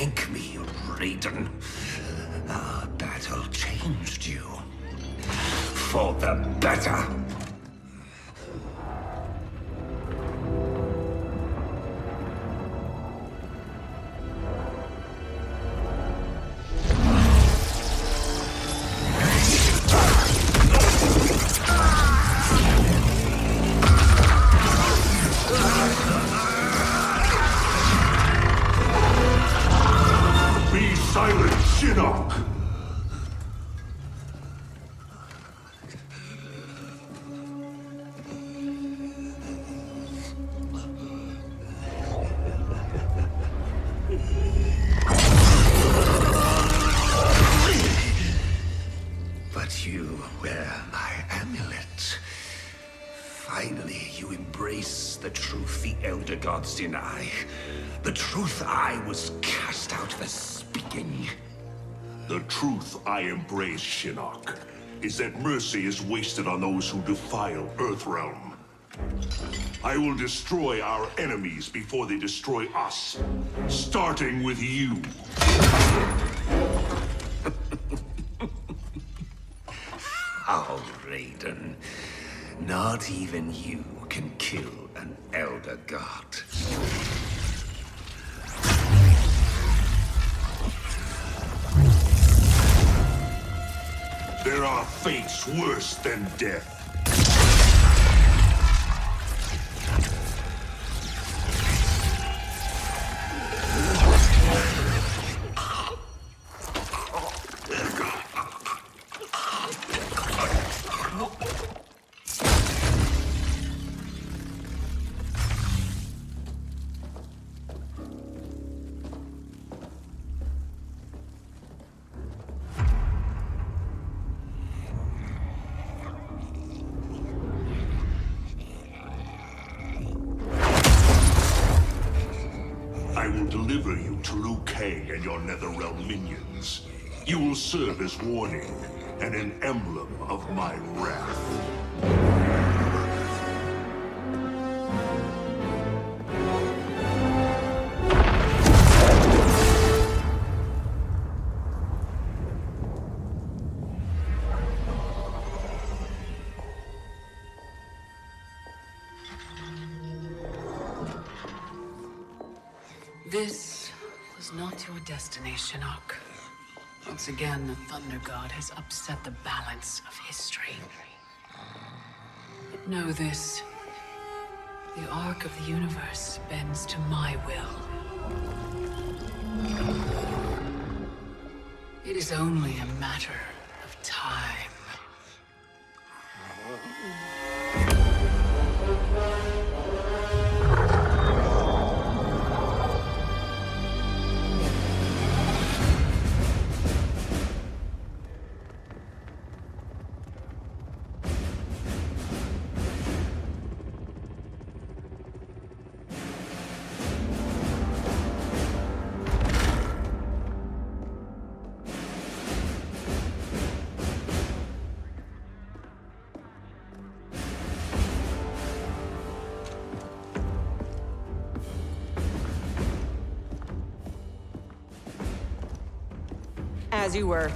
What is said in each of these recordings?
thank me, Raiden. Our battle changed you. For the better. Be silent, Shinnok! But you wear my amulet. Finally, you embrace the truth the Elder Gods deny. The truth I was cast out for speaking. The truth I embrace, Shinnok, is that mercy is wasted on those who defile Earthrealm. I will destroy our enemies before they destroy us, starting with you. Oh, Raiden. Not even you can kill an Elder God. There are fates worse than death. I will deliver you to Liu Kang and your Netherrealm minions. You will serve as warning and an emblem of my wrath. This was not your destiny, Shinnok. Once again, the Thunder God has upset the balance of history. But know this. The arc of the universe bends to my will. It is only a matter of time. As you were.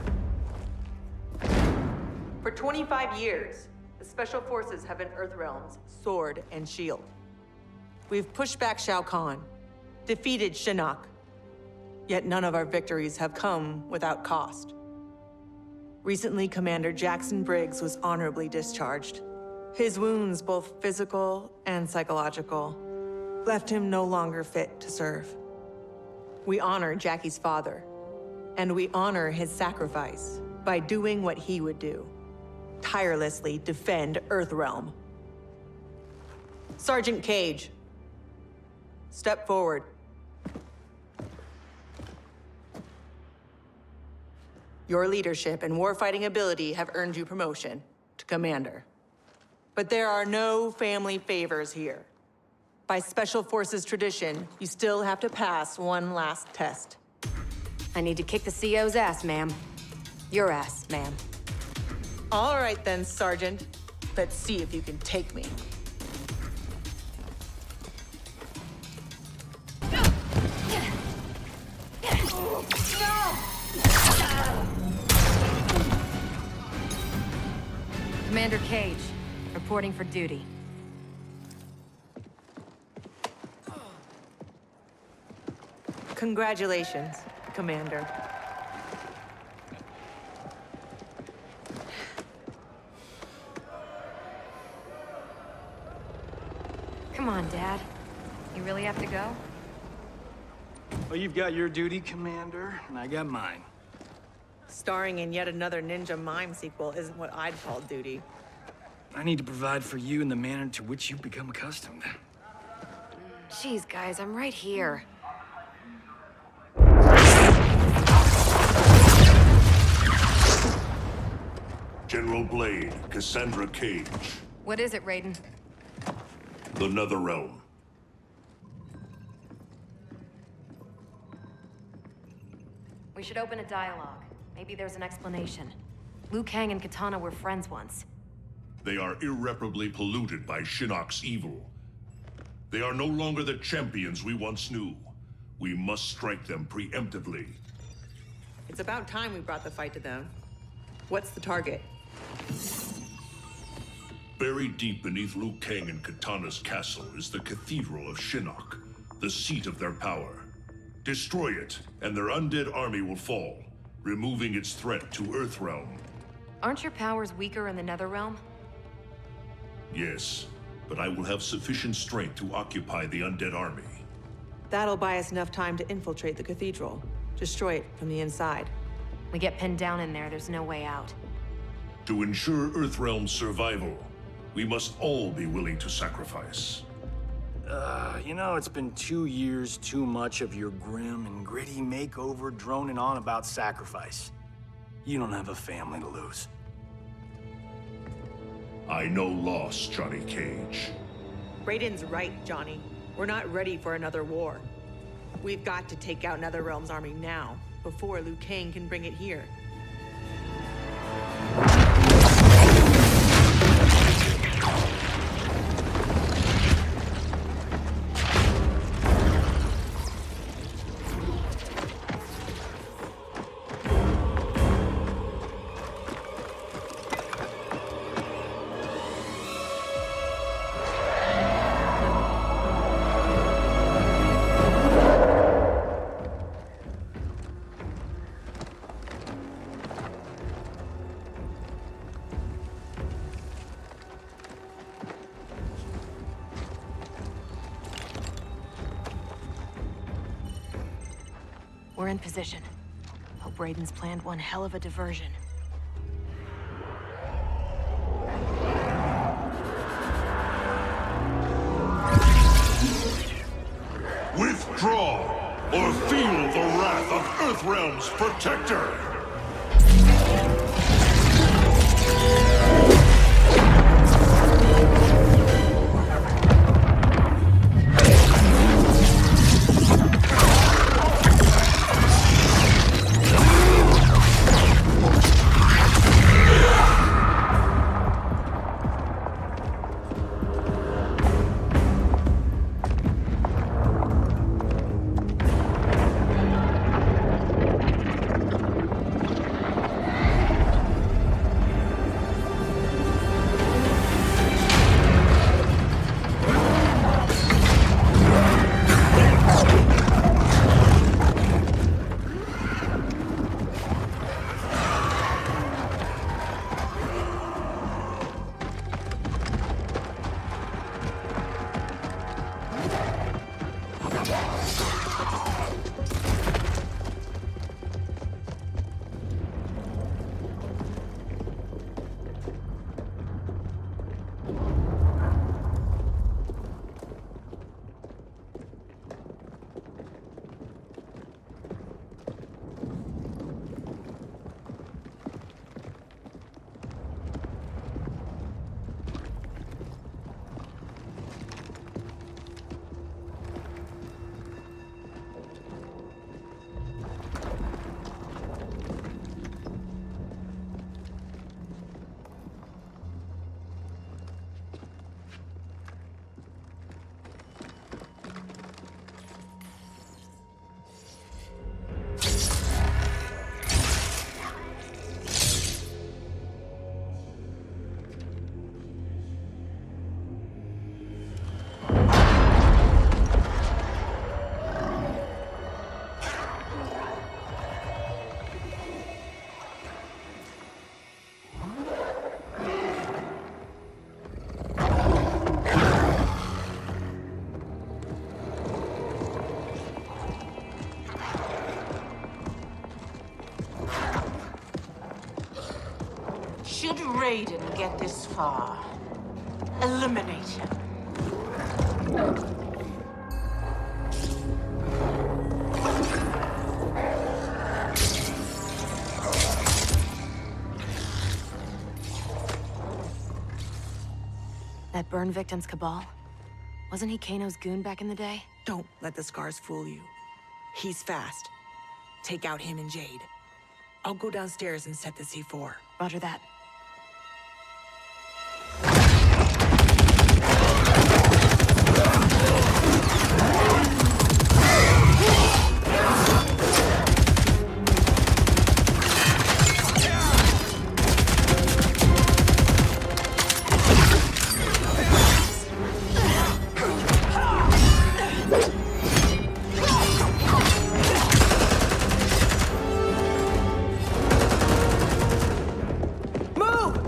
For 25 years, the Special Forces have been Earthrealm's sword and shield. We've pushed back Shao Kahn, defeated Shinnok, yet none of our victories have come without cost. Recently, Commander Jackson Briggs was honorably discharged. His wounds, both physical and psychological, left him no longer fit to serve. We honor Jackie's father, and we honor his sacrifice by doing what he would do. Tirelessly defend Earthrealm. Sergeant Cage, step forward. Your leadership and warfighting ability have earned you promotion to commander. But there are no family favors here. By Special Forces tradition, you still have to pass one last test. I need to kick the CO's ass, ma'am. Your ass, ma'am. All right then, Sergeant. Let's see if you can take me. Commander Cage, reporting for duty. Congratulations, Commander. Come on, Dad. You really have to go? Well, you've got your duty, Commander, and I got mine. Starring in yet another Ninja Mime sequel isn't what I'd call duty. I need to provide for you in the manner to which you've become accustomed. Jeez, guys, I'm right here. General Blade, Cassandra Cage. What is it, Raiden? The Netherrealm. We should open a dialogue. Maybe there's an explanation. Liu Kang and Katana were friends once. They are irreparably polluted by Shinnok's evil. They are no longer the champions we once knew. We must strike them preemptively. It's about time we brought the fight to them. What's the target? Buried deep beneath Liu Kang and Katana's castle is the Cathedral of Shinnok, the seat of their power. Destroy it, and their undead army will fall, removing its threat to Earthrealm. Aren't your powers weaker in the Netherrealm? Yes, but I will have sufficient strength to occupy the undead army. That'll buy us enough time to infiltrate the cathedral. Destroy it from the inside. We get pinned down in there, there's no way out. To ensure Earthrealm's survival, we must all be willing to sacrifice. You know, it's been 2 years too much of your grim and gritty makeover droning on about sacrifice. You don't have a family to lose. I know loss, Johnny Cage. Raiden's right, Johnny. We're not ready for another war. We've got to take out Netherrealm's army now, before Liu Kang can bring it here. We're in position. Hope Raiden's planned one hell of a diversion. Withdraw, or feel the wrath of Earthrealm's protector! Raiden get this far? Eliminate him. That burn victim's Cabal? Wasn't he Kano's goon back in the day? Don't let the scars fool you. He's fast. Take out him and Jade. I'll go downstairs and set the C4. Roger that.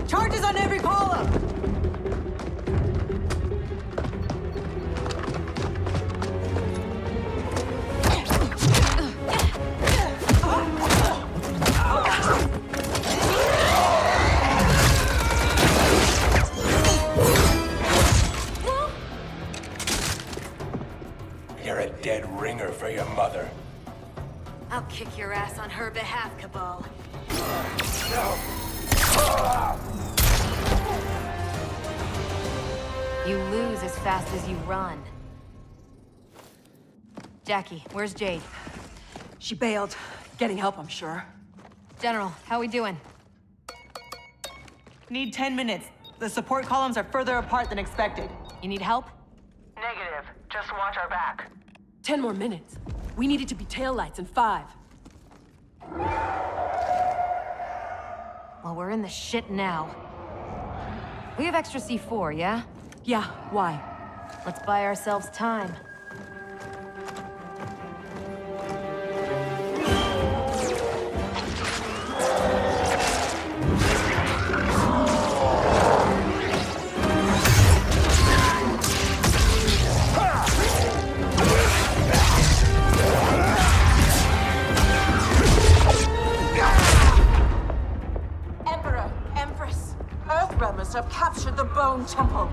Charges on every column! You're a dead ringer for your mother. I'll kick your ass on her behalf, Cabal. You lose as fast as you run. Jackie, where's Jade? She bailed. Getting help, I'm sure. General, how we doing? Need 10 minutes. The support columns are further apart than expected. You need help? Negative. Just watch our back. 10 more minutes. We needed to be taillights in 5. Well, we're in the shit now. We have extra C4, yeah? Yeah, why? Let's buy ourselves time. Emperor, Empress, Earthrealmers have captured the Bone Temple.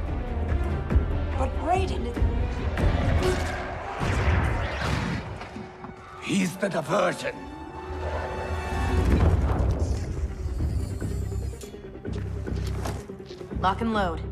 But Raiden... He's the diversion. Lock and load.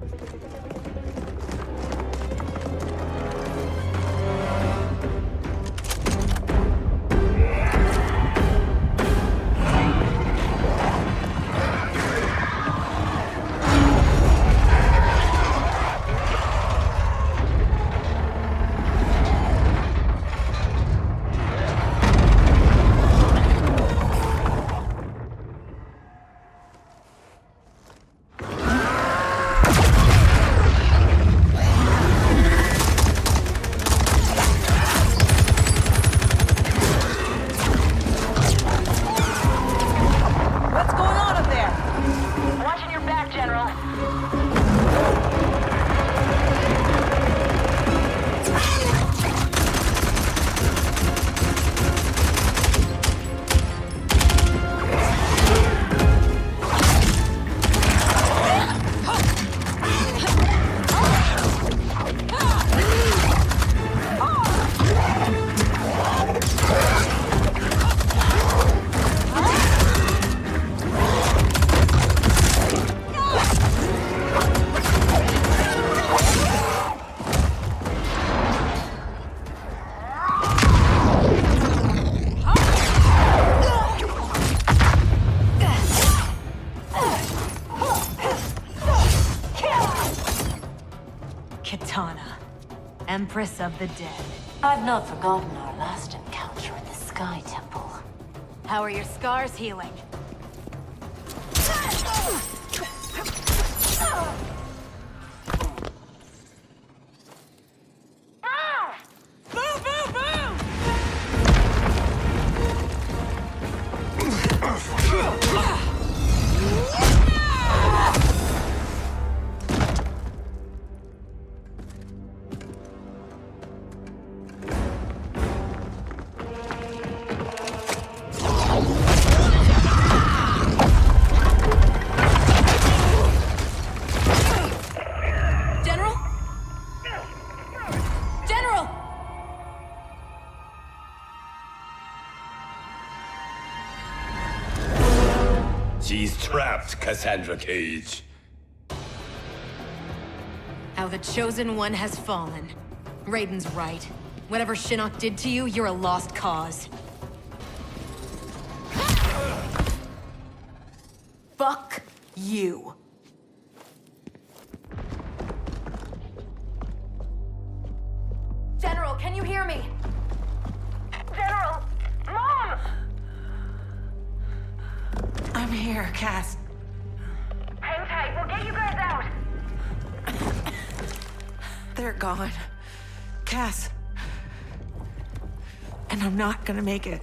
What's going on up there? Watching your back, General. Kitana, Empress of the Dead. I've not forgotten our last encounter in the Sky Temple. How are your scars healing? She's trapped, Cassandra Cage. How the Chosen One has fallen. Raiden's right. Whatever Shinnok did to you, you're a lost cause. Fuck you. General, can you hear me? General! Mom! I'm here, Cass. Hang tight, we'll get you guys out! They're gone. Cass. And I'm not gonna make it.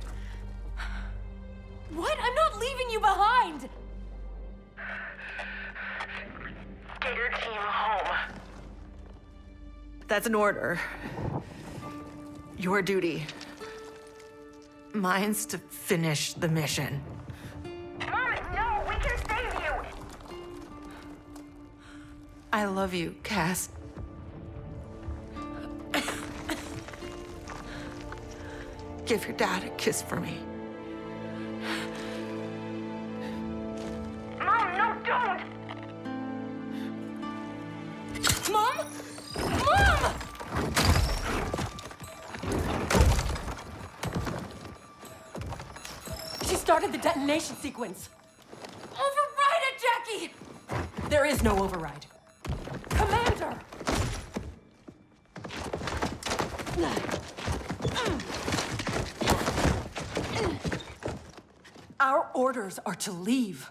What? I'm not leaving you behind! Get your team home. That's an order. Your duty. Mine's to finish the mission. Mom, no, we can save you! I love you, Cass. Give your dad a kiss for me. Mom, no, don't! Mom? Mom! She started the detonation sequence. Override it, Jackie! There is no override. Commander! Our orders are to leave.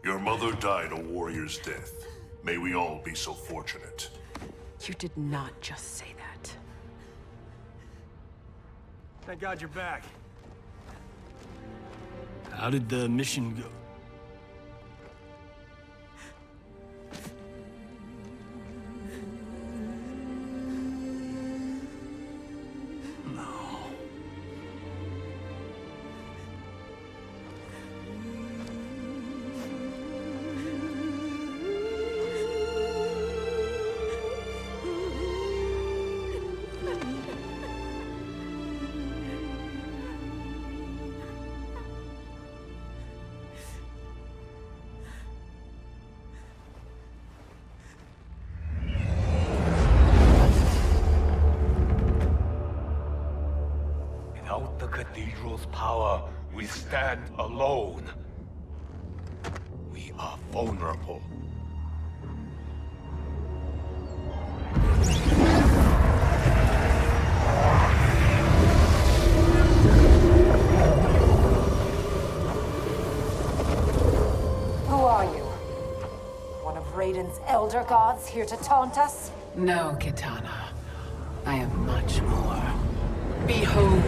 Your mother died a warrior's death. May we all be so fortunate. You did not just say that. Thank God you're back. How did the mission go? Without the cathedral's power, we stand alone. We are vulnerable. Who are you? One of Raiden's elder gods here to taunt us? No, Kitana. I am much more. Behold.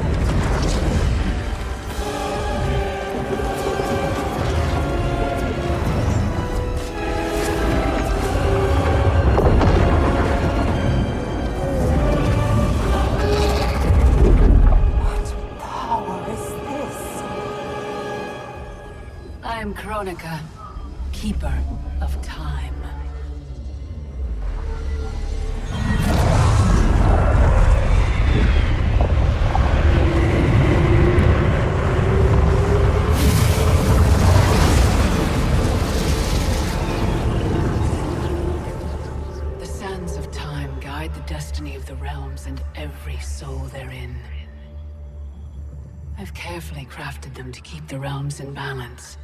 What power is this? I am Kronika, keeper of time. The sands of time guide the destiny of the realms and every soul therein. I've carefully crafted them to keep the realms in balance.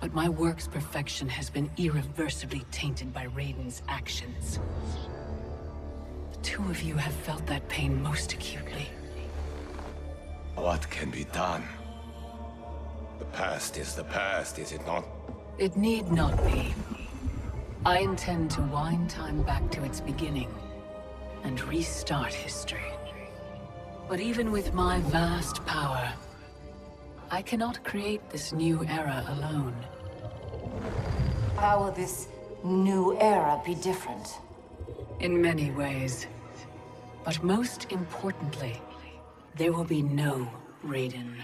But my work's perfection has been irreversibly tainted by Raiden's actions. The two of you have felt that pain most acutely. What can be done? The past is the past, is it not? It need not be. I intend to wind time back to its beginning and restart history. But even with my vast power, I cannot create this new era alone. How will this new era be different? In many ways. But most importantly, there will be no Raiden.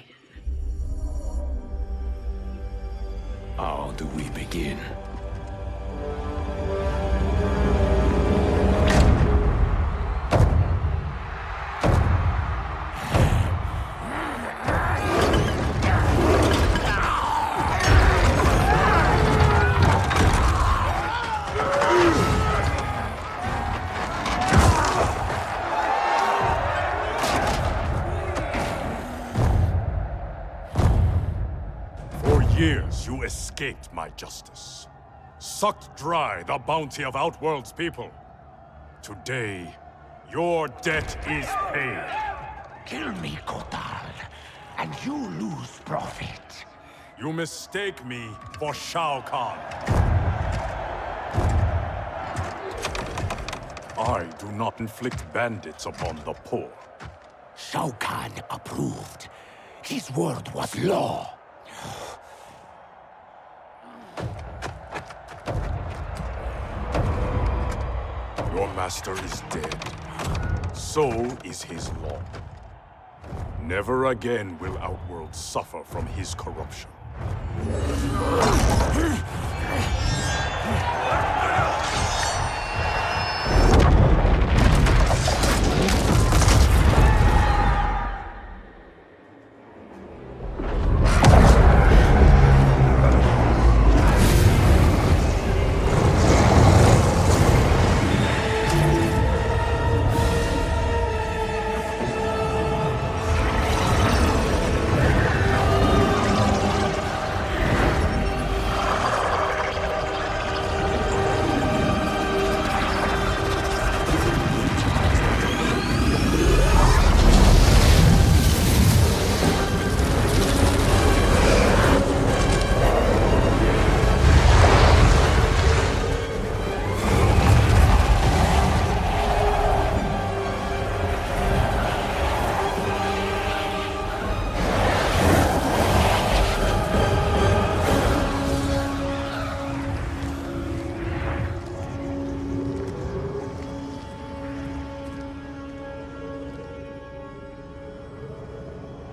How do we begin? Years you escaped my justice, sucked dry the bounty of Outworld's people. Today, your debt is paid. Kill me, Kotal, and you lose profit. You mistake me for Shao Kahn. I do not inflict bandits upon the poor. Shao Kahn approved. His word was law. Your master is dead. So is his law. Never again will Outworld suffer from his corruption.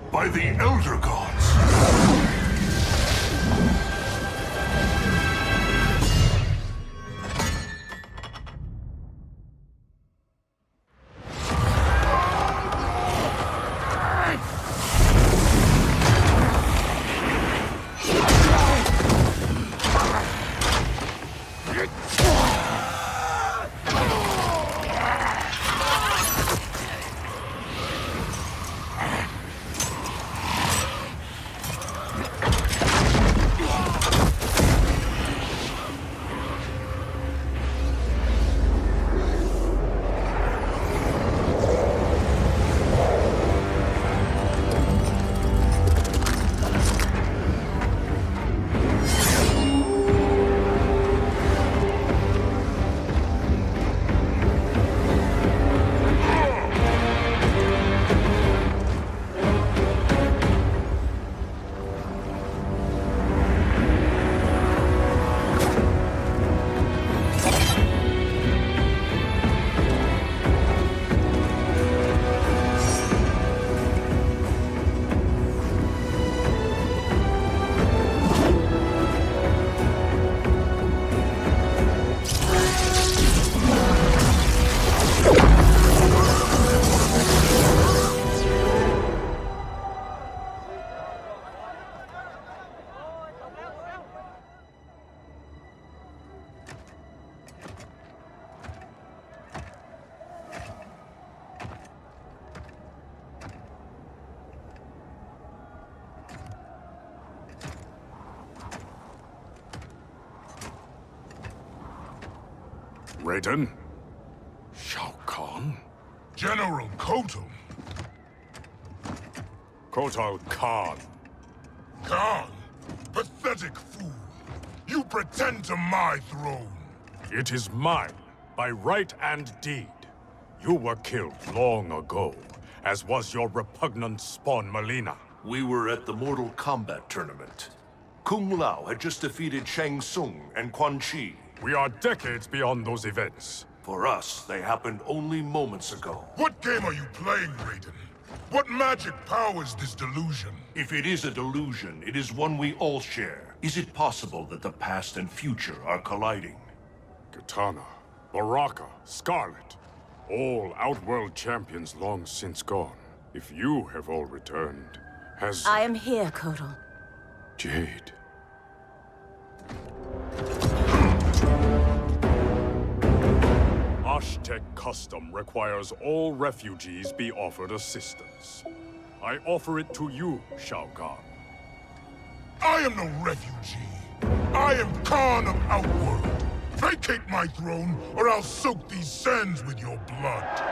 By the Elder Gods! Raiden? Shao Kahn? General Kotal. Kotal Kahn. Khan? Pathetic fool. You pretend to my throne. It is mine, by right and deed. You were killed long ago, as was your repugnant spawn Melina. We were at the Mortal Kombat tournament. Kung Lao had just defeated Shang Tsung and Quan Chi. We are decades beyond those events. For us, they happened only moments ago. What game are you playing, Raiden? What magic powers this delusion? If it is a delusion, it is one we all share. Is it possible that the past and future are colliding? Kitana, Baraka, Scarlet. All Outworld champions long since gone. If you have all returned, has... I am here, Kotal. Jade. Aztec custom requires all refugees be offered assistance. I offer it to you, Shao Kahn. I am no refugee. I am Khan of Outworld. Vacate my throne, or I'll soak these sands with your blood.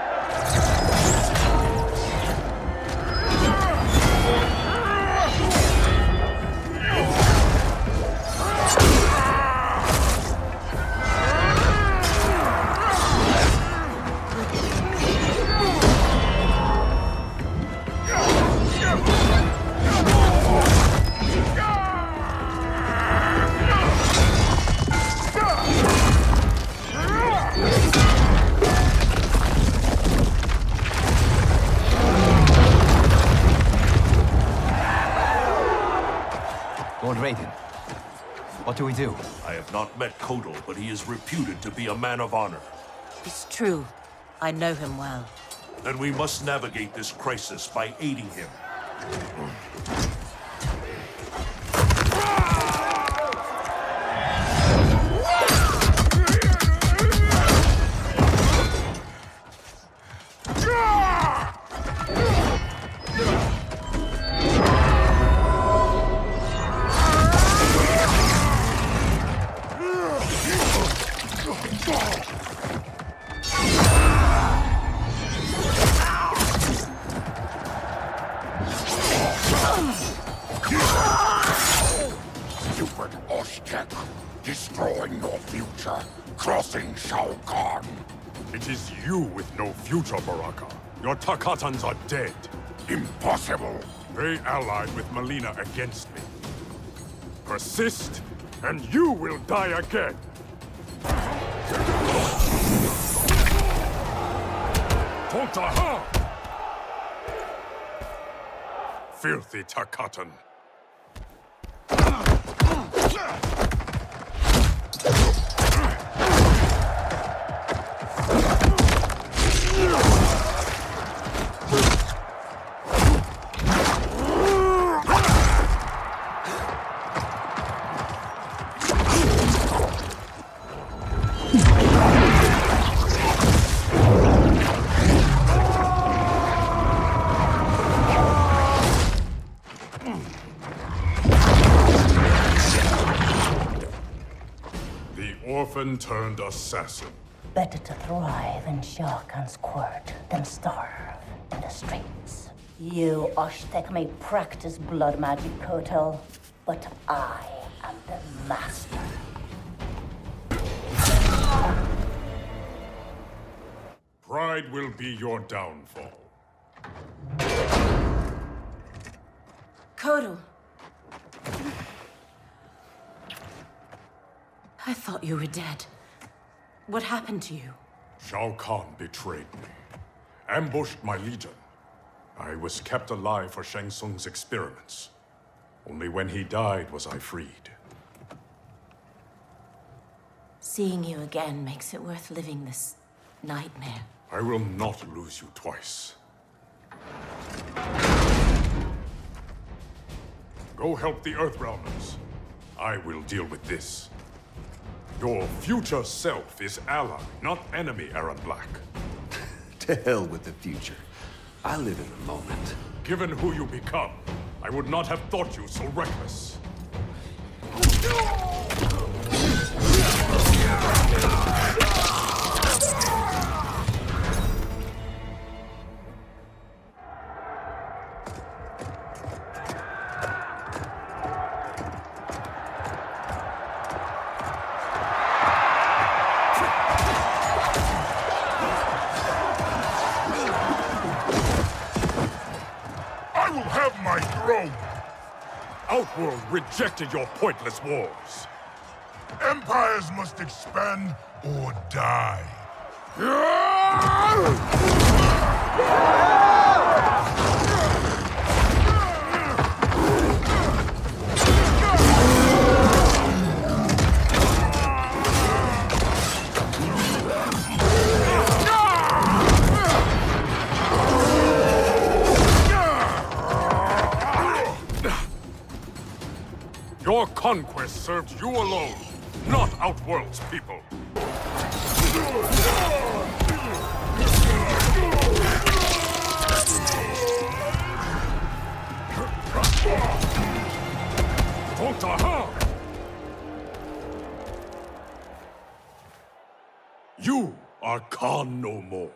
Lord Raiden, what do we do? I have not met Kotal, but he is reputed to be a man of honor. It's true. I know him well. Then we must navigate this crisis by aiding him. Stupid Aztec, destroying your future, crossing Shao Kahn. It is you with no future, Baraka. Your Takatans are dead. Impossible. They allied with Melina against me. Persist, and you will die again. Tontaha! Filthy Takatan. Orphan turned assassin. Better to thrive in Shao Kahn's court than starve in the streets. You Aztec may practice blood magic, Kotal, but I am the master. Pride will be your downfall. Kotal. I thought you were dead. What happened to you? Shao Kahn betrayed me. Ambushed my legion. I was kept alive for Shang Tsung's experiments. Only when he died was I freed. Seeing you again makes it worth living this nightmare. I will not lose you twice. Go help the Earthrealmers. I will deal with this. Your future self is ally, not enemy, Aaron Black. To hell with the future. I live in the moment. Given who you become, I would not have thought you so reckless. Outworld rejected your pointless wars. Empires must expand or die. Your conquest served you alone, not Outworld's people. You are Khan no more.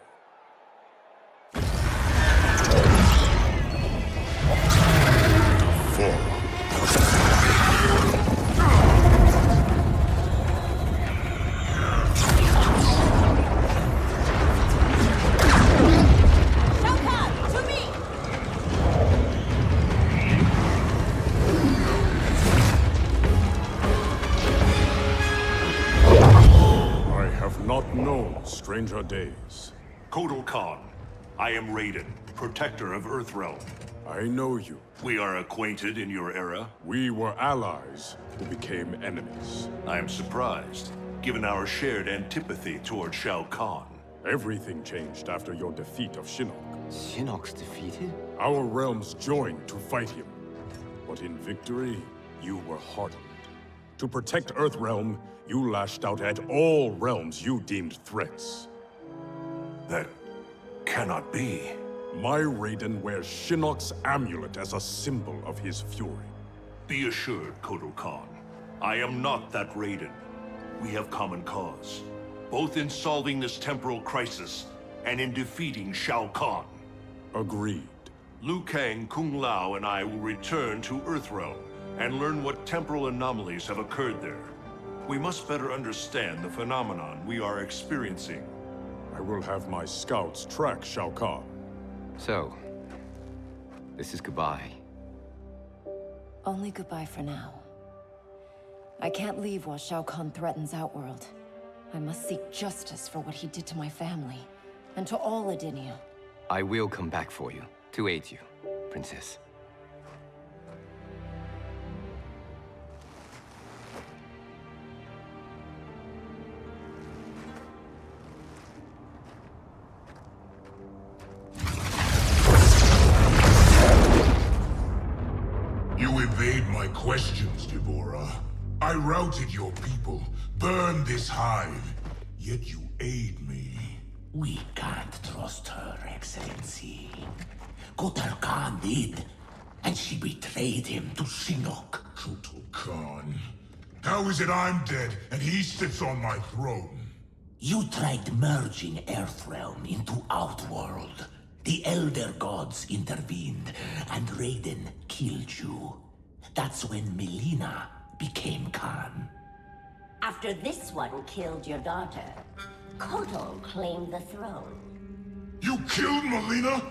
Not known stranger days. Kotal Khan, I am Raiden, protector of Earthrealm. I know you. We are acquainted in your era. We were allies who became enemies. I am surprised, given our shared antipathy toward Shao Kahn. Everything changed after your defeat of Shinnok. Shinnok's defeated? Our realms joined to fight him. But in victory, you were hardened. To protect Earthrealm, you lashed out at all realms you deemed threats. That cannot be. My Raiden wears Shinnok's amulet as a symbol of his fury. Be assured, Kotal Khan, I am not that Raiden. We have common cause, both in solving this temporal crisis and in defeating Shao Kahn. Agreed. Liu Kang, Kung Lao, and I will return to Earthrealm and learn what temporal anomalies have occurred there. We must better understand the phenomenon we are experiencing. I will have my scouts track Shao Kahn. So, this is goodbye. Only goodbye for now. I can't leave while Shao Kahn threatens Outworld. I must seek justice for what he did to my family, and to all Edinia. I will come back for you, to aid you, Princess. Evade my questions, Deborah. I routed your people, burned this hive, yet you aid me. We can't trust her, Excellency. Kotal Khan did, and she betrayed him to Shinnok. Kotal Khan? How is it I'm dead, and he sits on my throne? You tried merging Earthrealm into Outworld. The Elder Gods intervened, and Raiden killed you. That's when Melina became Khan. After this one killed your daughter, Kotal claimed the throne. You killed Melina?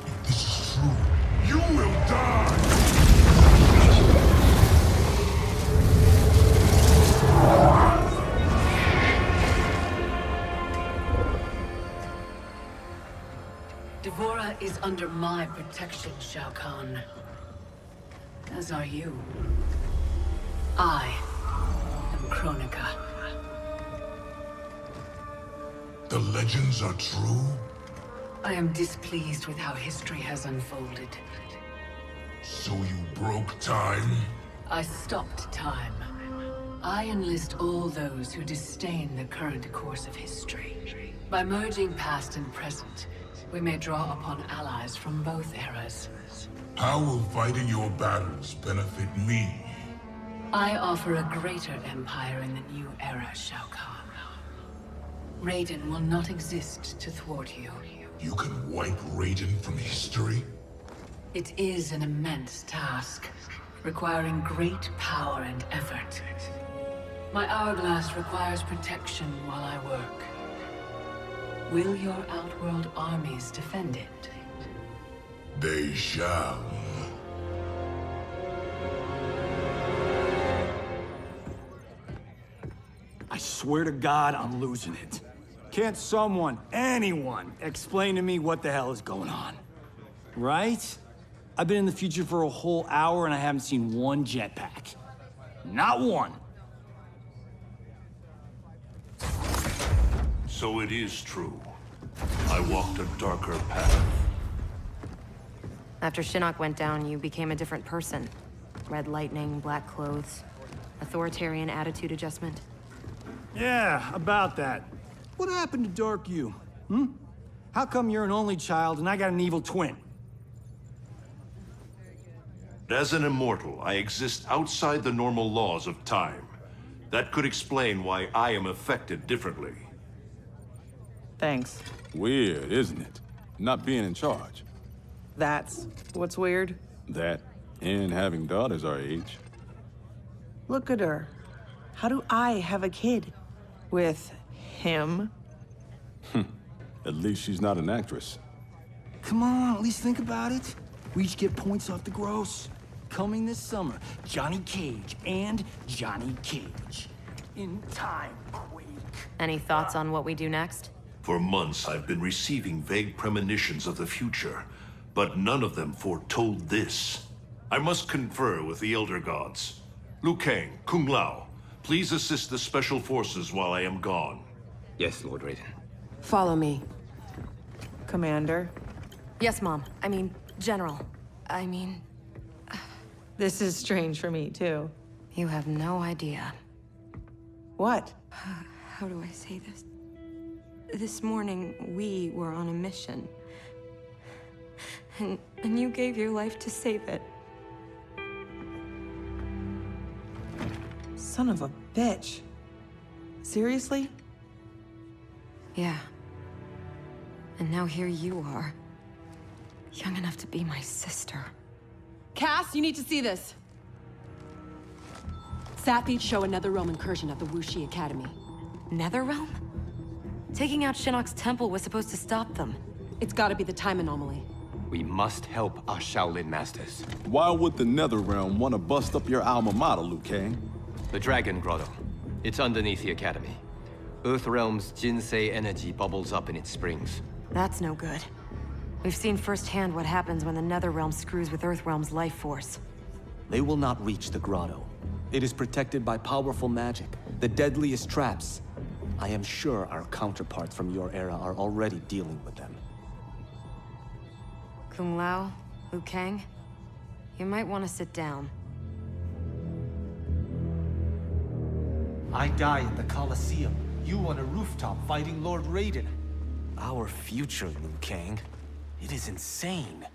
If this is true, you will die! Deborah is under my protection, Shao Kahn. As are you. I am Kronika. The legends are true? I am displeased with how history has unfolded. So you broke time? I stopped time. I enlist all those who disdain the current course of history. By merging past and present, we may draw upon allies from both eras. How will fighting your battles benefit me? I offer a greater empire in the new era, Shao Kahn. Raiden will not exist to thwart you. You can wipe Raiden from history? It is an immense task, requiring great power and effort. My hourglass requires protection while I work. Will your Outworld armies defend it? They shall. swear to God, I'm losing it. Can't someone, anyone, explain to me what the hell is going on? Right? I've been in the future for a whole hour and I haven't seen one jetpack. Not one. So it is true. I walked a darker path. After Shinnok went down, you became a different person. Red lightning, black clothes, authoritarian attitude adjustment. Yeah, about that. What happened to Dark You? How come you're an only child and I got an evil twin? As an immortal, I exist outside the normal laws of time. That could explain why I am affected differently. Thanks. Weird, isn't it? Not being in charge. That's what's weird. That, and having daughters our age. Look at her. How do I have a kid? With him? At least she's not an actress. Come on, at least think about it. We each get points off the gross. Coming this summer, Johnny Cage and Johnny Cage. In time, Quake. Any thoughts on what we do next? For months, I've been receiving vague premonitions of the future, but none of them foretold this. I must confer with the Elder Gods. Liu Kang, Kung Lao, please assist the Special Forces while I am gone. Yes, Lord Raiden. Follow me. Commander? Yes, Mom. I mean, General. I mean... This is strange for me, too. You have no idea. What? How do I say this? This morning, we were on a mission. And you gave your life to save it. Son of a bitch. Seriously? Yeah. And now here you are. Young enough to be my sister. Cass, you need to see this. Sat feeds show another realm incursion at the Wuxi Academy. Netherrealm? Taking out Shinnok's temple was supposed to stop them. It's gotta be the time anomaly. We must help our Shaolin masters. Why would the Netherrealm want to bust up your alma mater, Liu Kang? The Dragon Grotto. It's underneath the Academy. Earthrealm's Jinsei energy bubbles up in its springs. That's no good. We've seen firsthand what happens when the Netherrealm screws with Earthrealm's life force. They will not reach the grotto. It is protected by powerful magic, the deadliest traps. I am sure our counterparts from your era are already dealing with them. Kung Lao, Liu Kang, you might want to sit down. I die in the Colosseum. You on a rooftop fighting Lord Raiden. Our future, Liu Kang. It is insane.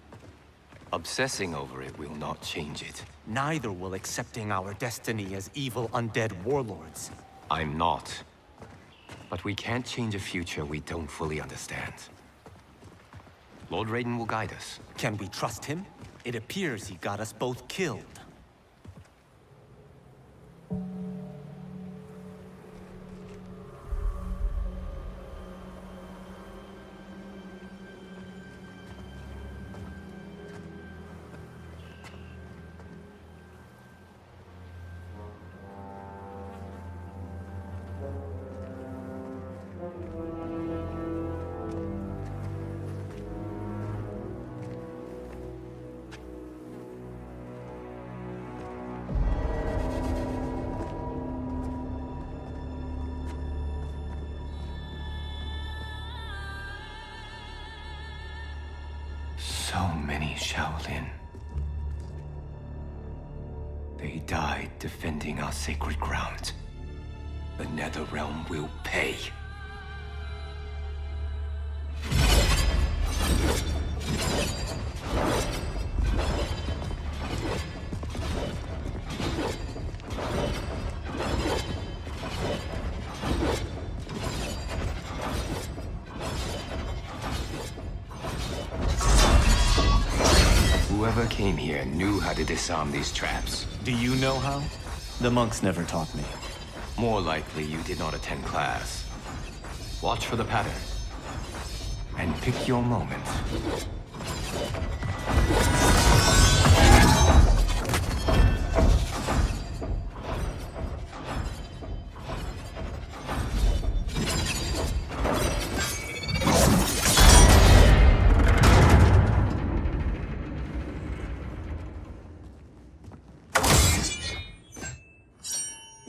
Obsessing over it will not change it. Neither will accepting our destiny as evil undead warlords. I'm not. But we can't change a future we don't fully understand. Lord Raiden will guide us. Can we trust him? It appears he got us both killed. So many Shaolin. They died defending our sacred ground. The Netherrealm will pay. Whoever came here knew how to disarm these traps. Do you know how? The monks never taught me. More likely you did not attend class. Watch for the pattern. And pick your moment.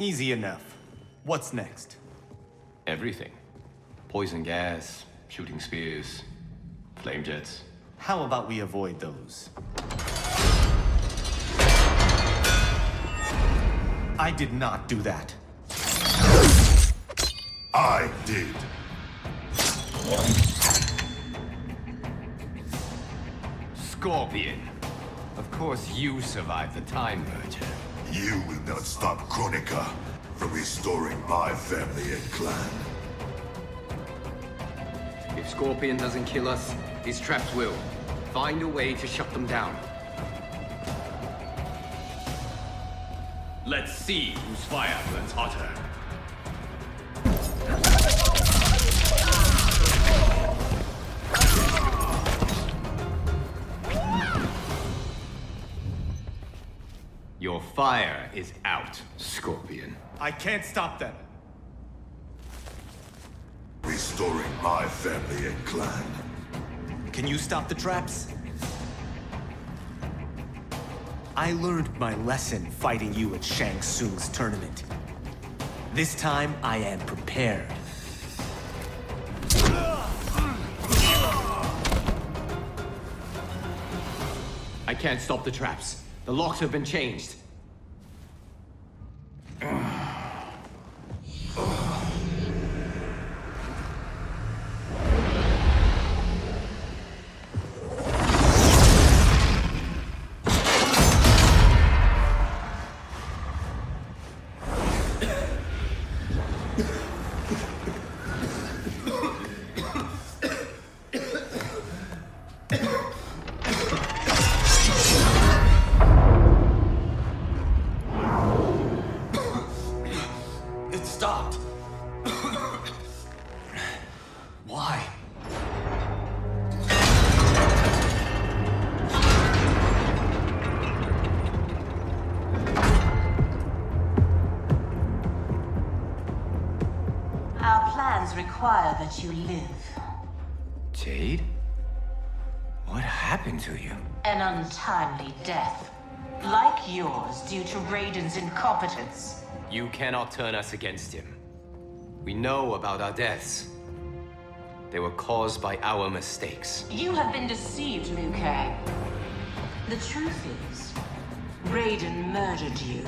Easy enough. What's next? Everything. Poison gas, shooting spears, flame jets. How about we avoid those? I did not do that. I did. Scorpion. Of course you survived the Time Merger. You will not stop Kronika from restoring my family and clan. If Scorpion doesn't kill us, these traps will. Find a way to shut them down. Let's see whose fire burns hotter. Your fire is out, Scorpion. I can't stop them. Restoring my family and clan. Can you stop the traps? I learned my lesson fighting you at Shang Tsung's tournament. This time, I am prepared. I can't stop the traps. The locks have been changed. It stopped. Why? Our plans require that you live. Jade? What happened to you? An untimely death. Like yours, due to Raiden's incompetence. You cannot turn us against him. We know about our deaths. They were caused by our mistakes. You have been deceived, Liu Kang. The truth is, Raiden murdered you.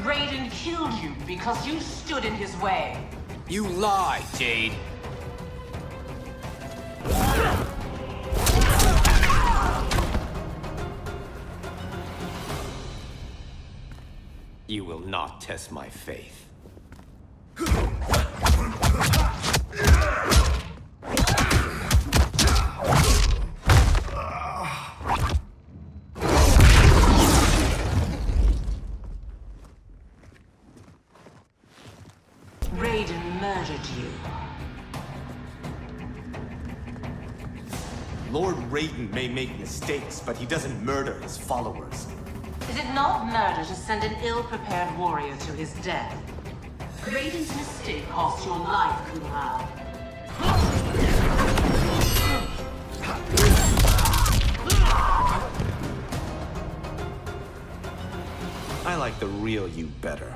Raiden killed you because you stood in his way. You lie, Jade. You will not test my faith. Raiden murdered you. Lord Raiden may make mistakes, but he doesn't murder his followers. Is it not murder to send an ill-prepared warrior to his death? Raiden's mistake cost your life, Kung Lao. I like the real you better.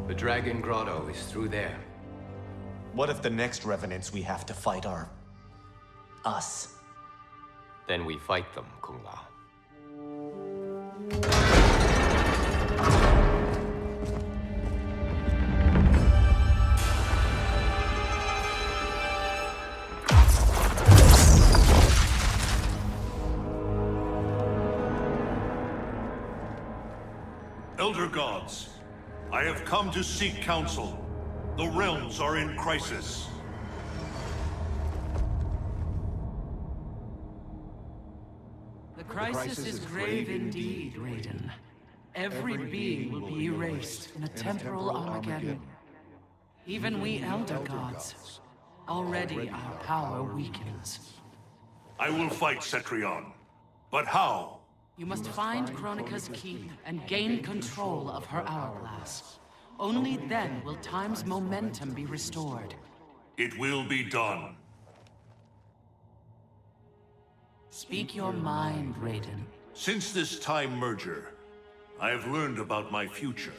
The Dragon Grotto is through there. What if the next revenants we have to fight are... us? Then we fight them, Kung Lao. Elder Gods, I have come to seek counsel. The realms are in crisis. The crisis is grave indeed, Raiden. Every being will be erased in a temporal Armageddon. Even we Elder Gods. Already our power weakens. I will fight Cetrion. But how? You must find Kronika's keep and gain control of her hourglass. Only then will time's momentum be restored. It will be done. Speak your mind, Raiden. Since this time merger, I have learned about my future.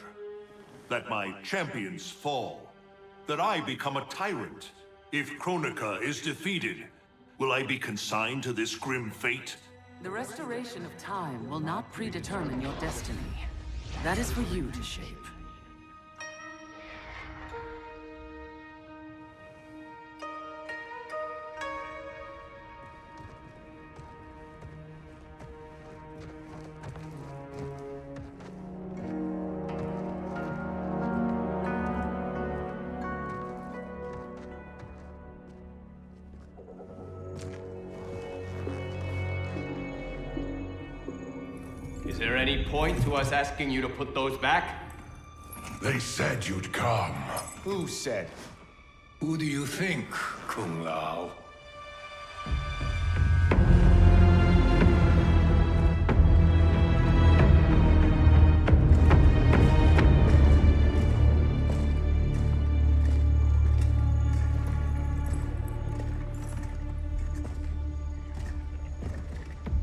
That my champions fall. That I become a tyrant. If Kronika is defeated, will I be consigned to this grim fate? The restoration of time will not predetermine your destiny. That is for you to shape. Is there any point to us asking you to put those back? They said you'd come. Who said? Who do you think, Kung Lao?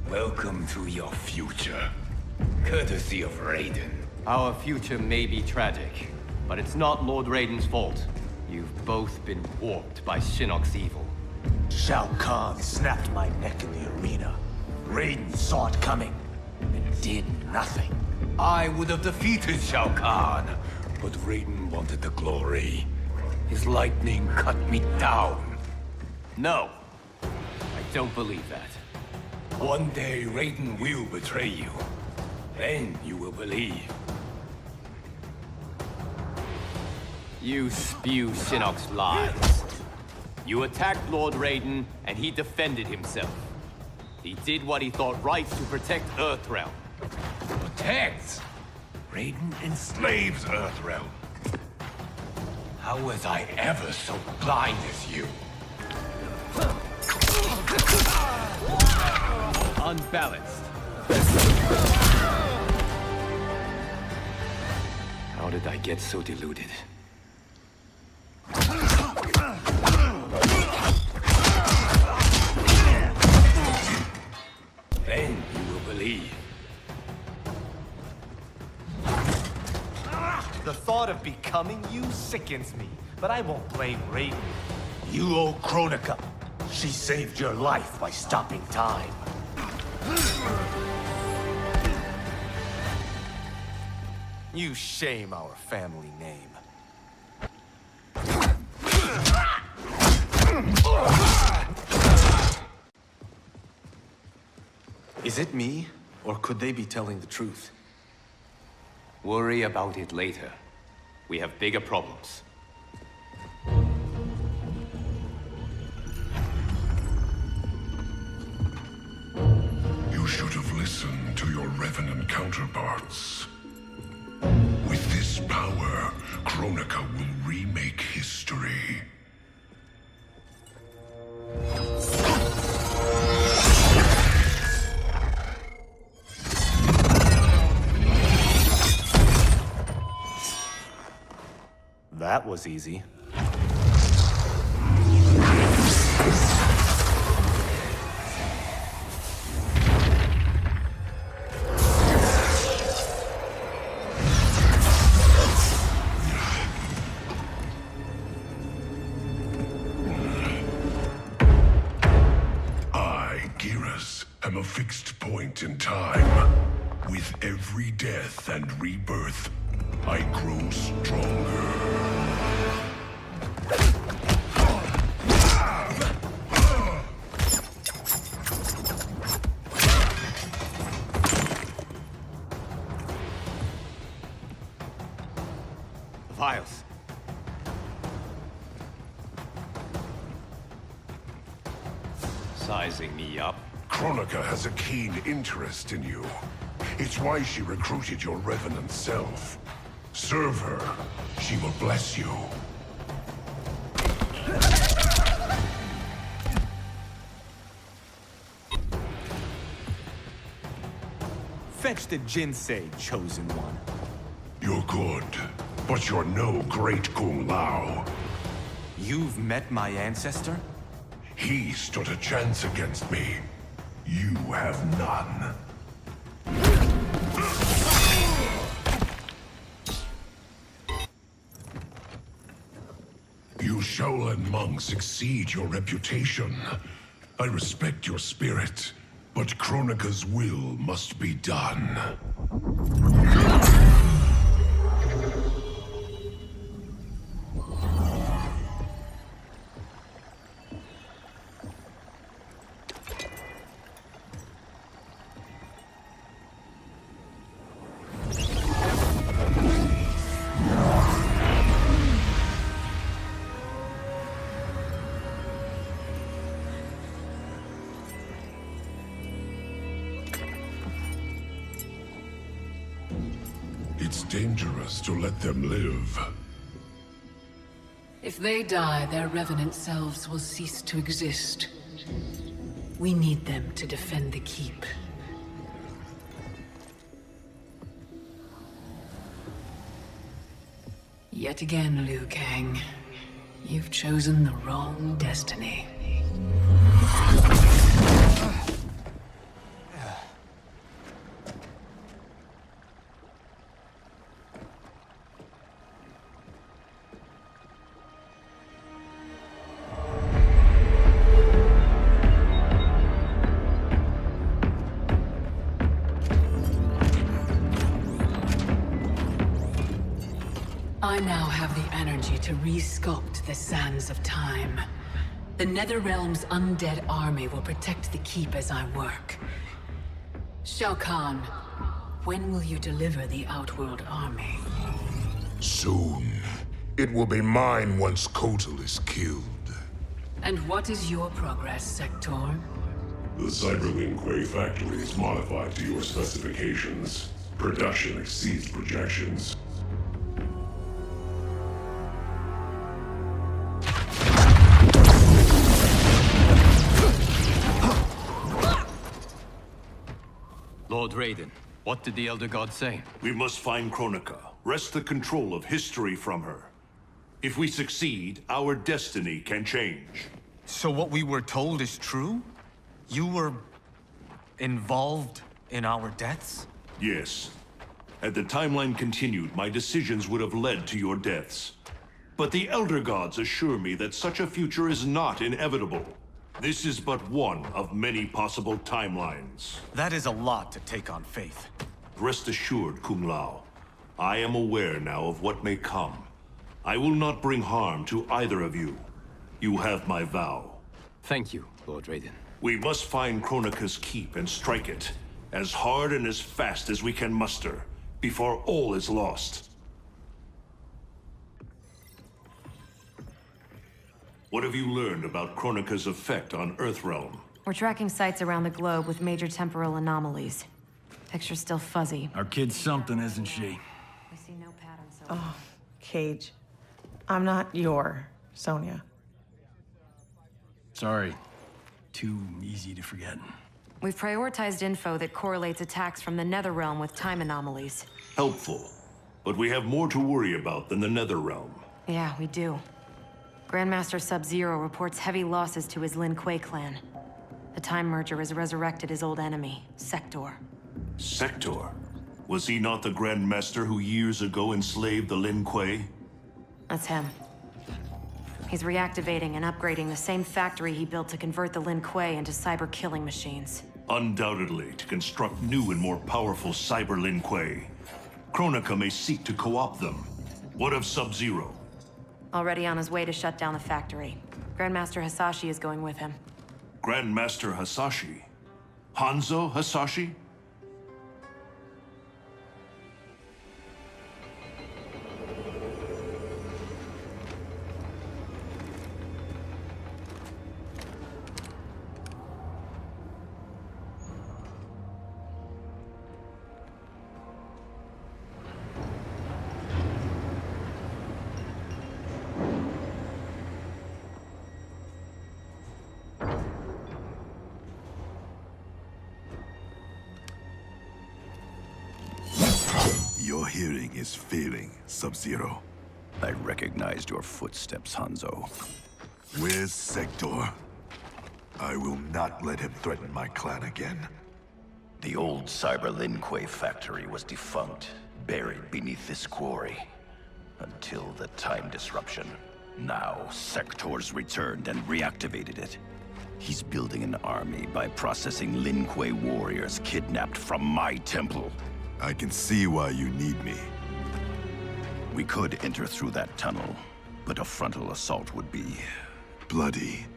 Welcome to your future. Courtesy of Raiden. Our future may be tragic, but it's not Lord Raiden's fault. You've both been warped by Shinnok's evil. Shao Kahn snapped my neck in the arena. Raiden saw it coming and did nothing. I would have defeated Shao Kahn, but Raiden wanted the glory. His lightning cut me down. No, I don't believe that. One day Raiden will betray you. Then you will believe. You spew Shinnok's lies. You attacked Lord Raiden, and he defended himself. He did what he thought right to protect Earthrealm. Protects? Raiden enslaves Earthrealm. How was I ever so blind as you? Unbalanced. How did I get so deluded? Then you will believe. The thought of becoming you sickens me, but I won't blame Raiden. You owe Kronika. She saved your life by stopping time. You shame our family name. Is it me, or could they be telling the truth? Worry about it later. We have bigger problems. You should have listened to your Revenant counterparts. With this power, Kronika will remake history. That was easy. am a fixed point in time. With every death and rebirth, I grow stronger. Vials. Sizing me up. Kronika has a keen interest in you. It's why she recruited your Revenant self. Serve her. She will bless you. Fetch the Jinsei, Chosen One. You're good, but you're no great Kung Lao. You've met my ancestor? He stood a chance against me. You have none. You Shaolin monks exceed your reputation. I respect your spirit, but Kronika's will must be done. It's dangerous to let them live. If they die, their revenant selves will cease to exist. We need them to defend the keep. Yet again, Liu Kang, you've chosen the wrong destiny. I now have the energy to re-sculpt the sands of time. The Netherrealm's undead army will protect the keep as I work. Shao Kahn, when will you deliver the Outworld army? Soon. It will be mine once Kotal is killed. And what is your progress, Sector? The Cyberlink Quay factory is modified to your specifications. Production exceeds projections. Lord Raiden, what did the Elder God say? We must find Kronika, wrest the control of history from her. If we succeed, our destiny can change. So what we were told is true? You were involved in our deaths? Yes. Had the timeline continued, my decisions would have led to your deaths. But the Elder Gods assure me that such a future is not inevitable. This is but one of many possible timelines. That is a lot to take on faith. Rest assured, Kung Lao. I am aware now of what may come. I will not bring harm to either of you. You have my vow. Thank you, Lord Raiden. We must find Kronika's keep and strike it, as hard and as fast as we can muster, before all is lost. What have you learned about Kronika's effect on Earthrealm? We're tracking sites around the globe with major temporal anomalies. Picture's still fuzzy. Our kid's something, isn't she? We see no patterns so Oh, Cage. I'm not your Sonya. Sorry. Too easy to forget. We've prioritized info that correlates attacks from the Netherrealm with time anomalies. Helpful. But we have more to worry about than the Netherrealm. Yeah, we do. Grandmaster Sub-Zero reports heavy losses to his Lin Kuei clan. The Time Merger has resurrected his old enemy, Sector. Sector? Was he not the Grandmaster who years ago enslaved the Lin Kuei? That's him. He's reactivating and upgrading the same factory he built to convert the Lin Kuei into cyber-killing machines. Undoubtedly, to construct new and more powerful cyber Lin Kuei. Kronika may seek to co-opt them. What of Sub-Zero? Already on his way to shut down the factory. Grandmaster Hasashi is going with him. Grandmaster Hasashi? Hanzo Hasashi? hearing is failing, Sub-Zero. I recognized your footsteps, Hanzo. Where's Sector? I will not let him threaten my clan again. The old Cyber Lin Kuei factory was defunct, buried beneath this quarry. Until the time disruption. Now, Sector's returned and reactivated it. He's building an army by processing Lin Kuei warriors kidnapped from my temple. I can see why you need me. We could enter through that tunnel, but a frontal assault would be... bloody.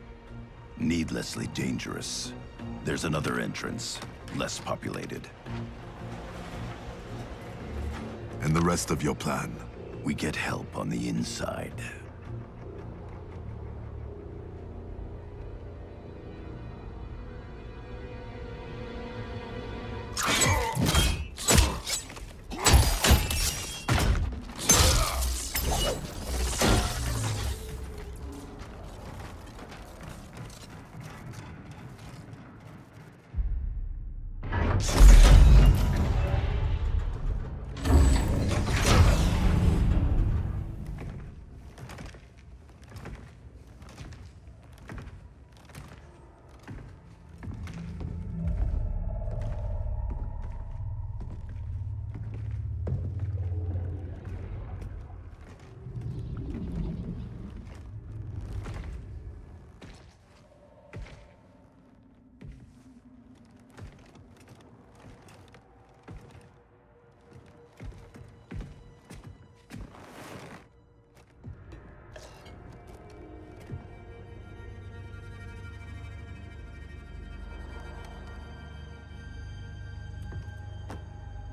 Needlessly dangerous. There's another entrance, less populated. And the rest of your plan? We get help on the inside.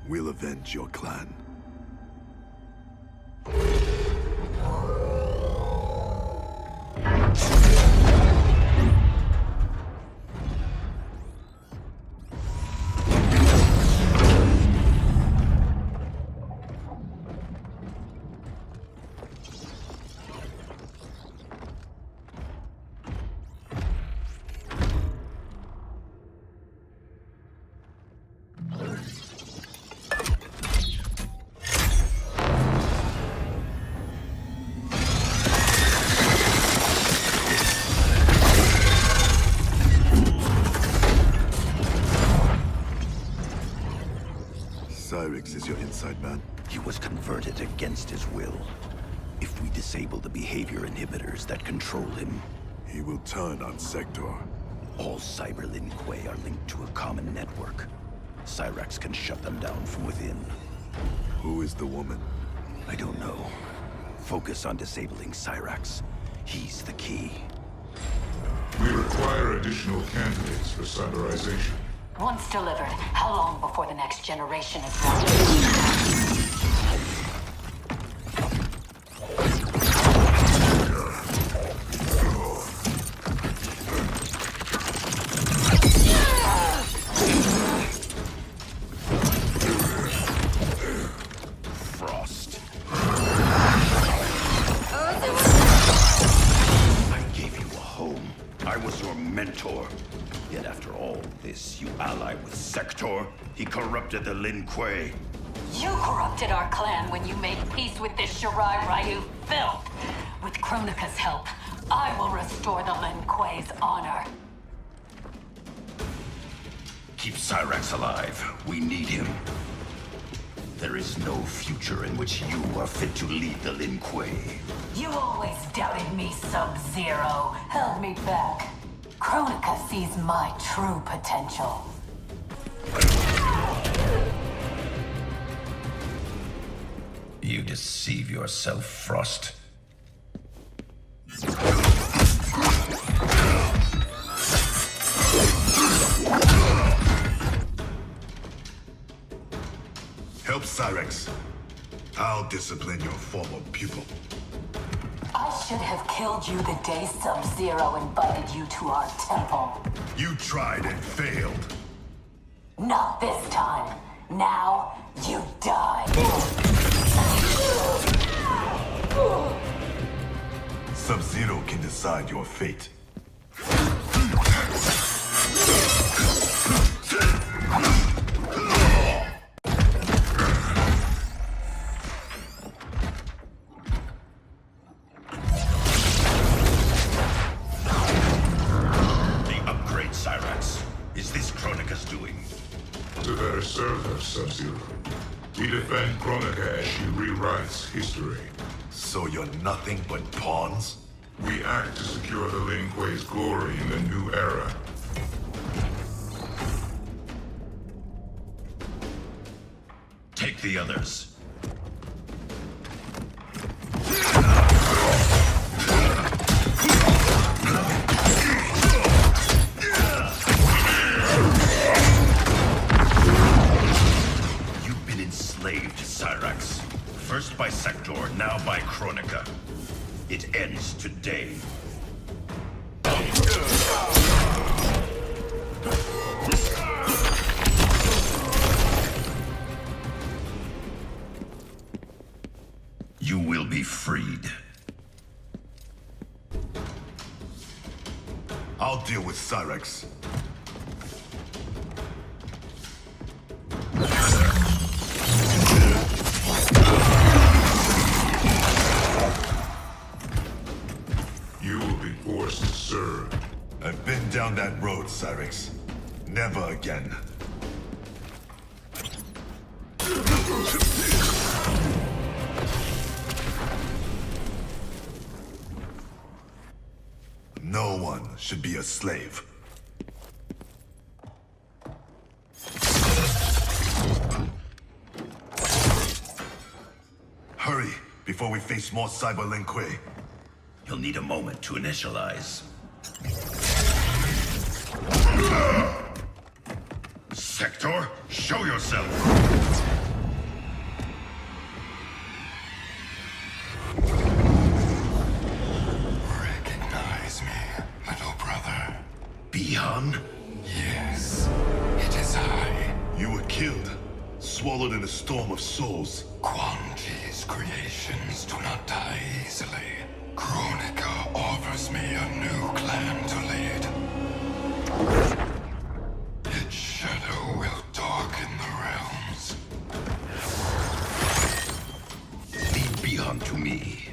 We'll avenge your clan. Cyrix is your inside man? He was converted against his will. If we disable the behavior inhibitors that control him... he will turn on Sector. All Cyber Lin Kuei are linked to a common network. Cyrax can shut them down from within. Who is the woman? I don't know. Focus on disabling Cyrax. He's the key. We require additional candidates for cyberization. Once delivered, how long before the next generation is launched? Frost. I gave you a home. I was your mentor. Yet after all this, you ally with Sector? He corrupted the Lin Kuei. You corrupted our clan when you made peace with this Shirai Ryu filth. With Kronika's help, I will restore the Lin Kuei's honor. Keep Cyrax alive. We need him. There is no future in which you are fit to lead the Lin Kuei. You always doubted me, Sub-Zero. Held me back. Kronika sees my true potential. You deceive yourself, Frost. Help Cyrax. I'll discipline your former pupil. I should have killed you the day Sub-Zero invited you to our temple. You tried and failed. Not this time. Now, you die. Sub-Zero can decide your fate. better serve her, Sub-Zero. We defend Kronika as she rewrites history. So you're nothing but pawns? We act to secure the Lin Kuei's glory in the new era. Take the others. You've been enslaved, Cyrax. First by Sector, now by Kronika. It ends today. You will be freed. I'll deal with Cyrax. You will be forced to serve. I've been down that road, Cyrax. Never again. No one should be a slave. Hurry, before we face more Cyber Lin Kuei. You'll need a moment to initialize. Sector, show yourself! Recognize me, little brother. Bihan? Yes, it is I. You were killed, swallowed in a storm of souls. Quan Chi's creations do not die easily. Kronika offers me a new clan to lead. Its shadow will darken the realms. Lead Bihan to me.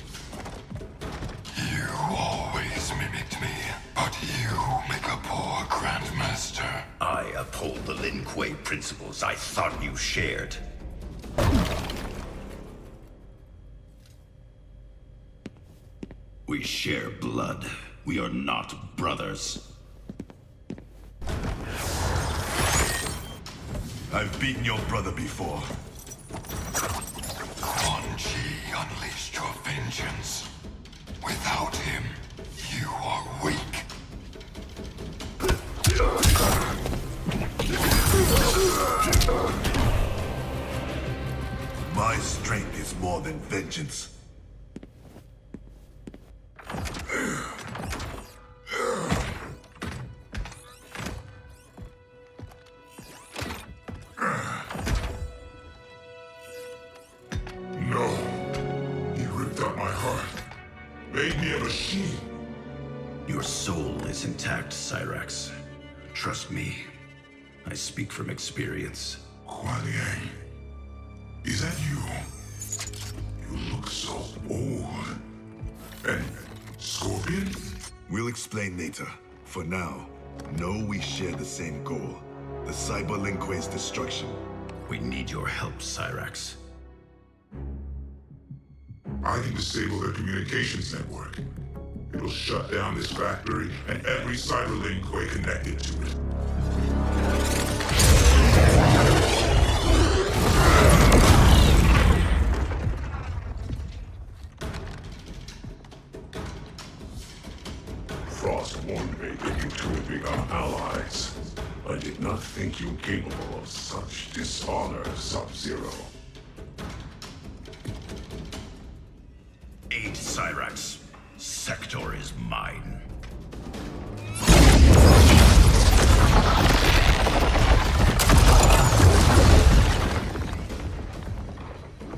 You always mimicked me, but you make a poor Grandmaster. I uphold the Lin Kuei principles I thought you shared. We share blood. We are not brothers. I've beaten your brother before. Quan Chi unleashed your vengeance. Without him, you are weak. My strength is more than vengeance. No. He ripped out my heart. Made me a machine. Your soul is intact, Cyrax. Trust me. I speak from experience. Kuan Yang. Is that you? You look so old. And Scorpion? We'll explain later. For now, know we share the same goal. The Cyber Lin Kuei's destruction. We need your help, Cyrax. I can disable their communications network. It'll shut down this factory and every Cyber Lin Kuei connected to it. Frost warned me that you two would become allies. I did not think you capable of such dishonor, Sub-Zero. Aid Cyrax. Sector is mine.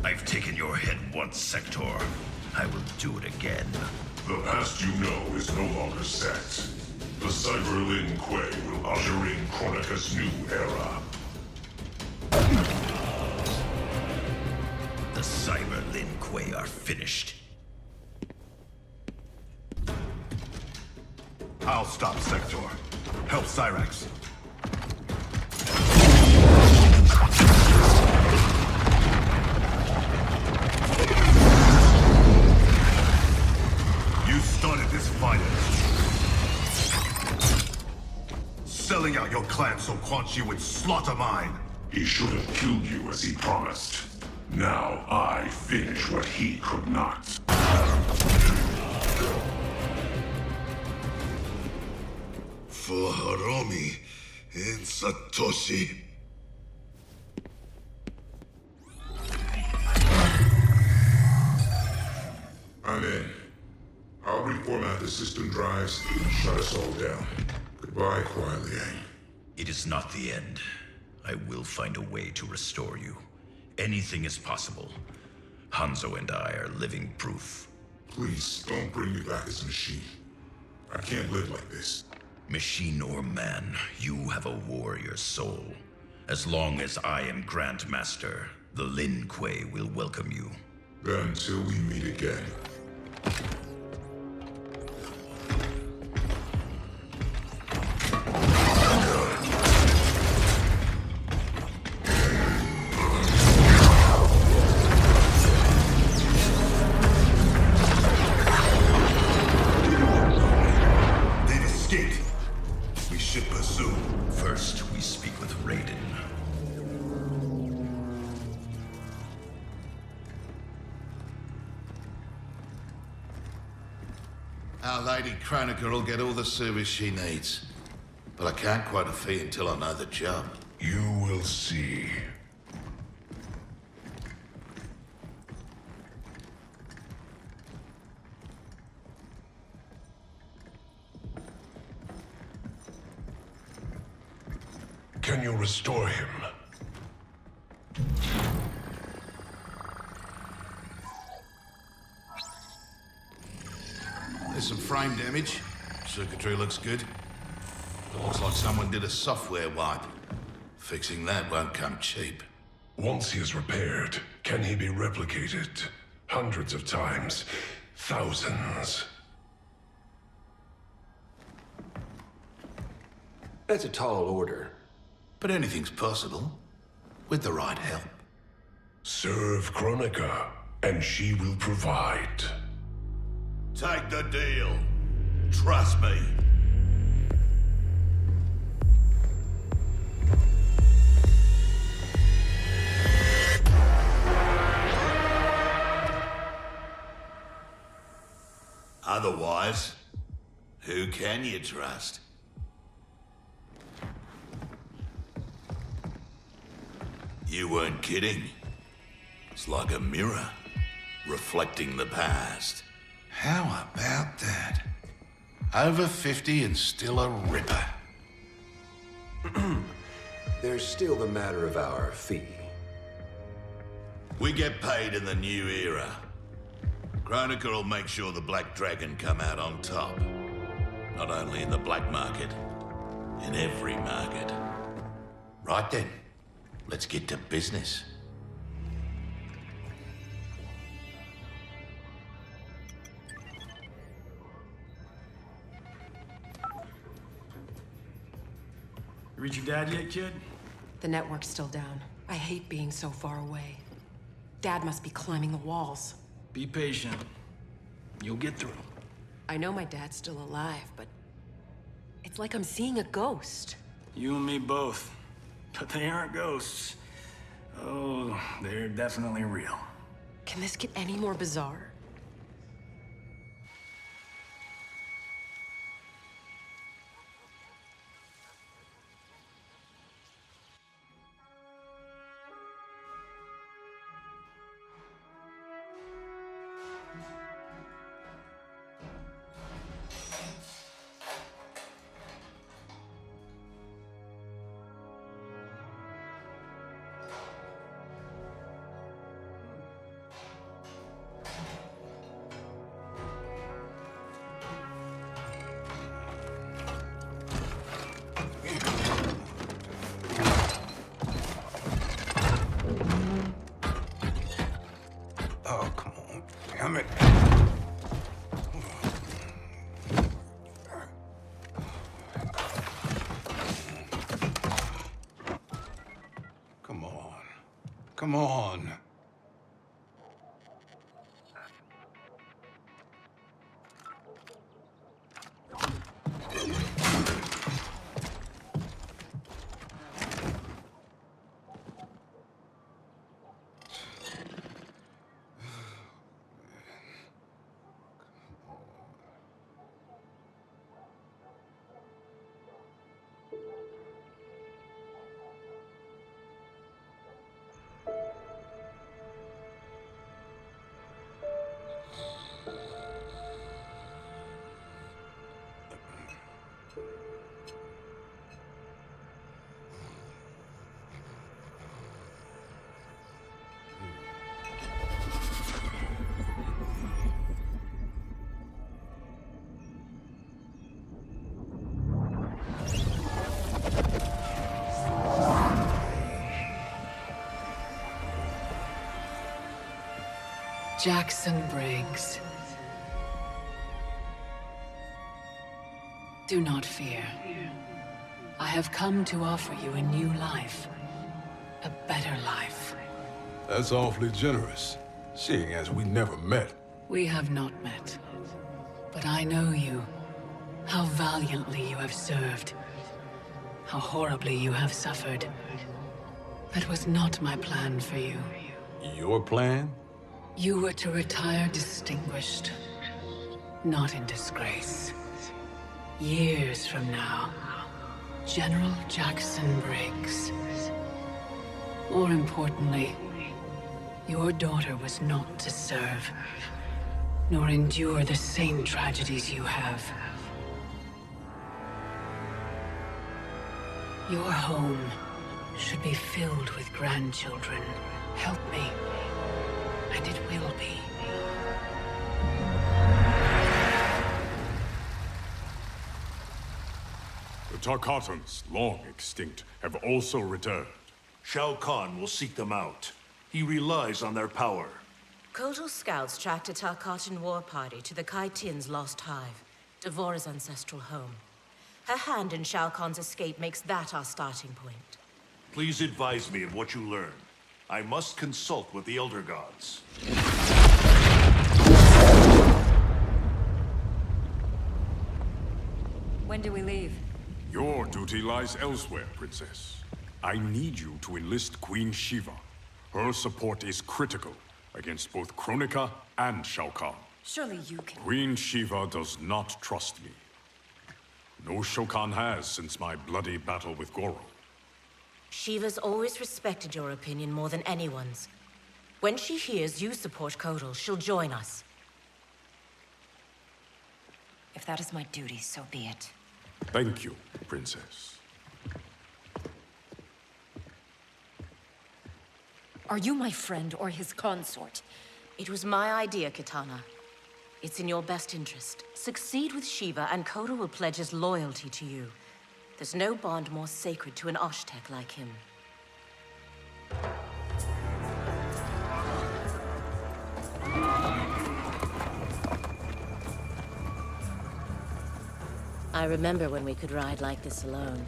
I've taken your head once, Sector. I will do it again. The past you know is no longer set. The Cyber Lin Kuei will usher in Kronika's new era. The Cyber Lin Kuei are finished. I'll stop Sector. Help Cyrax. punch, you would slaughter mine. He should have killed you as he promised. Now I finish what he could not. For Hiromi and Satoshi. I'm in. I'll reformat the system drives and shut us all down. Goodbye, Kuai Liang. It is not the end. I will find a way to restore you. Anything is possible. Hanzo and I are living proof. Please, don't bring me back as a machine. I can't live like this. Machine or man, you have a warrior soul. As long as I am Grand Master, the Lin Kuei will welcome you. Then until we meet again. They've escaped. We should pursue. First, we speak with Raiden. Our Lady Kronika will get all the service she needs. But I can't quote a fee until I know the job. You will see. Can you restore him? There's some frame damage. Circuitry looks good. It looks like someone did a software wipe. Fixing that won't come cheap. Once he is repaired, can he be replicated? Hundreds of times. Thousands. That's a tall order. But anything's possible. With the right help. Serve Kronika, and she will provide. Take the deal. Trust me. Otherwise, who can you trust? You weren't kidding. It's like a mirror, reflecting the past. How about that? Over 50 and still a ripper. There's still the matter of our fee. We get paid in the new era. Kronika will make sure the Black Dragon come out on top. Not only in the black market, in every market. Right then, let's get to business. You reach your dad yet, kid? The network's still down. I hate being so far away. Dad must be climbing the walls. Be patient. You'll get through. I know my dad's still alive, but it's like I'm seeing a ghost. You and me both. But they aren't ghosts. Oh, they're definitely real. Can this get any more bizarre? Oh, come on. Damn it. Come on. Come on. Jackson Briggs. Do not fear. I have come to offer you a new life. A better life. That's awfully generous, seeing as we never met. We have not met. But I know you. How valiantly you have served. How horribly you have suffered. That was not my plan for you. Your plan? You were to retire distinguished, not in disgrace. Years from now, General Jackson Briggs. More importantly, your daughter was not to serve, nor endure the same tragedies you have. Your home should be filled with grandchildren. Help me, and it will be. The Tarkatans, long extinct, have also returned. Shao Kahn will seek them out. He relies on their power. Kotal's scouts tracked a Tarkatan war party to the Kai Tin's lost hive, Devora's ancestral home. Her hand in Shao Kahn's escape makes that our starting point. Please advise me of what you learn. I must consult with the Elder Gods. When do we leave? Your duty lies elsewhere, Princess. I need you to enlist Queen Shiva. Her support is critical against both Kronika and Shao Kahn. Surely you can... Queen Shiva does not trust me. No Shao Kahn has since my bloody battle with Goro. Shiva's always respected your opinion more than anyone's. When she hears you support Kotal, she'll join us. If that is my duty, so be it. Thank you, Princess. Are you my friend or his consort? It was my idea, Kitana. It's in your best interest. Succeed with Shiva, and Kotal will pledge his loyalty to you. There's no bond more sacred to an Oshtek like him. I remember when we could ride like this alone.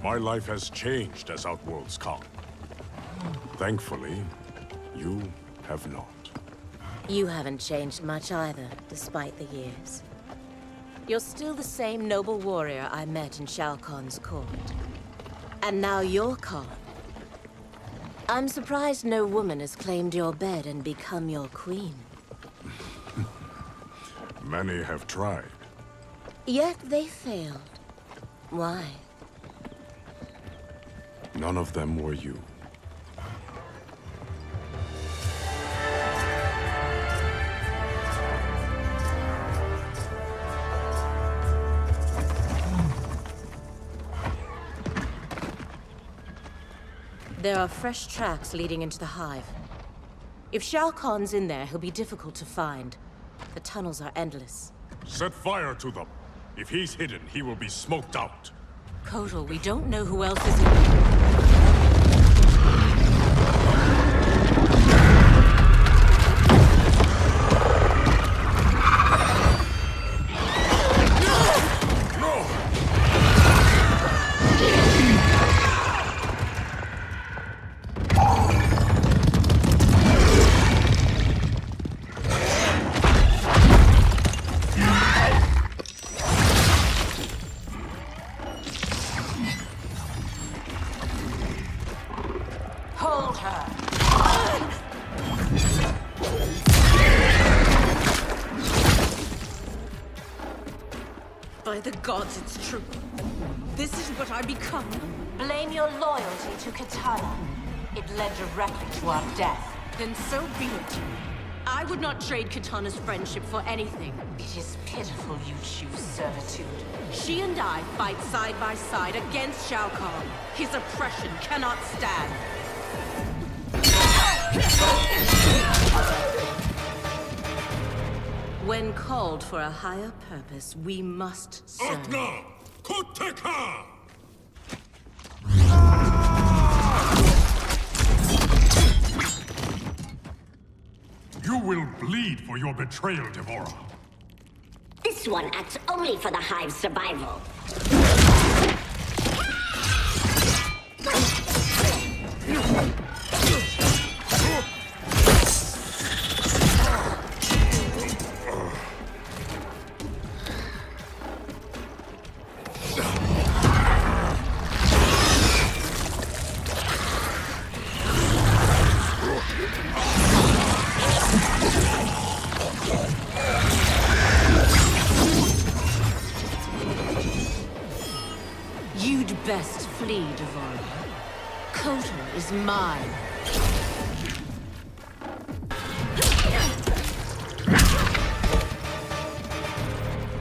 My life has changed as Outworlds come. Thankfully, you have not. You haven't changed much either, despite the years. You're still the same noble warrior I met in Shao Kahn's court. And now you're Khan. I'm surprised no woman has claimed your bed and become your queen. Many have tried. Yet they failed. Why? None of them were you. There are fresh tracks leading into the hive. If Shao Kahn's in there, he'll be difficult to find. The tunnels are endless. Set fire to them. If he's hidden, he will be smoked out. Kotal, we don't know who else is in... By the gods, it's true. This is what I become. Blame your loyalty to Kitana. It led directly to our death. Then so be it. I would not trade Kitana's friendship for anything. It is pitiful you choose servitude. She and I fight side by side against Shao Kahn. His oppression cannot stand. When called for a higher purpose, we must serve. Akna! Koteka! You will bleed for your betrayal, Devora. This one acts only for the Hive's survival. You'd best flee, Devora. Kotal is mine.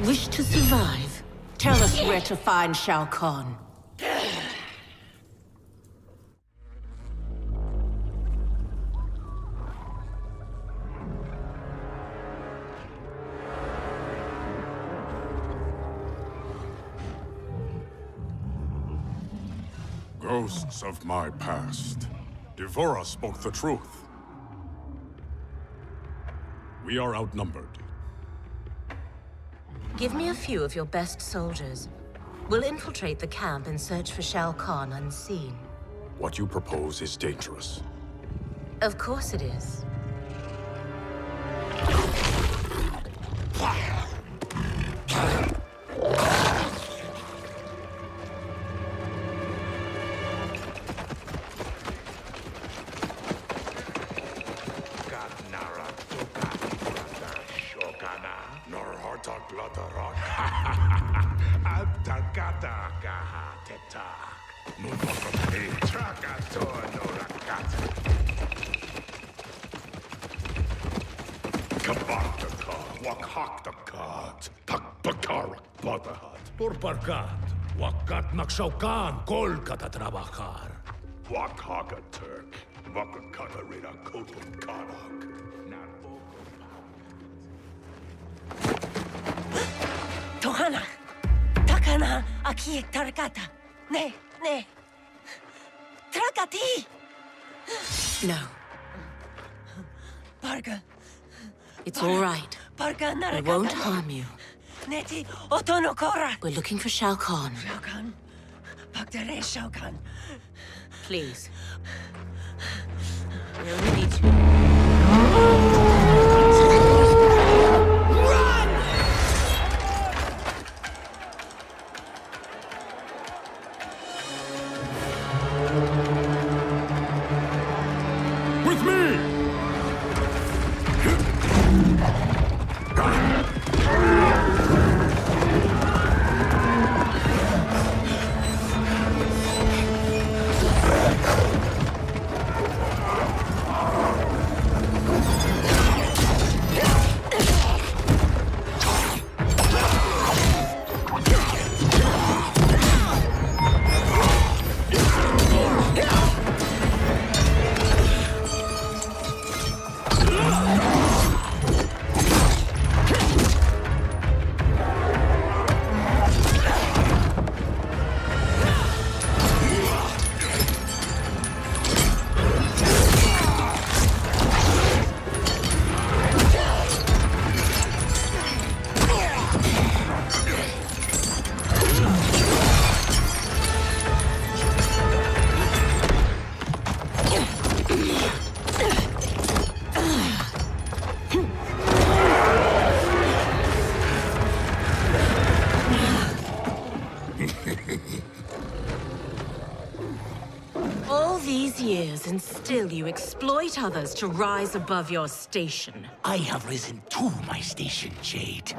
Wish to survive? Tell us where to find Shao Kahn. Ghosts of my past. Devora spoke the truth. We are outnumbered. Give me a few of your best soldiers. We'll infiltrate the camp and search for Shao Kahn unseen. What you propose is dangerous. Of course it is. Turparkat, wakat nagsaukan, kolkata trabajar. Wakhaka Turk, Wakakata Reda Kotal Kanak. Tohana, takana aki tarkata. Ne. Trakati. No. Parga. It's all right. Parga narakata. We won't harm you. Neti otonokora. We're looking for Shao Kahn. Shao Kahn. Pagdare Shao Kahn. Please. We only need you. With me! All these years, and still you exploit others to rise above your station. I have risen to my station, Jade.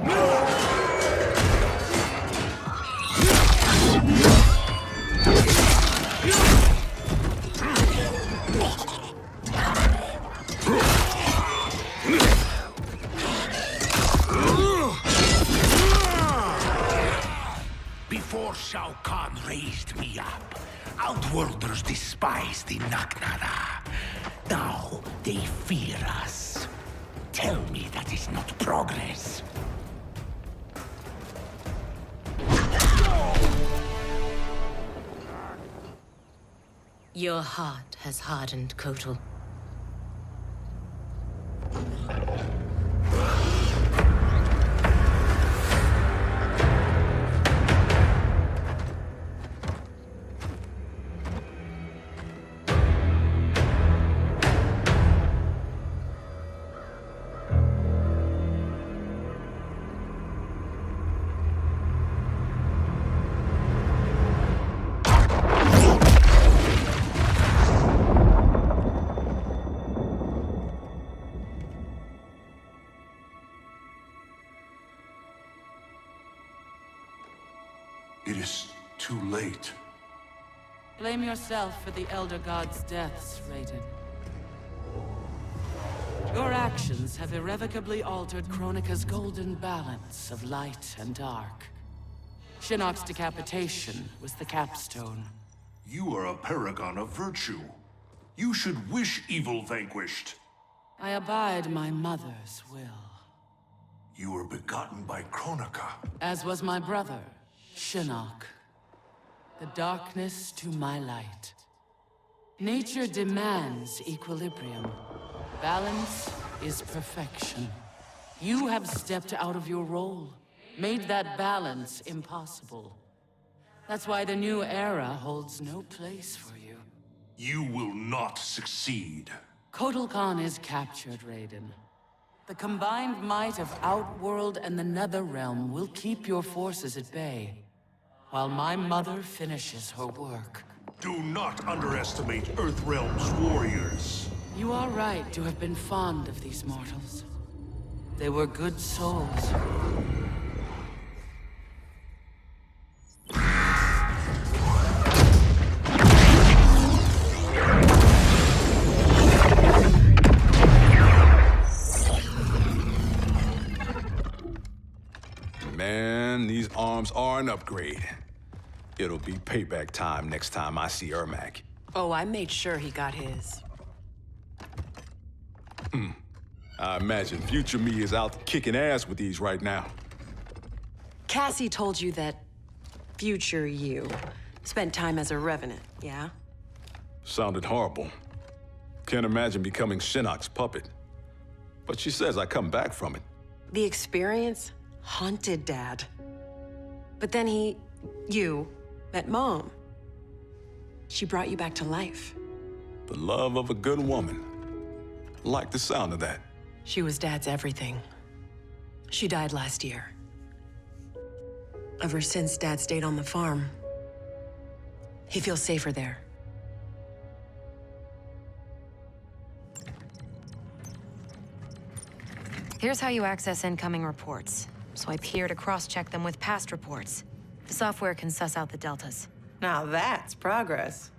Before Shao Kahn raised me up, Outworlders despised the Naknada. Now they fear us. Tell me that is not progress. Your heart has hardened, Kotal. too late. Blame yourself for the Elder God's deaths, Raiden. Your actions have irrevocably altered Kronika's golden balance of light and dark. Shinnok's decapitation was the capstone. You are a paragon of virtue. You should wish evil vanquished. I abide my mother's will. You were begotten by Kronika. As was my brother, Shinnok. The darkness to my light. Nature demands equilibrium. Balance is perfection. You have stepped out of your role, made that balance impossible. That's why the new era holds no place for you. You will not succeed. Kotal Khan is captured, Raiden. The combined might of Outworld and the Netherrealm will keep your forces at bay, while my mother finishes her work. Do not underestimate Earthrealm's warriors. You are right to have been fond of these mortals. They were good souls. Man, these arms are an upgrade. It'll be payback time next time I see Ermac. Oh, I made sure he got his. I imagine future me is out kicking ass with these right now. Cassie told you that future you spent time as a revenant, yeah? Sounded horrible. Can't imagine becoming Shinnok's puppet. But she says I come back from it. The experience haunted Dad. But then you, met Mom. She brought you back to life. The love of a good woman. Like the sound of that. She was Dad's everything. She died last year. Ever since Dad stayed on the farm, he feels safer there. Here's how you access incoming reports. Swipe here to cross-check them with past reports. The software can suss out the deltas. Now that's progress.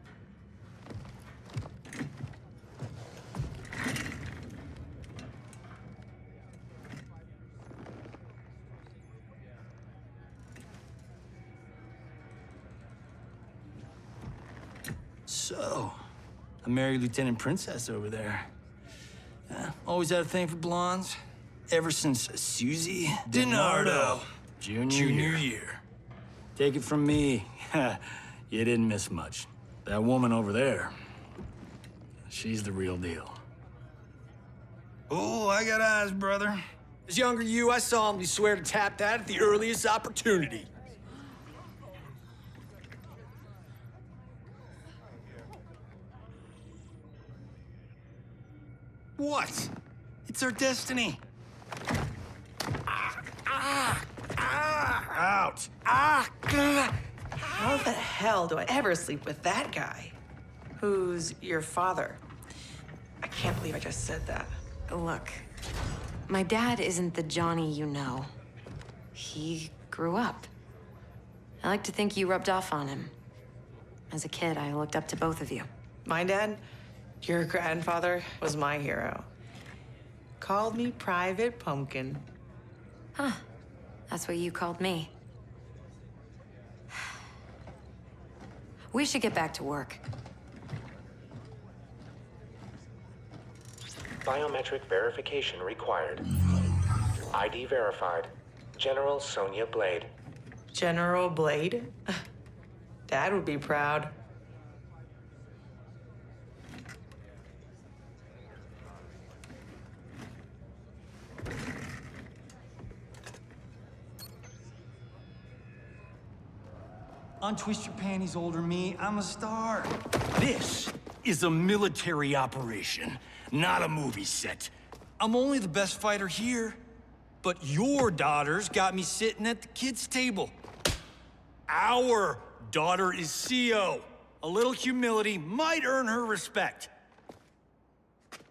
So, I married Lieutenant Princess over there. Always had a thing for blondes. Ever since Susie DiNardo, junior year. Take it from me, you didn't miss much. That woman over there, she's the real deal. Oh, I got eyes, brother. As younger you, I solemnly swear to tap that at the earliest opportunity. What? It's our destiny. Out! How the hell do I ever sleep with that guy? Who's your father? I can't believe I just said that. Look, my dad isn't the Johnny you know. He grew up. I like to think you rubbed off on him. As a kid, I looked up to both of you. My dad, your grandfather, was my hero. Called me Private Pumpkin. Huh. That's what you called me. We should get back to work. Biometric verification required. ID verified. General Sonya Blade. General Blade? Dad would be proud. Untwist your panties, older me. I'm a star. This is a military operation, not a movie set. I'm only the best fighter here, but your daughters got me sitting at the kids' table. Our daughter is CO. A little humility might earn her respect.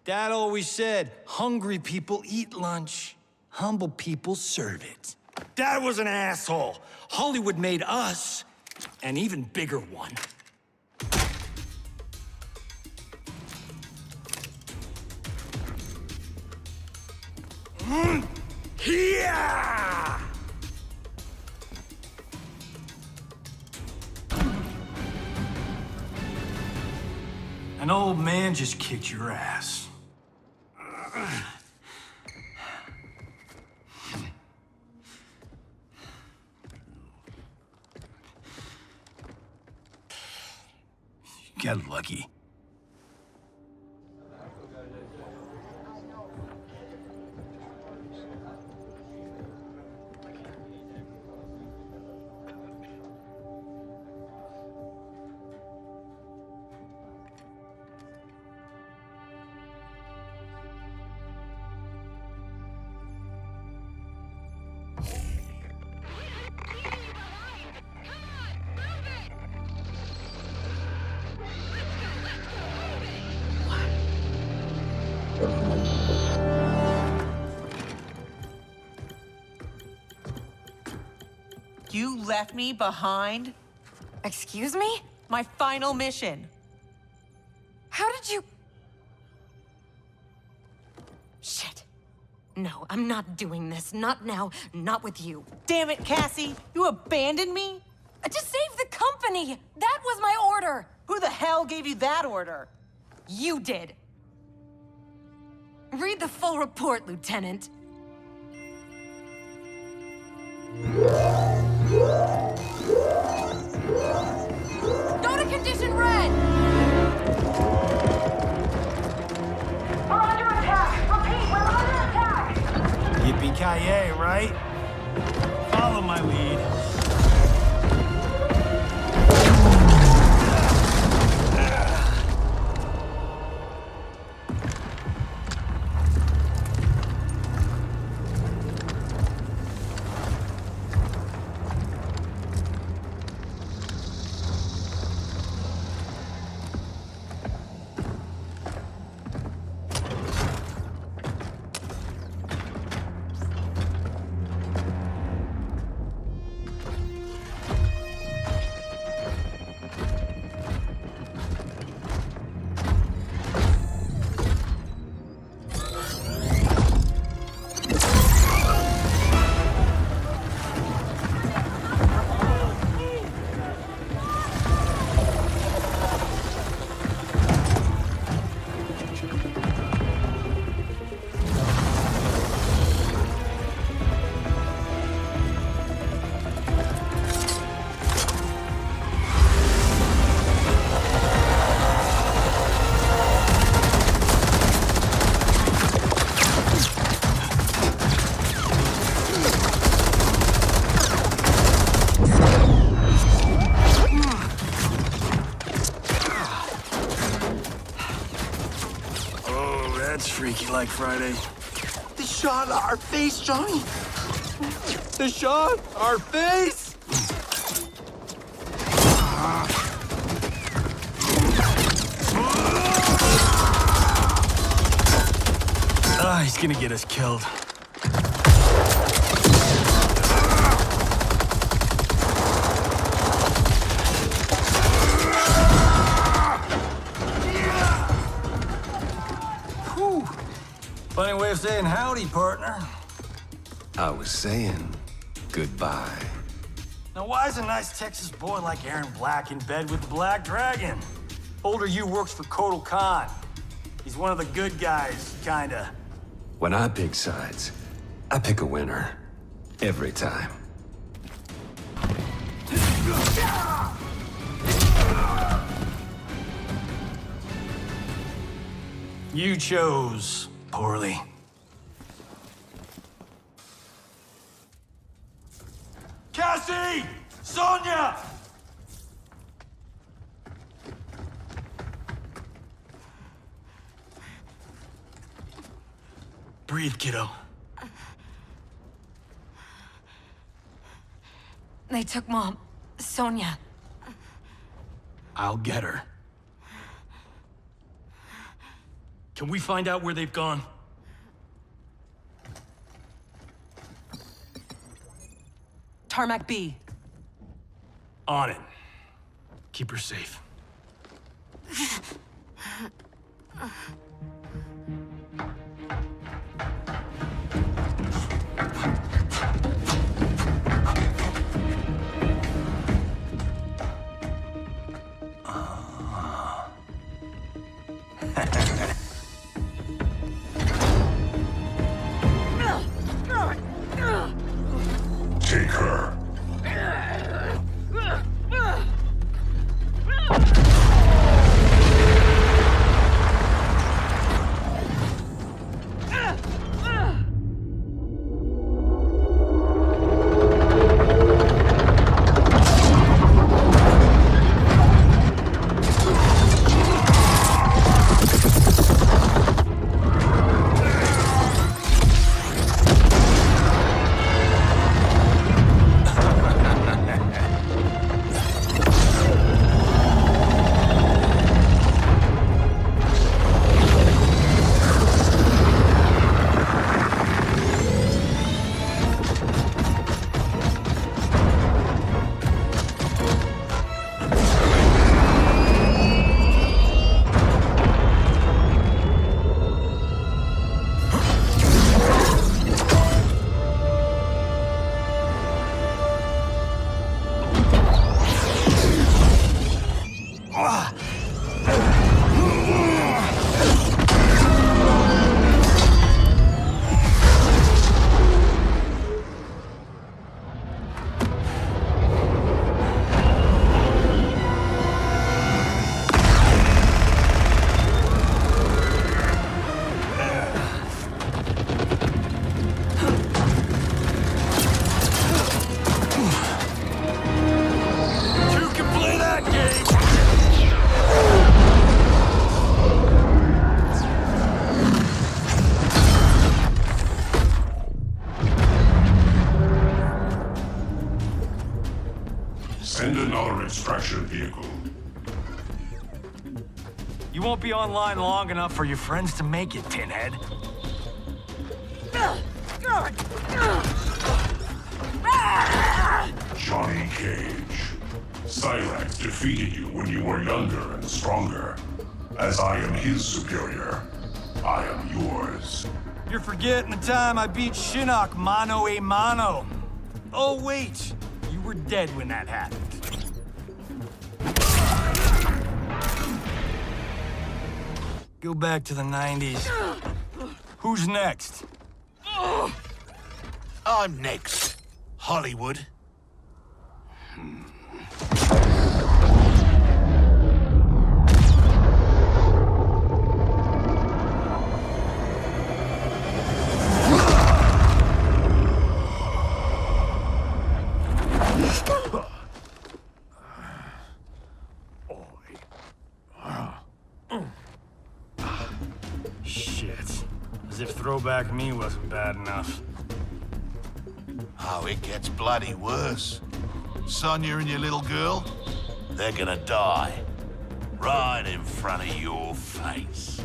Dad always said, hungry people eat lunch, humble people serve it. Dad was an asshole. Hollywood made us. An even bigger one. Yeah! An old man just kicked your ass. Get lucky. You left me behind? Excuse me? My final mission. How did you... Shit. No, I'm not doing this. Not now. Not with you. Damn it, Cassie! You abandoned me? To save the company! That was my order! Who the hell gave you that order? You did. Read the full report, Lieutenant. Go to Condition Red! We're under attack! Repeat, we're under attack! Yippee-ki-yay, right? Follow my lead. Freaky like Friday. They shot our face, Johnny. They shot our face. He's gonna get us killed. Funny way of saying howdy, partner. I was saying goodbye. Now, why is a nice Texas boy like Aaron Black in bed with the Black Dragon? Older you works for Kotal Khan. He's one of the good guys, kinda. When I pick sides, I pick a winner. Every time. You chose poorly. Cassie! Sonia! Breathe, kiddo. They took Mom. Sonia. I'll get her. Can we find out where they've gone? Tarmac B. On it. Keep her safe. Take her. Send another extraction vehicle. You won't be online long enough for your friends to make it, Pinhead. Johnny Cage. Cyrax defeated you when you were younger and stronger. As I am his superior, I am yours. You're forgetting the time I beat Shinnok mano a mano. Oh, wait. You were dead when that happened. Go back to the 90s. Who's next? I'm next. Hollywood. Shit. As if throwback me wasn't bad enough. Oh, it gets bloody worse. Sonya and your little girl, they're gonna die. Right in front of your face.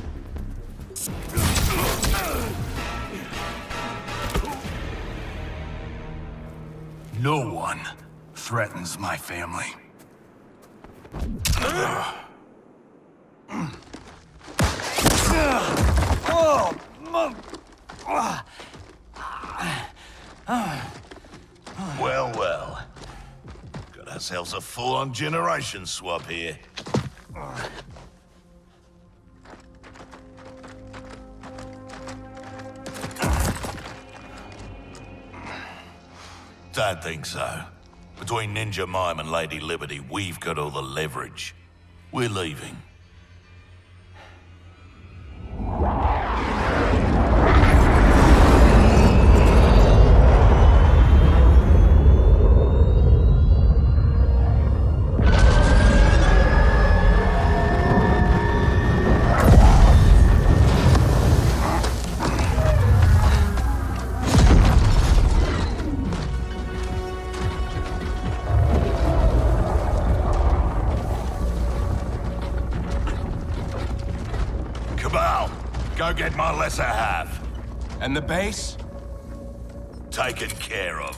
No one threatens my family. Well, well. Got ourselves a full-on generation swap here. Don't think so. Between Ninja Mime and Lady Liberty, we've got all the leverage. We're leaving. Go get my lesser half. And the base? Taken care of.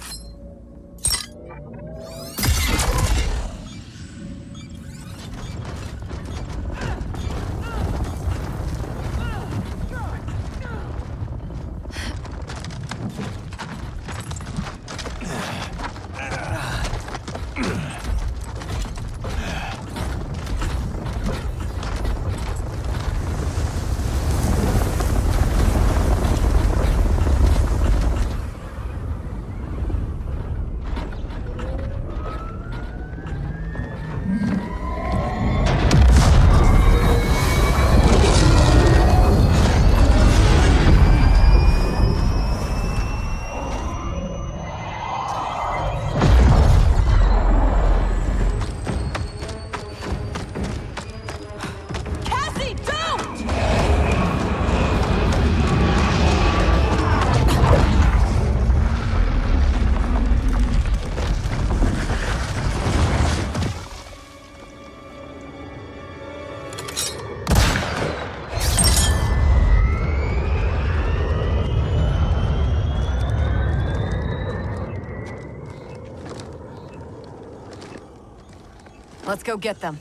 Let's go get them.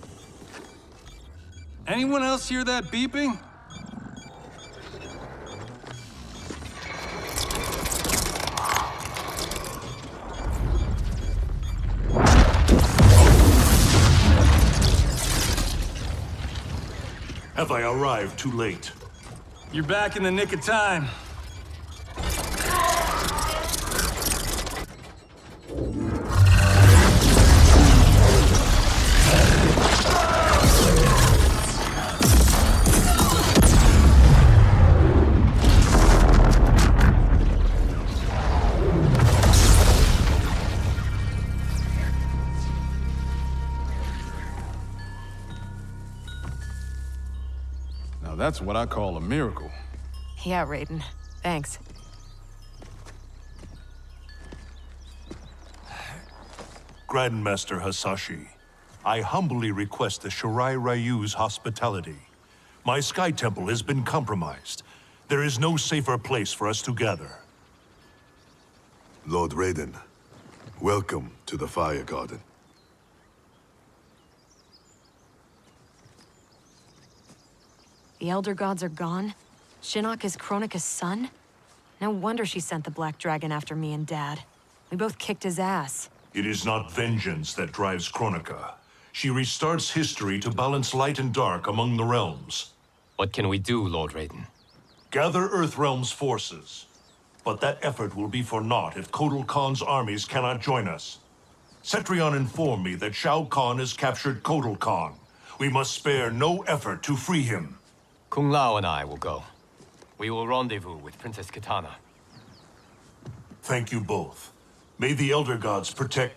Anyone else hear that beeping? Have I arrived too late? You're back in the nick of time. Now that's what I call a miracle. Yeah, Raiden. Thanks. Grandmaster Hasashi, I humbly request the Shirai Ryu's hospitality. My Sky Temple has been compromised. There is no safer place for us to gather. Lord Raiden, welcome to the Fire Garden. The Elder Gods are gone? Shinnok is Kronika's son? No wonder she sent the Black Dragon after me and Dad. We both kicked his ass. It is not vengeance that drives Kronika. She restarts history to balance light and dark among the realms. What can we do, Lord Raiden? Gather Earthrealm's forces. But that effort will be for naught if Kotal Khan's armies cannot join us. Cetrion informed me that Shao Kahn has captured Kotal Khan. We must spare no effort to free him. Kung Lao and I will go. We will rendezvous with Princess Kitana. Thank you both. May the Elder Gods protect...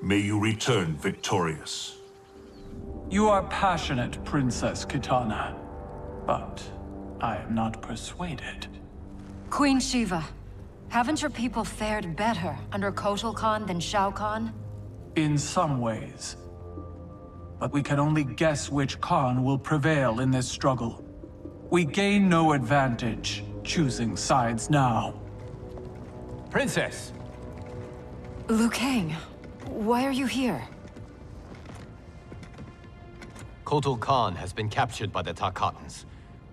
May you return victorious. You are passionate, Princess Kitana. But I am not persuaded. Queen Shiva, haven't your people fared better under Kotal Khan than Shao Kahn? In some ways. But we can only guess which Khan will prevail in this struggle. We gain no advantage choosing sides now. Princess! Liu Kang, why are you here? Kotal Khan has been captured by the Tarkatans.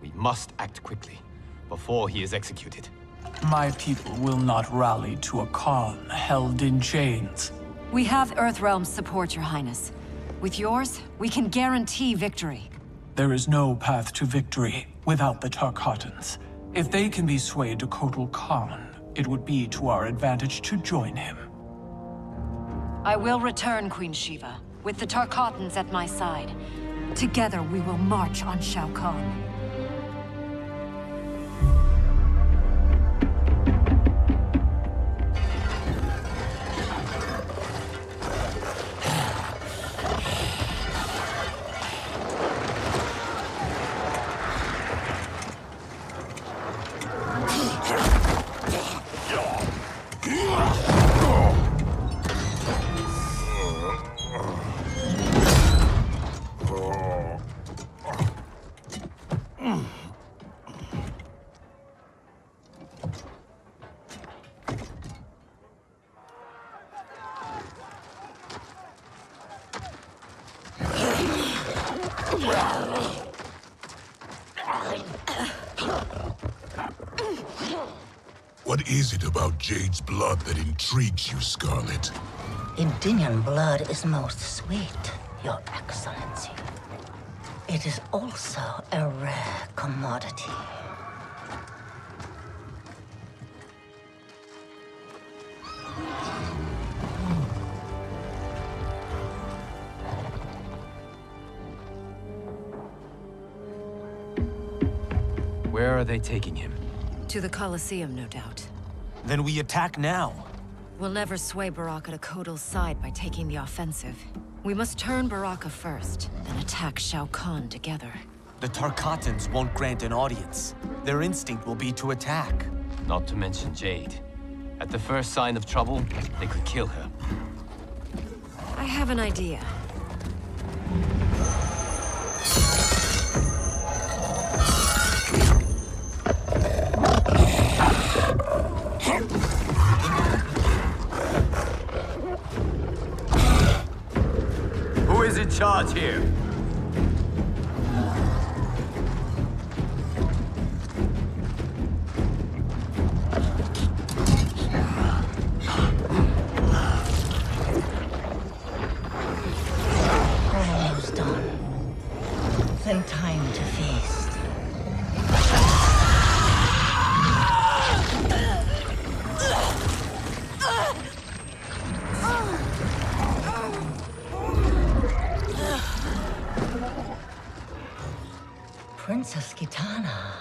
We must act quickly, before he is executed. My people will not rally to a Khan held in chains. We have Earthrealm's support, Your Highness. With yours, we can guarantee victory. There is no path to victory without the Tarkatans. If they can be swayed to Kotal Khan, it would be to our advantage to join him. I will return, Queen Shiva, with the Tarkatans at my side. Together we will march on Shao Kahn. What is it about Jade's blood that intrigues you, Scarlet? Indian blood is most sweet, Your Excellency. It is also a rare commodity. Where are they taking him? To the Colosseum, no doubt. Then we attack now. We'll never sway Baraka to Kotal's side by taking the offensive. We must turn Baraka first, then attack Shao Kahn together. The Tarkatans won't grant an audience. Their instinct will be to attack. Not to mention Jade. At the first sign of trouble, they could kill her. I have an idea. charge here. Almost done. Then time to feast. Princess Kitana.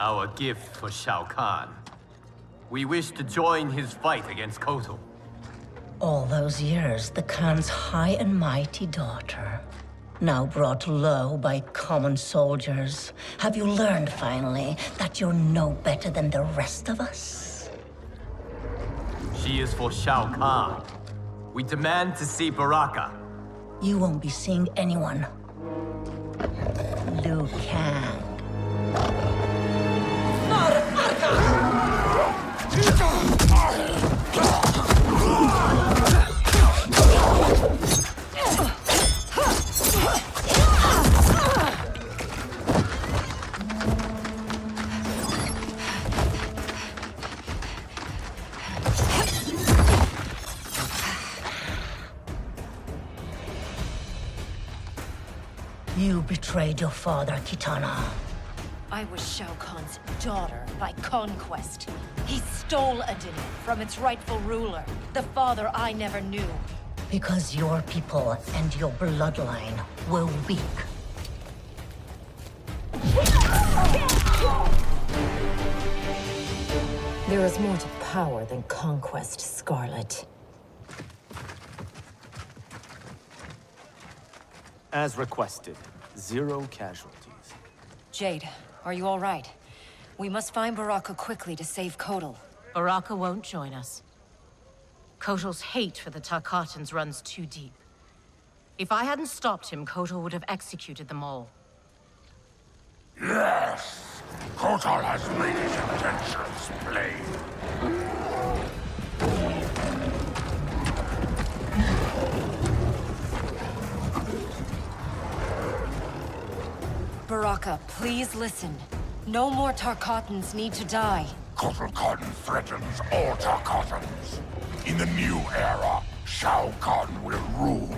Our gift for Shao Kahn. We wish to join his fight against Kotal. All those years, the Khan's high and mighty daughter, now brought low by common soldiers. Have you learned, finally, that you're no better than the rest of us? She is for Shao Kahn. We demand to see Baraka. You won't be seeing anyone. Liu Kang. You betrayed your father, Kitana. I was Shao Kahn's daughter by conquest. He stole Adin from its rightful ruler, the father I never knew. Because your people and your bloodline were weak. There is more to power than conquest, Scarlet. As requested, 0 casualties. Jade, are you all right? We must find Baraka quickly to save Kotal. Baraka won't join us. Kotal's hate for the Tarkatans runs too deep. If I hadn't stopped him, Kotal would have executed them all. Yes! Kotal has made his intentions plain. Baraka, please listen. No more Tarkatans need to die. Kotal Khan threatens all Tarkatans. In the new era, Shao Kahn will rule.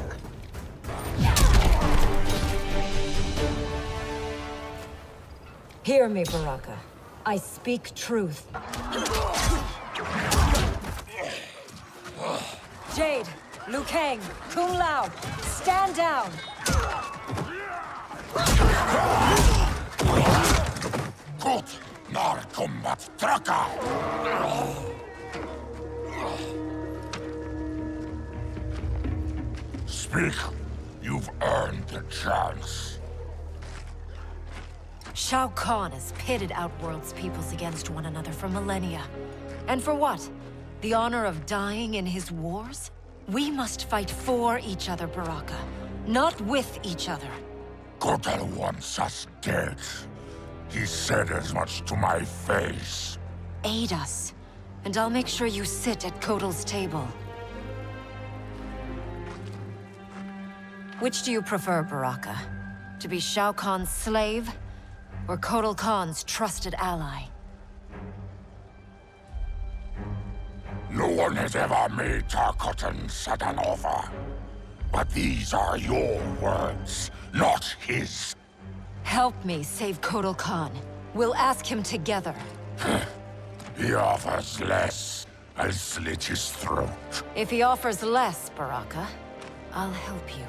Hear me, Baraka. I speak truth. Jade, Liu Kang, Kung Lao, stand down! Gut, nar Kombat Traka! Speak. You've earned the chance. Shao Kahn has pitted Outworld's peoples against one another for millennia. And for what? The honor of dying in his wars? We must fight for each other, Baraka, not with each other. Kotal wants us dead. He said as much to my face. Aid us, and I'll make sure you sit at Kotal's table. Which do you prefer, Baraka? To be Shao Kahn's slave, or Kotal Khan's trusted ally? No one has ever made Tarkatan such an offer. But these are your words, not his. Help me save Kotal Khan. We'll ask him together. He offers less. I'll slit his throat. If he offers less, Baraka, I'll help you.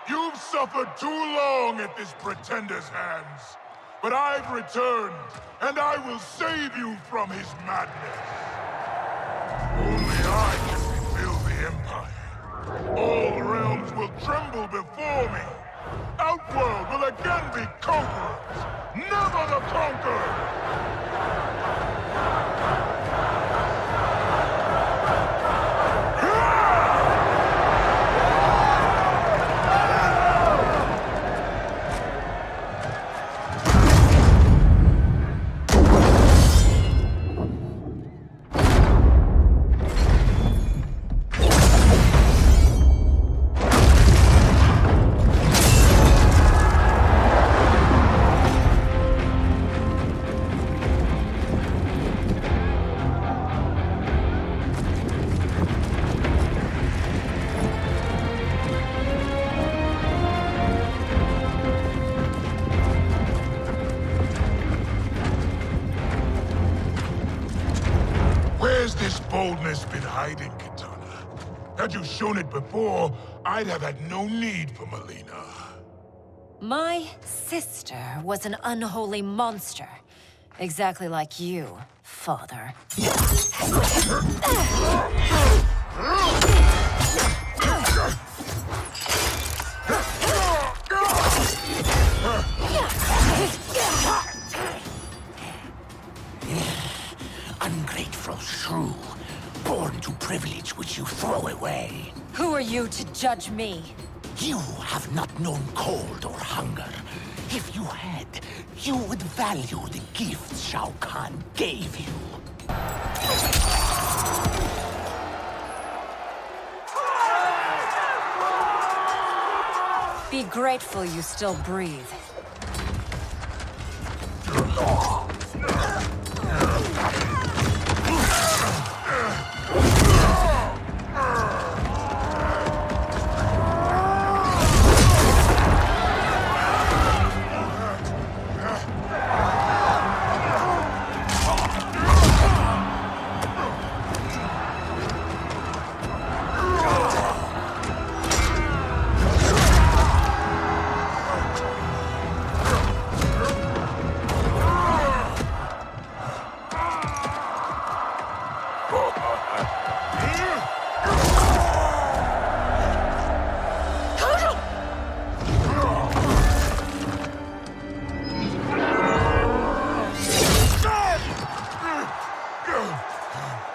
You've suffered too long at this pretender's hands. But I've returned, and I will save you from his madness. Only I can rebuild the Empire. All realms will tremble before me. Outworld will again be conquerors, never the conquered! this boldness been hiding, Kitana? Had you shown it before, I'd have had no need for Melina. My sister was an unholy monster. Exactly like you, father. Ungrateful shrew, born to privilege which you throw away. Who are you to judge me? You have not known cold or hunger. If you had, you would value the gifts Shao Kahn gave you. Be grateful you still breathe.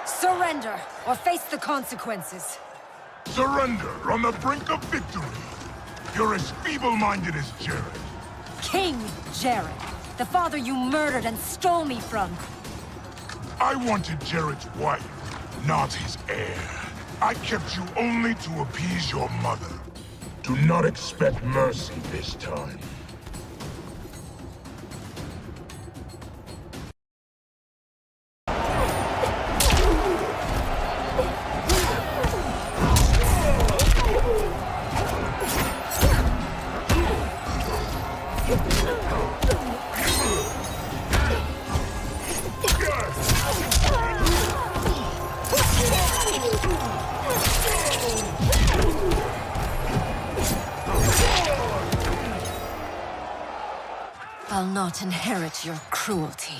Surrender, or face the consequences. Surrender on the brink of victory. You're as feeble-minded as Jared. King Jared, the father you murdered and stole me from. I wanted Jared's wife, not his heir. I kept you only to appease your mother. Do not expect mercy this time. I'll not inherit your cruelty.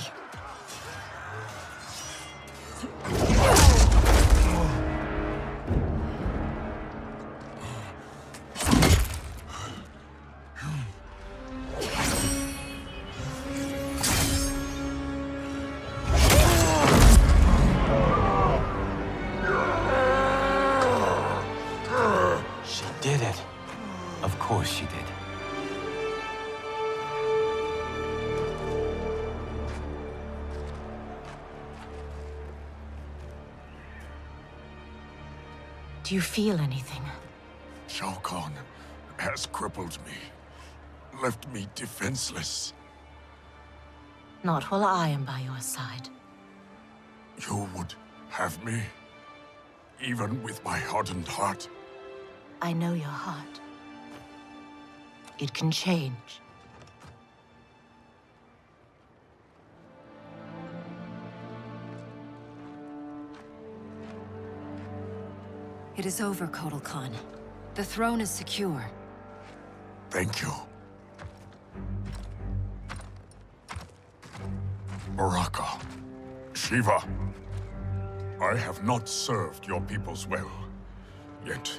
She did it. Of course she did. Do you feel anything? Shao Kahn has crippled me, left me defenseless. Not while I am by your side. You would have me, even with my hardened heart. I know your heart. It can change. It is over, Kotal Khan. The throne is secure. Thank you. Baraka, Shiva, I have not served your peoples well, yet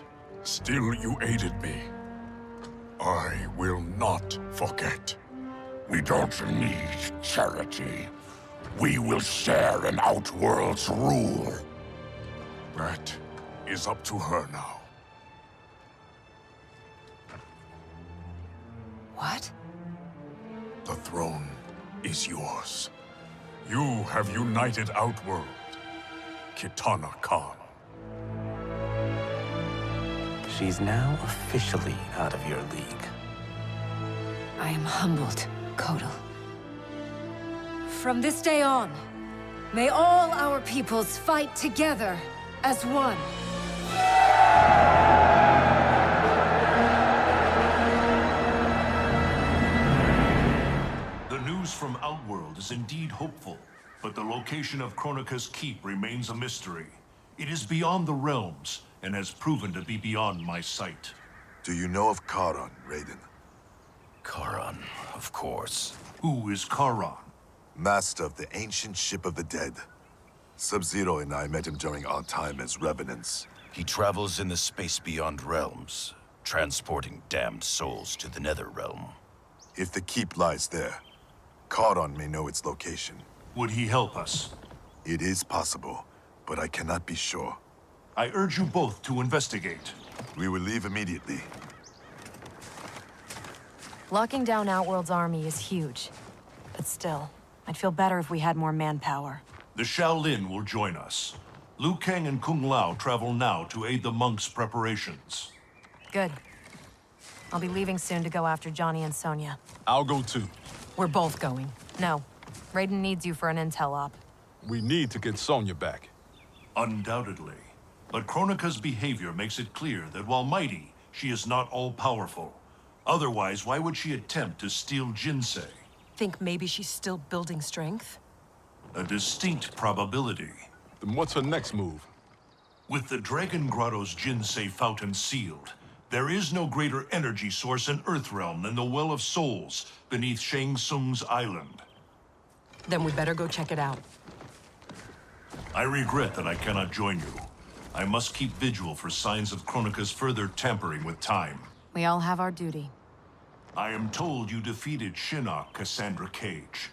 still you aided me. I will not forget. We don't need charity. We will share in Outworld's rule. That is up to her now. What? The throne is yours. You have united Outworld, Kitana Khan. She's now officially out of your league. I am humbled, Kotal. From this day on, may all our peoples fight together as one. The news from Outworld is indeed hopeful. but the location of Kronika's keep remains a mystery. It is beyond the realms, and has proven to be beyond my sight. Do you know of Charon, Raiden? Charon, of course. Who is Charon? Master of the ancient ship of the dead. Sub-Zero and I met him during our time as revenants. He travels in the space beyond realms, transporting damned souls to the nether realm. If the keep lies there, Charon may know its location. Would he help us? It is possible, but I cannot be sure. I urge you both to investigate. We will leave immediately. Locking down Outworld's army is huge. But still, I'd feel better if we had more manpower. The Shaolin will join us. Liu Kang and Kung Lao travel now to aid the monks' preparations. Good. I'll be leaving soon to go after Johnny and Sonya. I'll go too. We're both going. No. Raiden needs you for an intel op. We need to get Sonya back. Undoubtedly. But Kronika's behavior makes it clear that while mighty, she is not all-powerful. Otherwise, why would she attempt to steal Jinsei? Think maybe she's still building strength? A distinct probability. Then what's her next move? With the Dragon Grotto's Jinsei fountain sealed, there is no greater energy source in Earthrealm than the Well of Souls beneath Shang Tsung's island. Then we better go check it out. I regret that I cannot join you. I must keep vigil for signs of Kronika's further tampering with time. We all have our duty. I am told you defeated Shinnok, Cassandra Cage.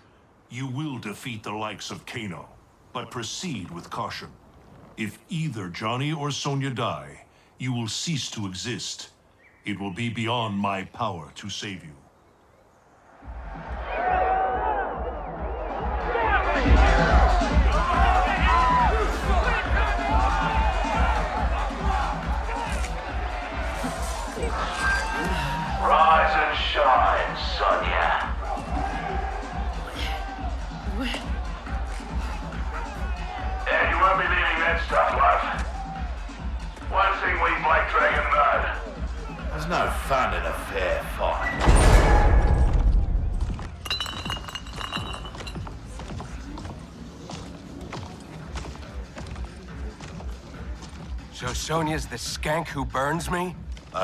You will defeat the likes of Kano, but proceed with caution. If either Johnny or Sonya die, you will cease to exist. It will be beyond my power to save you. Rise and shine, Sonya. Yeah, you won't be leaving that stuff, love. One thing we Black Dragon know. There's no fun in a fair fight. So Sonya's the skank who burns me?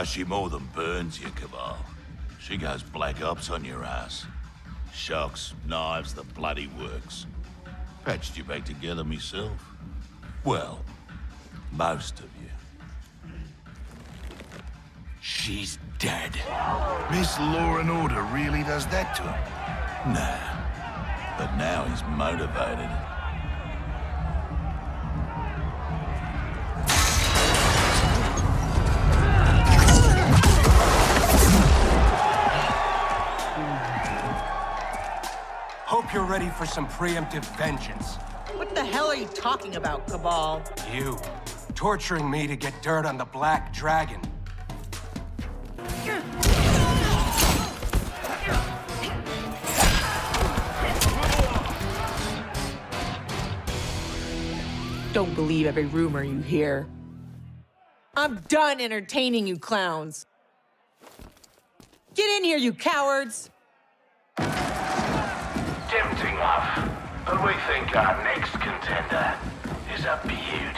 She more than burns you, Cabal. She goes black ops on your ass. Shocks, knives, the bloody works. Patched you back together myself. Well, most of you. She's dead. Miss Law and Order really does that to him? Nah. But now he's motivated. Hope you're ready for some preemptive vengeance. What the hell are you talking about, Cabal? You, torturing me to get dirt on the Black Dragon. Don't believe every rumor you hear. I'm done entertaining you clowns. Get in here, you cowards! Tempting, love. But we think our next contender is a beaut.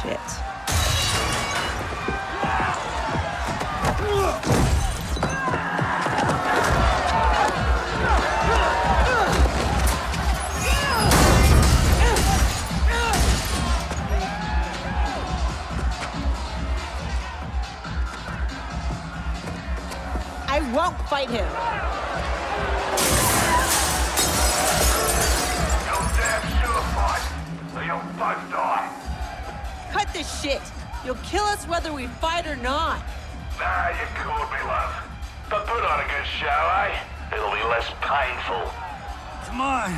Shit. I won't fight him. You'll damn sure fight, or you'll both die. Cut this shit. You'll kill us whether we fight or not. Nah, you caught me, love. But put on a good show, eh? It'll be less painful. Come on.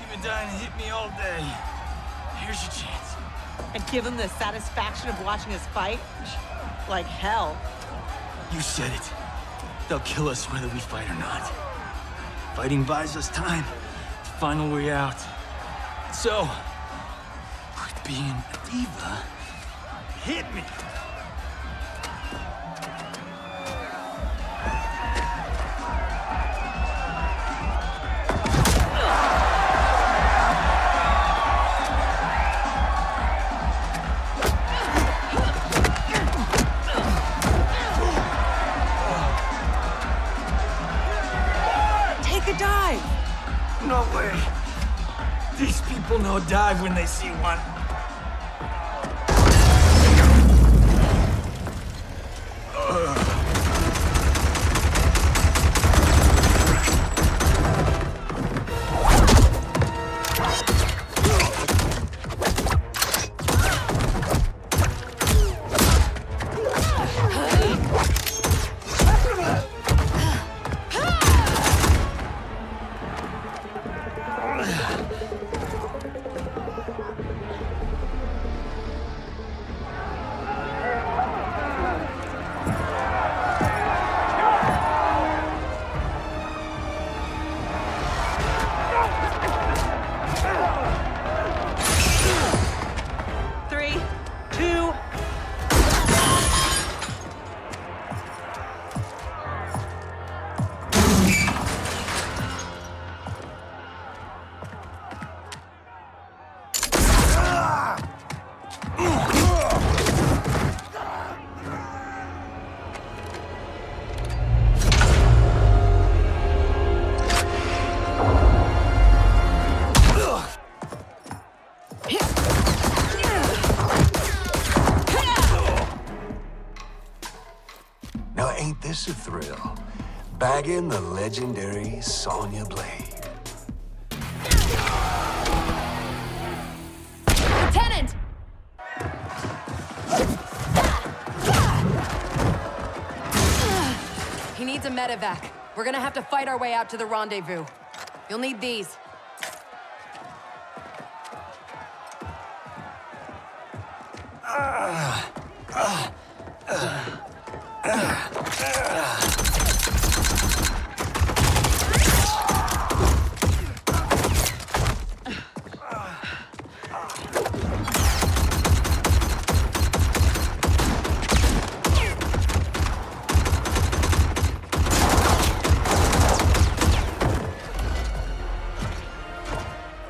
You've been dying to hit me all day. Here's your chance. And give him the satisfaction of watching us fight? Like hell. You said it. They'll kill us whether we fight or not. Fighting buys us time to find a way out. So, quit being a diva. Hit me. take a dive. No way. These people know dive when they see one. Ain't this a thrill? Bagging the legendary Sonya Blade. Lieutenant! He needs a medevac. We're gonna have to fight our way out to the rendezvous. You'll need these.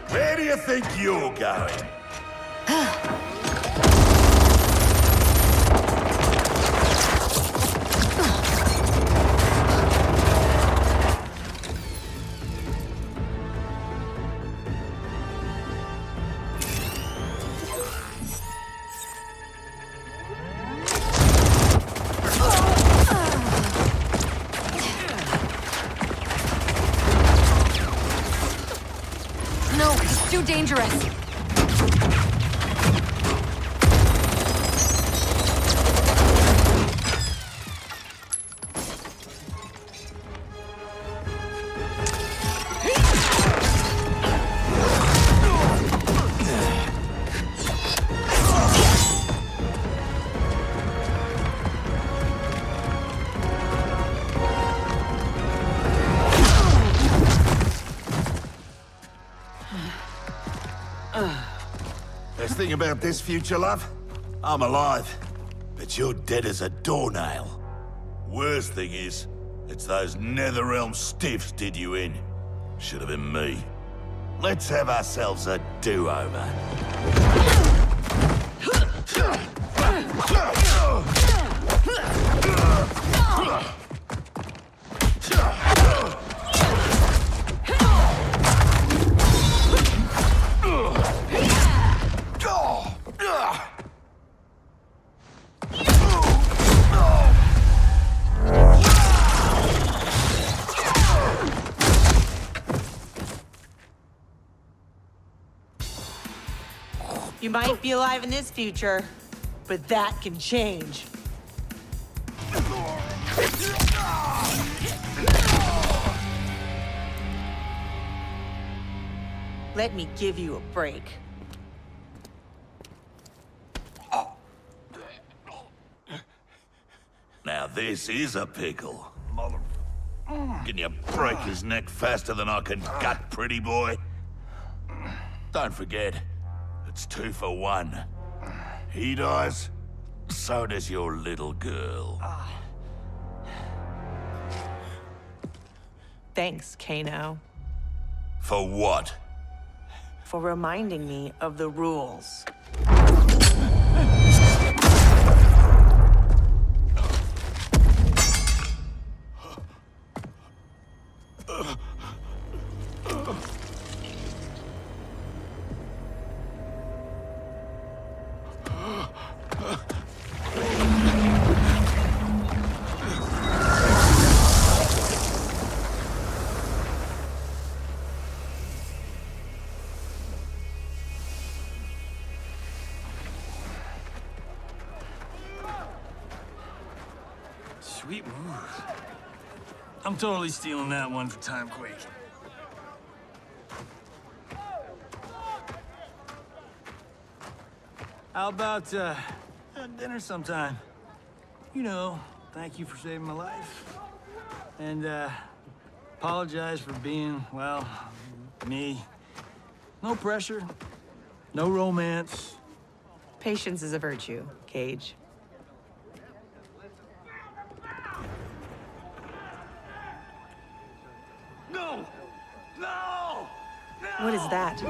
Where do you think you're going? No, it's too dangerous. Best thing about this future, love? I'm alive, but you're dead as a doornail. Worst thing is, it's those Netherrealm stiffs did you in. Should have been me. Let's have ourselves a do-over. You might be alive in this future, but that can change. Let me give you a break. Now this is a pickle. Can you break his neck faster than I can gut, pretty boy? Don't forget, it's 2 for 1. He dies, so does your little girl. Thanks, Kano. For what? For reminding me of the rules. Sweet move. I'm totally stealing that one for Timequake. How about, dinner sometime? You know, thank you for saving my life. And, apologize for being, well, me. No pressure, no romance. Patience is a virtue, Cage. No! No! No! What is that?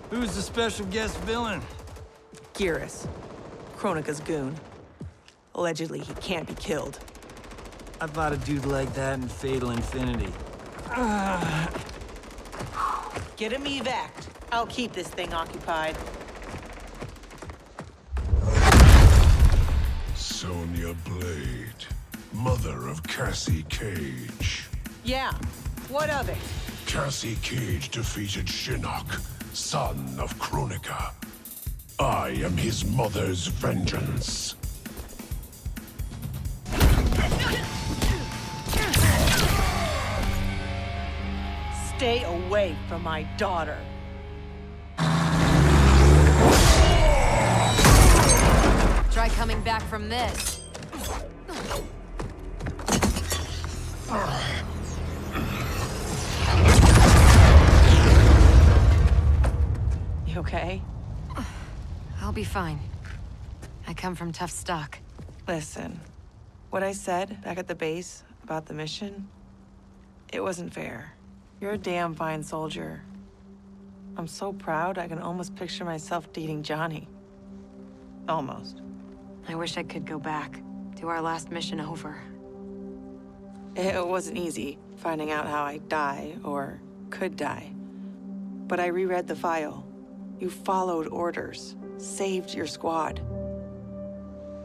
Who's the special guest villain? Geras, Kronika's goon. Allegedly, he can't be killed. I fought a dude like that in Fatal Infinity. Get him evac'd. I'll keep this thing occupied. Sonya Blade, mother of Cassie Cage. Yeah, what of it? Cassie Cage defeated Shinnok, son of Kronika. I am his mother's vengeance. Stay away from my daughter. Try coming back from this. You okay? I'll be fine. I come from tough stock. Listen, what I said back at the base about the mission, it wasn't fair. You're a damn fine soldier. I'm so proud I can almost picture myself dating Johnny. Almost. I wish I could go back. Do our last mission over. It wasn't easy finding out how I'd die, or could die. But I reread the file. You followed orders, saved your squad.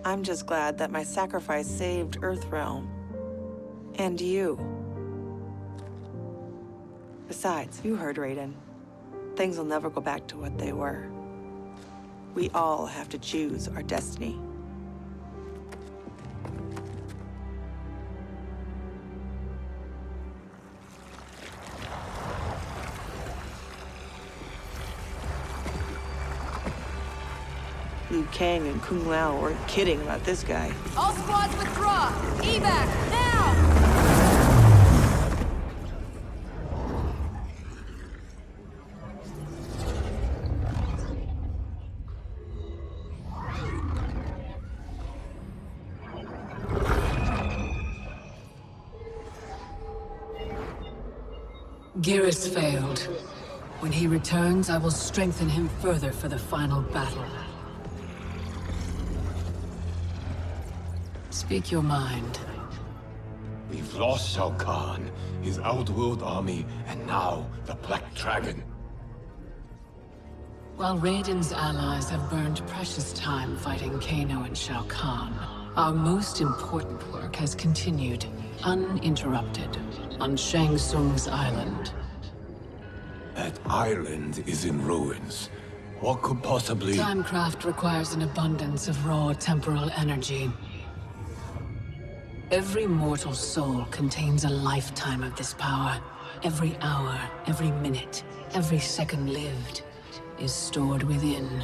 I'm just glad that my sacrifice saved Earthrealm. And you. Besides, you heard Raiden. Things will never go back to what they were. We all have to choose our destiny. Liu Kang and Kung Lao weren't kidding about this guy. All squads withdraw! Evac, now! Geras failed. When he returns, I will strengthen him further for the final battle. Speak your mind. We've lost Shao Kahn, his Outworld army, and now the Black Dragon. While Raiden's allies have burned precious time fighting Kano and Shao Kahn, our most important work has continued, uninterrupted, on Shang Tsung's island. That island is in ruins. What could possibly... Timecraft requires an abundance of raw temporal energy. Every mortal soul contains a lifetime of this power. Every hour, every minute, every second lived is stored within.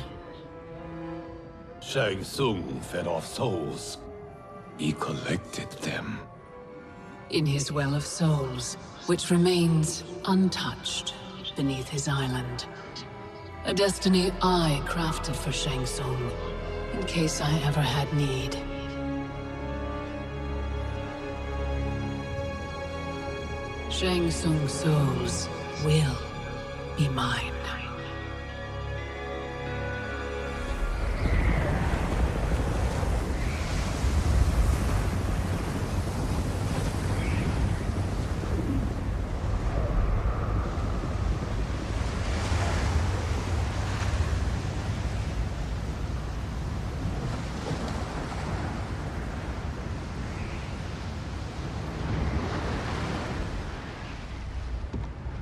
Shang Tsung fed off souls. He collected them. In his well of souls, which remains untouched beneath his island. A destiny I crafted for Shang Tsung, in case I ever had need. Shang Tsung's souls will be mine.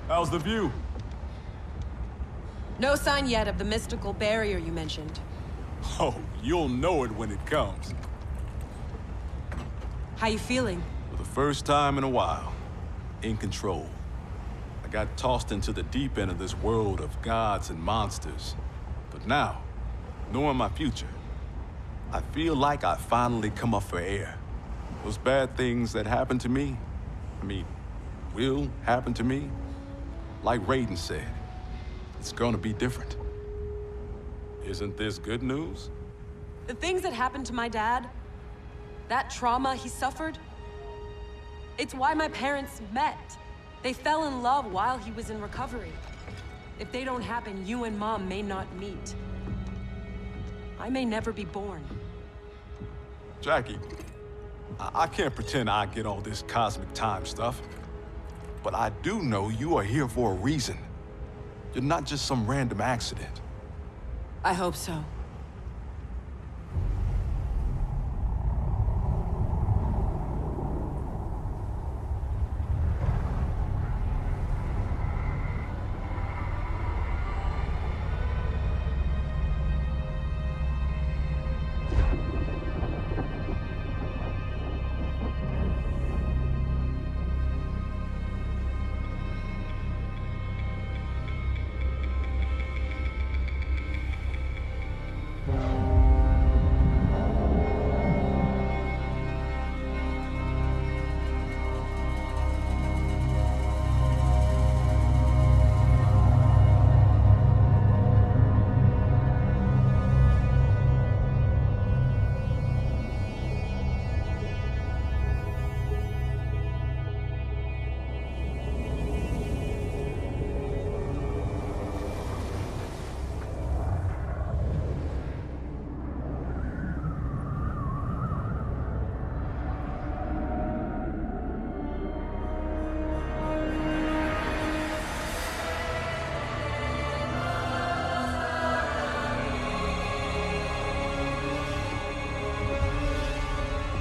How's the view? No sign yet of the mystical barrier you mentioned. Oh, you'll know it when it comes. How you feeling? For the first time in a while, in control. I got tossed into the deep end of this world of gods and monsters. But now, knowing my future, I feel like I finally come up for air. Those bad things that happened to me, will happen to me. Like Raiden said, it's gonna be different. Isn't this good news? The things that happened to my dad, that trauma he suffered, it's why my parents met. They fell in love while he was in recovery. If they don't happen, you and Mom may not meet. I may never be born. Jackie, I can't pretend I get all this cosmic time stuff. But I do know you are here for a reason. You're not just some random accident. I hope so.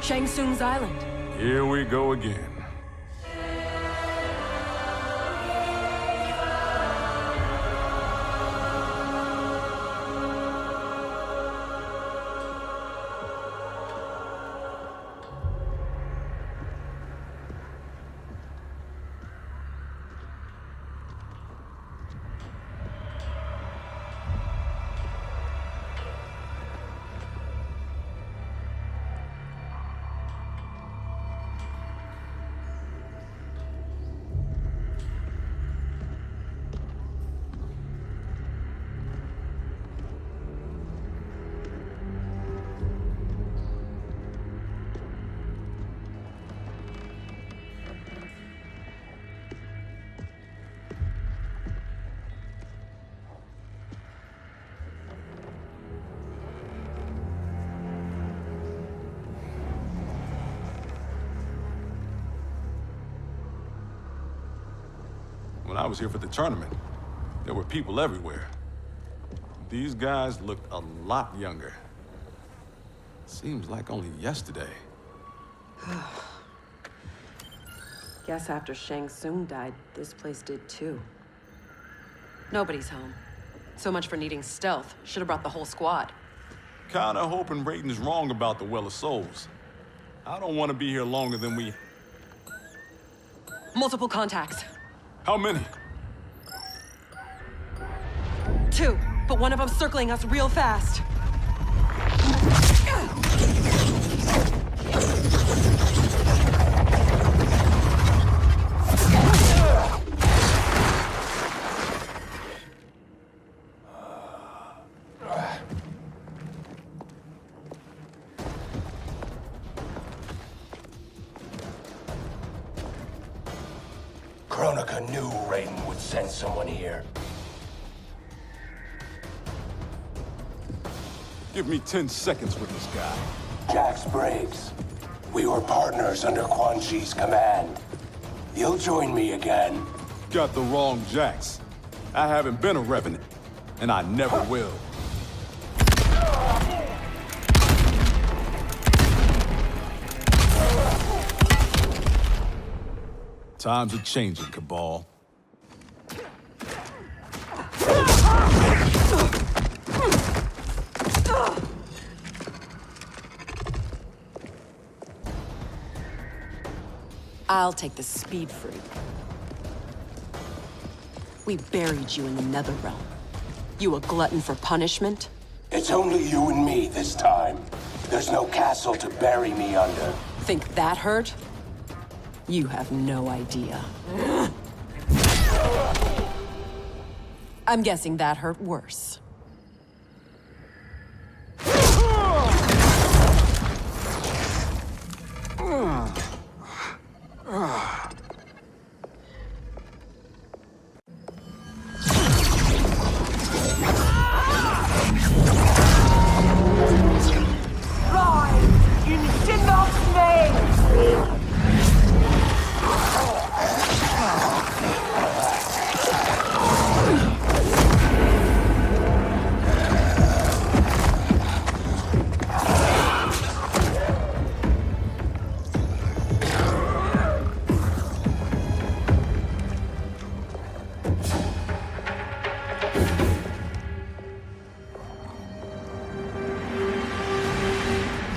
Shang Tsung's island. Here we go again. When I was here for the tournament, there were people everywhere. These guys looked a lot younger. Seems like only yesterday. Guess after Shang Tsung died, this place did too. Nobody's home. So much for needing stealth. Should have brought the whole squad. Kinda hoping Raiden's wrong about the Well of Souls. I don't want to be here longer than we... Multiple contacts. How many? 2, but one of them's circling us real fast. Kronika knew Raiden would send someone here. Give me 10 seconds with this guy. Jax Briggs. We were partners under Quan Chi's command. You'll join me again. Got the wrong Jax. I haven't been a Revenant, and I never will. Times are changing, Cabal. I'll take the speed free. We buried you in the Netherrealm. You a glutton for punishment? It's only you and me this time. There's no castle to bury me under. Think that hurt? You have no idea. I'm guessing that hurt worse.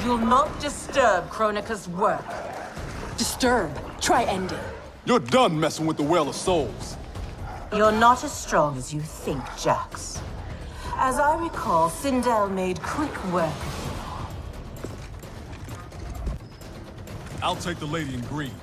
You'll not disturb Kronika's work. Disturb. Try ending. You're done messing with the Well of Souls. You're not as strong as you think, Jax. As I recall, Sindel made quick work of you. I'll take the lady in green.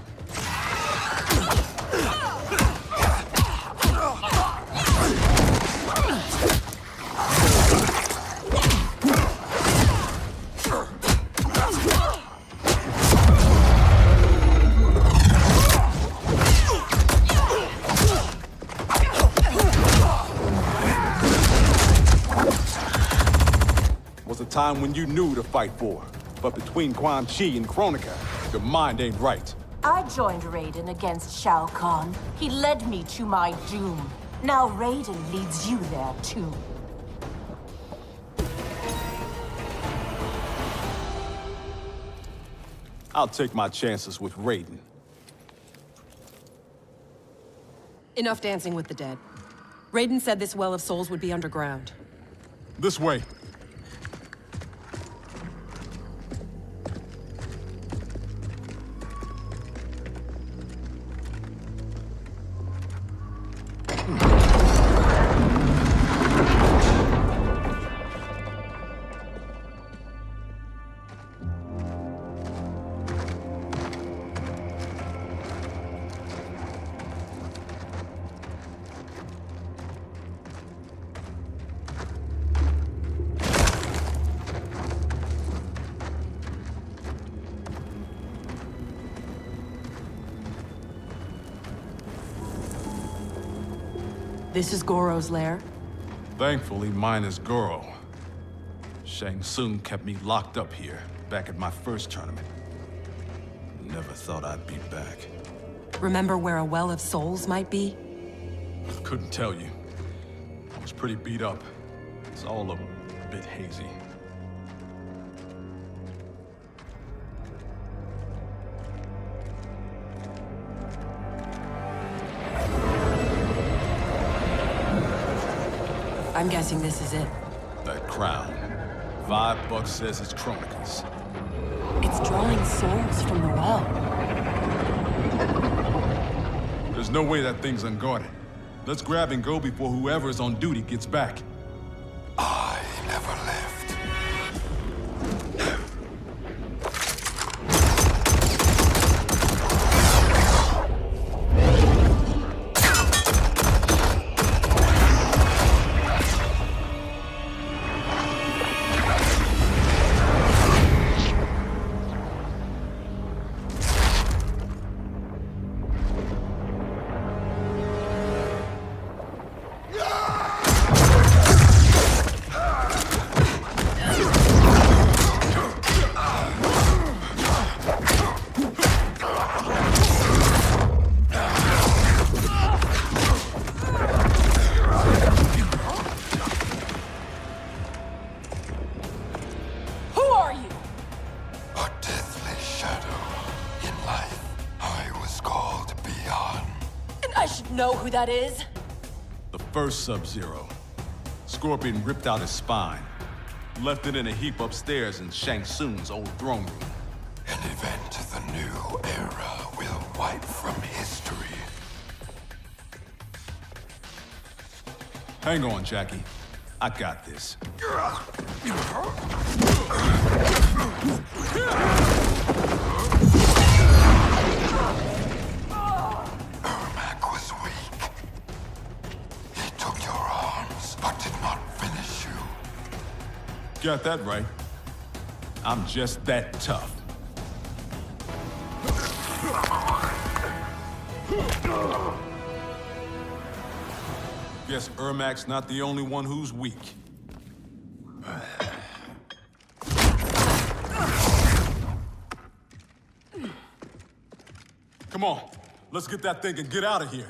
Time when you knew to fight for. But between Quan Chi and Kronika, your mind ain't right. I joined Raiden against Shao Kahn. He led me to my doom. Now Raiden leads you there, too. I'll take my chances with Raiden. Enough dancing with the dead. Raiden said this Well of Souls would be underground. This way. This is Goro's lair? Thankfully, mine is Goro. Shang Tsung kept me locked up here, back at my first tournament. Never thought I'd be back. Remember where a Well of Souls might be? Couldn't tell you. I was pretty beat up. It's all a bit hazy. I'm guessing this is it. That crown. $5 says it's Kronika's. It's drawing souls from the well. There's no way that thing's unguarded. Let's grab and go before whoever's on duty gets back. I never left. I should know who that is. The first Sub-Zero. Scorpion ripped out his spine, left it in a heap upstairs in Shang Tsung's old throne room. An event the new era will wipe from history. Hang on, Jackie. I got this. Ermac was weak. He took your arms, but did not finish you. Got that right. I'm just that tough. Guess Ermac's not the only one who's weak. Come on, let's get that thing and get out of here.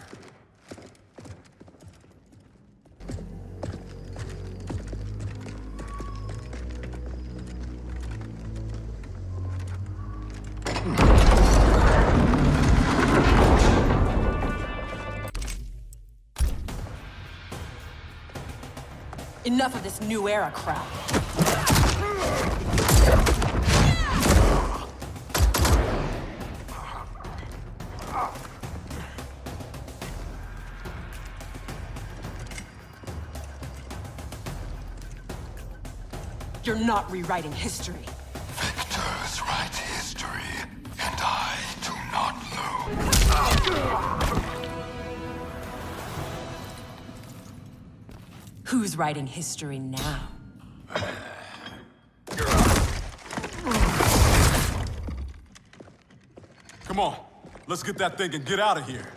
Enough of this new era crap. You're not rewriting history. Victors write history, and I do not lose. Who's writing history now? Come on, let's get that thing and get out of here.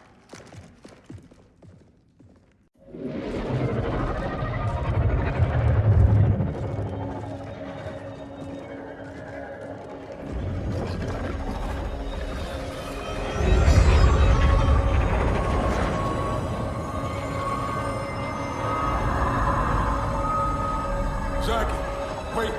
Jackie, wait.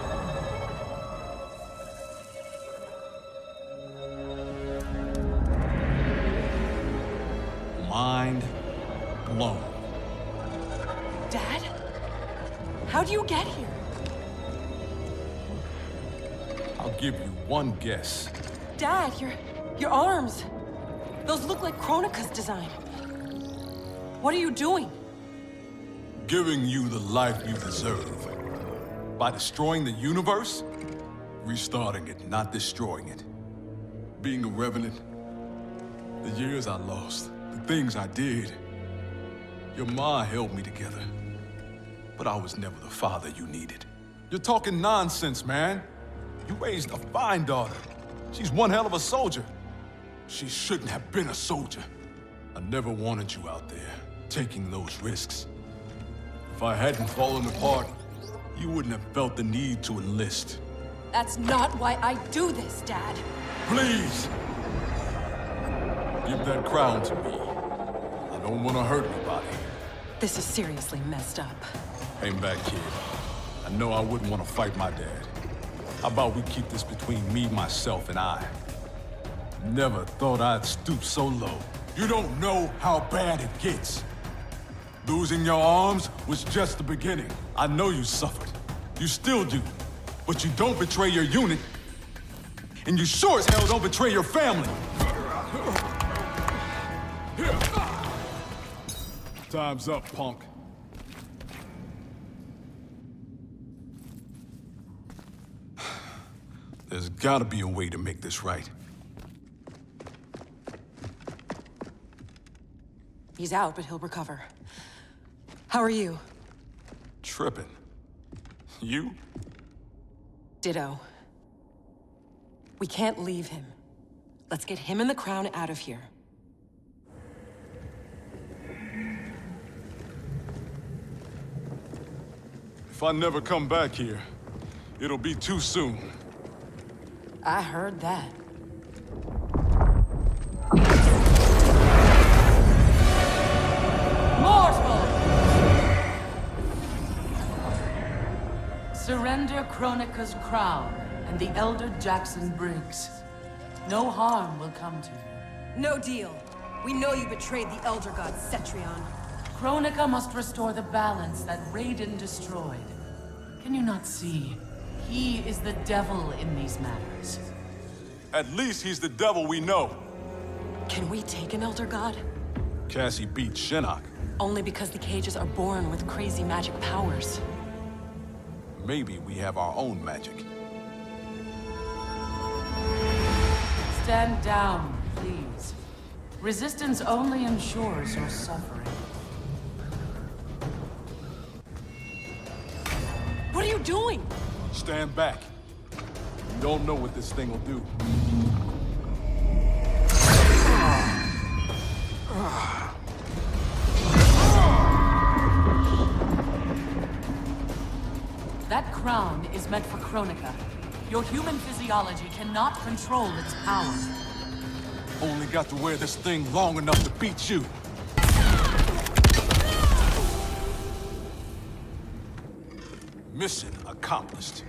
Mind blown. Dad? How'd you get here? I'll give you one guess. Dad, your arms. Those look like Kronika's design. What are you doing? Giving you the life you deserve. By destroying the universe, restarting it, not destroying it. Being a revenant, the years I lost, the things I did. Your ma held me together, but I was never the father you needed. You're talking nonsense, man. You raised a fine daughter. She's one hell of a soldier. She shouldn't have been a soldier. I never wanted you out there, taking those risks. If I hadn't fallen apart, you wouldn't have felt the need to enlist. That's not why I do this, Dad. Please! Give that crown to me. I don't want to hurt anybody. This is seriously messed up. Hang back, kid. I know I wouldn't want to fight my dad. How about we keep this between me, myself, and I? Never thought I'd stoop so low. You don't know how bad it gets. Losing your arms was just the beginning. I know you suffered. You still do. But you don't betray your unit. And you sure as hell don't betray your family. Time's up, punk. There's gotta be a way to make this right. He's out, but he'll recover. How are you? Tripping. You? Ditto. We can't leave him. Let's get him and the crown out of here. If I never come back here, it'll be too soon. I heard that. Surrender Kronika's crown and the Elder Jackson Briggs. No harm will come to you. No deal. We know you betrayed the Elder God, Cetrion. Kronika must restore the balance that Raiden destroyed. Can you not see? He is the devil in these matters. At least he's the devil we know. Can we take an Elder God? Cassie beat Shinnok. Only because the cages are born with crazy magic powers. Maybe we have our own magic. Stand down, please. Resistance only ensures your suffering. What are you doing? Stand back. You don't know what this thing will do. That crown is meant for Kronika. Your human physiology cannot control its power. Only got to wear this thing long enough to beat you. Mission accomplished.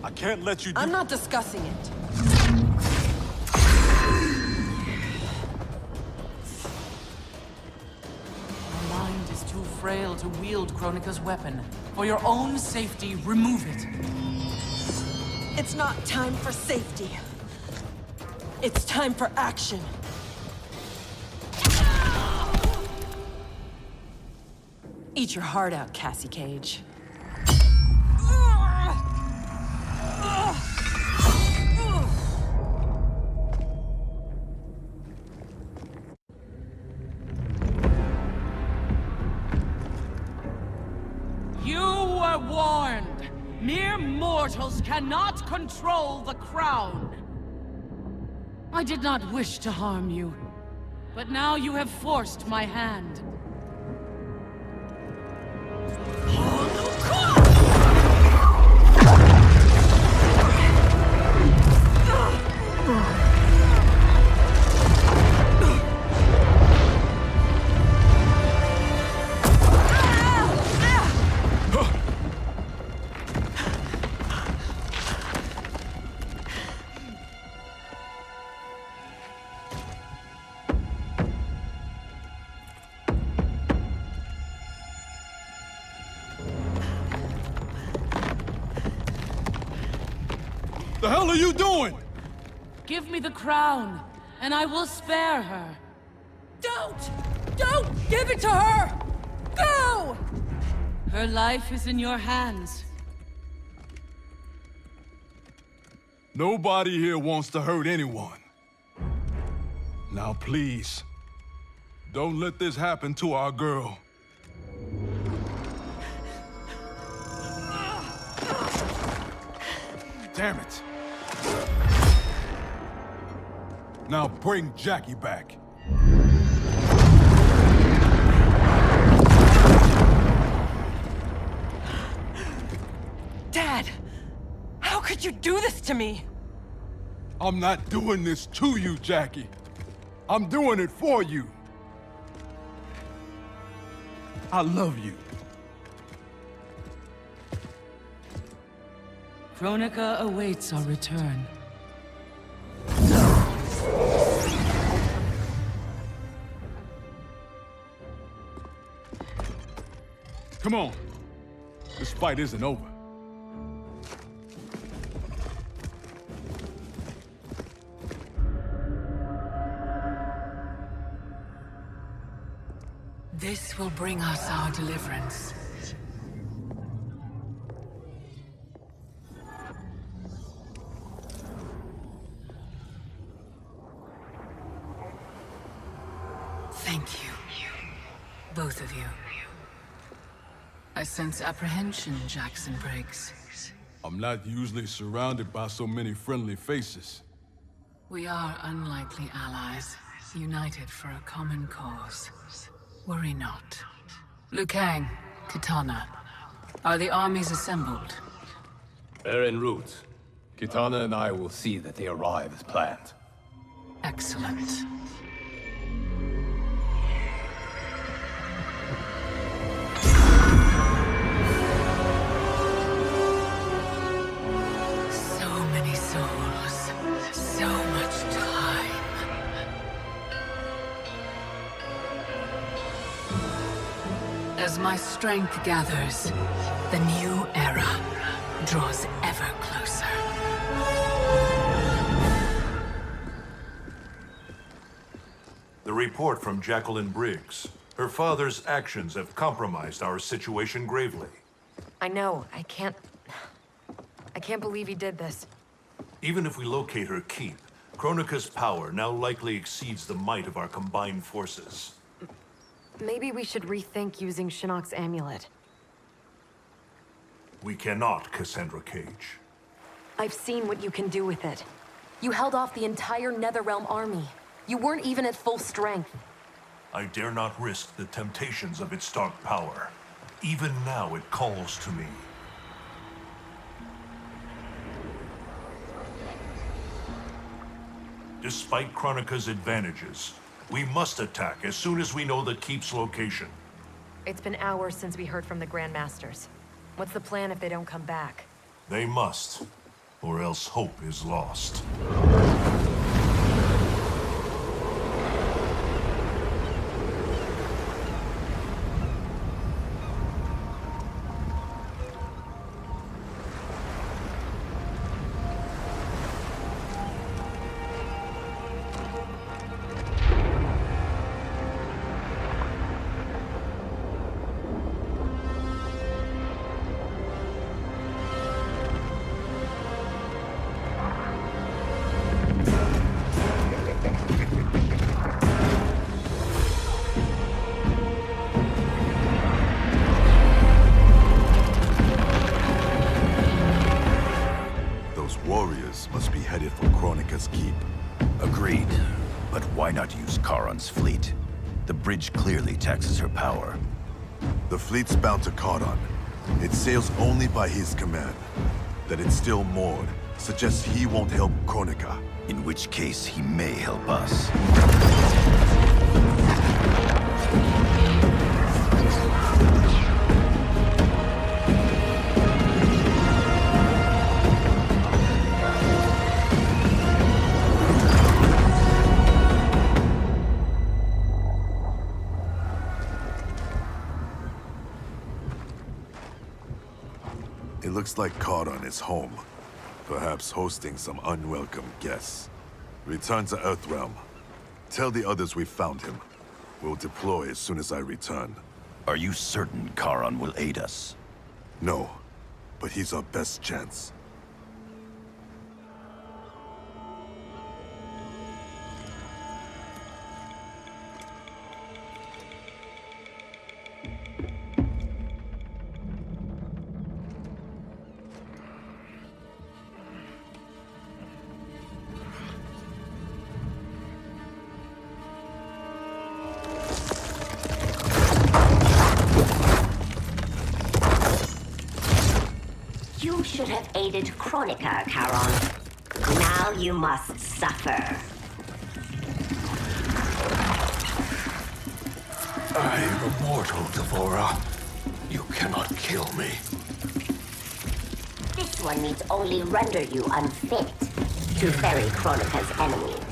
I can't let you do— I'm not discussing it. Your mind is too frail to wield Kronika's weapon. For your own safety, remove it. It's not time for safety. It's time for action. Eat your heart out, Cassie Cage. You were warned. Mere mortals cannot control the crown. I did not wish to harm you, but now you have forced my hand. The hell are you doing? Give me the crown, and I will spare her. Don't! Don't give it to her! Go! Her life is in your hands. Nobody here wants to hurt anyone. Now please, don't let this happen to our girl. Damn it. Now bring Jackie back. Dad! How could you do this to me? I'm not doing this to you, Jackie. I'm doing it for you. I love you. Kronika awaits our return. Come on. This fight isn't over. This will bring us our deliverance. Thank you. Both of you. I sense apprehension, Jackson Briggs. I'm not usually surrounded by so many friendly faces. We are unlikely allies, united for a common cause. Worry not. Liu Kang, Kitana, are the armies assembled? They're en route. Kitana and I will see that they arrive as planned. Excellent. As my strength gathers, the new era draws ever closer. The report from Jacqueline Briggs. Her father's actions have compromised our situation gravely. I know. I can't believe he did this. Even if we locate her keep, Kronika's power now likely exceeds the might of our combined forces. Maybe we should rethink using Shinnok's amulet. We cannot, Cassandra Cage. I've seen what you can do with it. You held off the entire Netherrealm army. You weren't even at full strength. I dare not risk the temptations of its dark power. Even now it calls to me. Despite Kronika's advantages, we must attack as soon as we know the keep's location. It's been hours since we heard from the Grandmasters. What's the plan if they don't come back? They must, or else hope is lost. Warriors must be headed for Kronika's keep. Agreed. But why not use Charon's fleet? The bridge clearly taxes her power. The fleet's bound to Charon. It sails only by his command. That it's still moored suggests he won't help Kronika. In which case, he may help us. It looks like Charon is home. Perhaps hosting some unwelcome guests. Return to Earthrealm. Tell the others we found him. We'll deploy as soon as I return. Are you certain Charon will aid us? No, but he's our best chance. You should have aided Kronika, Charon. Now you must suffer. I am immortal, Devora. You cannot kill me. This one needs only render you unfit to ferry Kronika's enemies.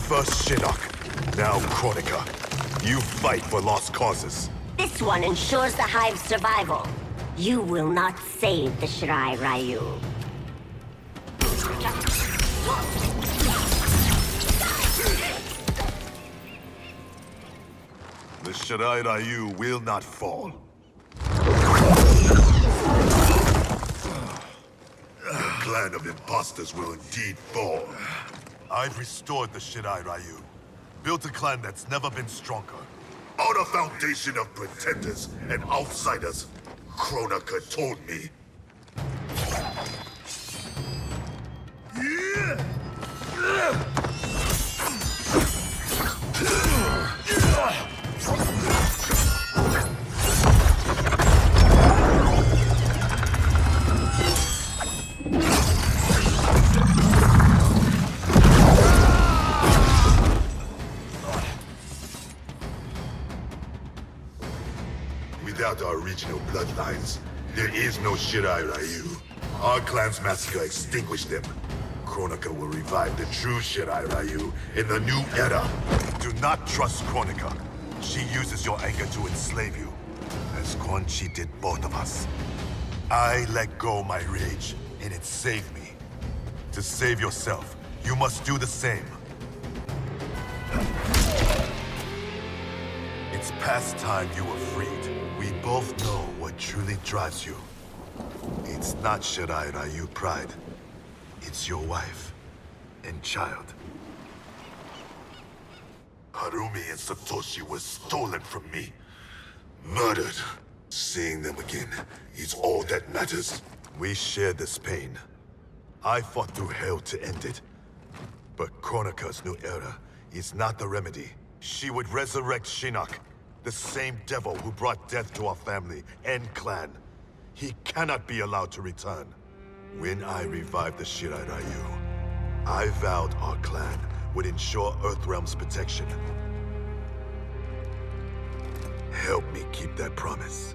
First Shinnok. Now, Kronika, you fight for lost causes. This one ensures the Hive's survival. You will not save the Shirai Ryu. The Shirai Ryu will not fall. The clan of imposters will indeed fall. I've restored the Shirai Ryu. Built a clan that's never been stronger. On a foundation of pretenders and outsiders, Kronika told me. Without our original bloodlines, there is no Shirai Ryu. Our clan's massacre extinguished them. Kronika will revive the true Shirai Ryu in the new era. Do not trust Kronika. She uses your anger to enslave you, as Quan Chi did both of us. I let go my rage, and it saved me. To save yourself, you must do the same. It's past time you were freed. We both know what truly drives you. It's not Shirai Ryu pride. It's your wife and child. Harumi and Satoshi were stolen from me. Murdered. Seeing them again is all that matters. We share this pain. I fought through hell to end it. But Kronika's new era is not the remedy. She would resurrect Shinnok, the same devil who brought death to our family and clan. He cannot be allowed to return. When I revived the Shirai Ryu, I vowed our clan would ensure Earthrealm's protection. Help me keep that promise.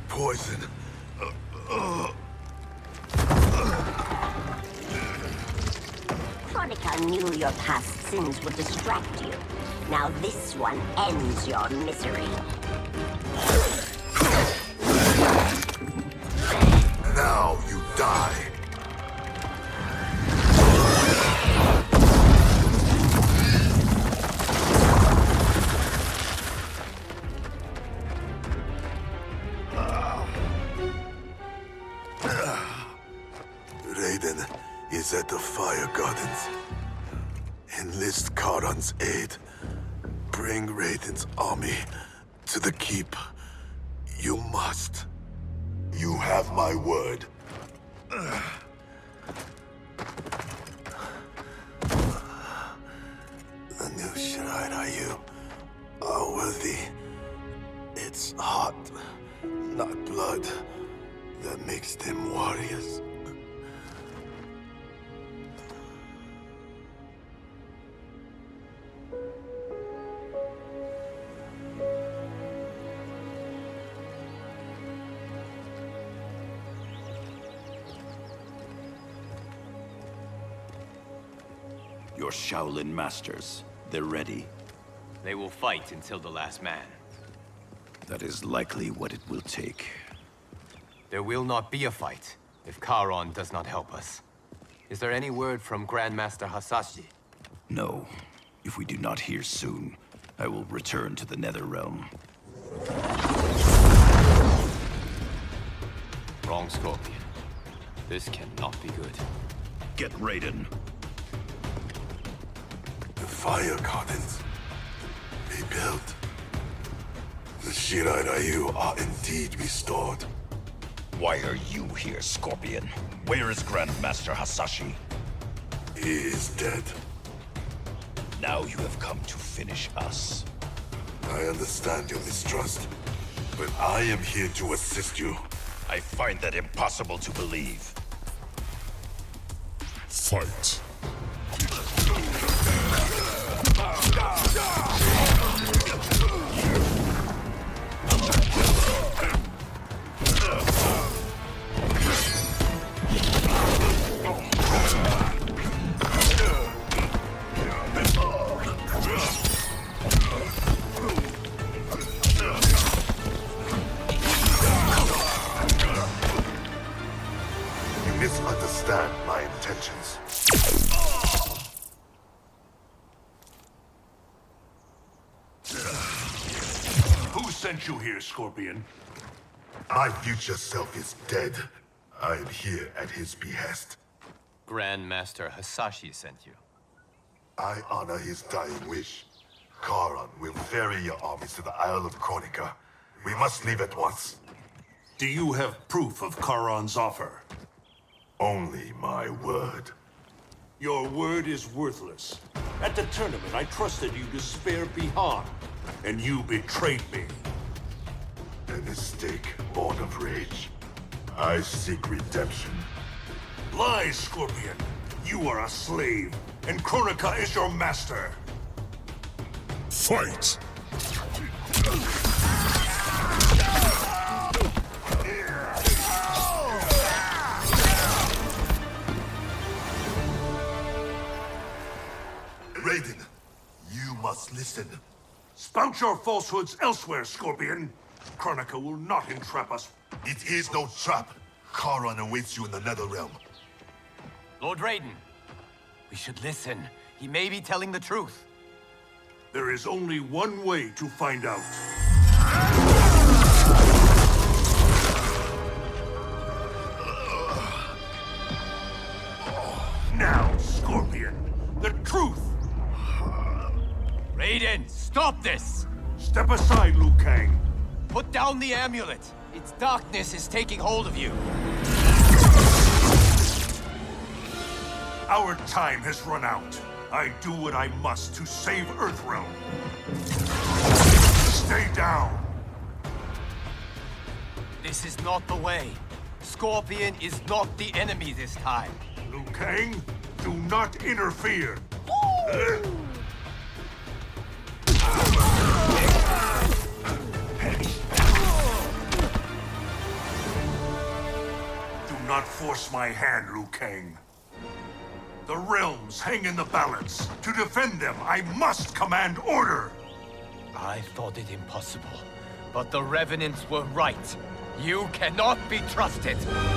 Poison. Kronika knew your past sins would distract you. Now this one ends your misery. Now you die. Raiden is at the Fire Gardens. Enlist Karan's aid. Bring Raiden's army to the keep. You must. You have my word. The new Shirai Ryu are worthy. It's heart, not blood, that makes them warriors. Your Shaolin masters, they're ready. They will fight until the last man. That is likely what it will take. There will not be a fight if Karon does not help us. Is there any word from Grandmaster Hasashi? No. If we do not hear soon, I will return to the Netherrealm. Wrong, Scorpion. This cannot be good. Get Raiden. The Fire Gardens. Rebuilt. The Shirai Ryu are indeed restored. Why are you here, Scorpion? Where is Grandmaster Hasashi? He is dead. Now you have come to finish us. I understand your mistrust, but I am here to assist you. I find that impossible to believe. Fight. You misunderstand my intentions. Who sent you here, Scorpion? My future self is dead. I am here at his behest. Grandmaster Hasashi sent you. I honor his dying wish. Karan will ferry your armies to the Isle of Kronika. We must leave at once. Do you have proof of Karan's offer? Only my word. Your word is worthless. At the tournament, I trusted you to spare Bihan, and you betrayed me. A mistake, born of rage. I seek redemption. Lies, Scorpion! You are a slave, and Kronika is your master! Fight! Raiden, you must listen. Spout your falsehoods elsewhere, Scorpion! Kronika will not entrap us. It is no trap. Charon awaits you in the Netherrealm. Lord Raiden, we should listen. He may be telling the truth. There is only one way to find out. Now, Scorpion, the truth! Raiden, stop this! Step aside, Liu Kang. Put down the amulet. Its darkness is taking hold of you. Our time has run out. I do what I must to save Earthrealm. Stay down. This is not the way. Scorpion is not the enemy this time. Liu Kang, do not interfere. Do not force my hand, Liu Kang. The realms hang in the balance. To defend them, I must command order! I thought it impossible, but the Revenants were right. You cannot be trusted.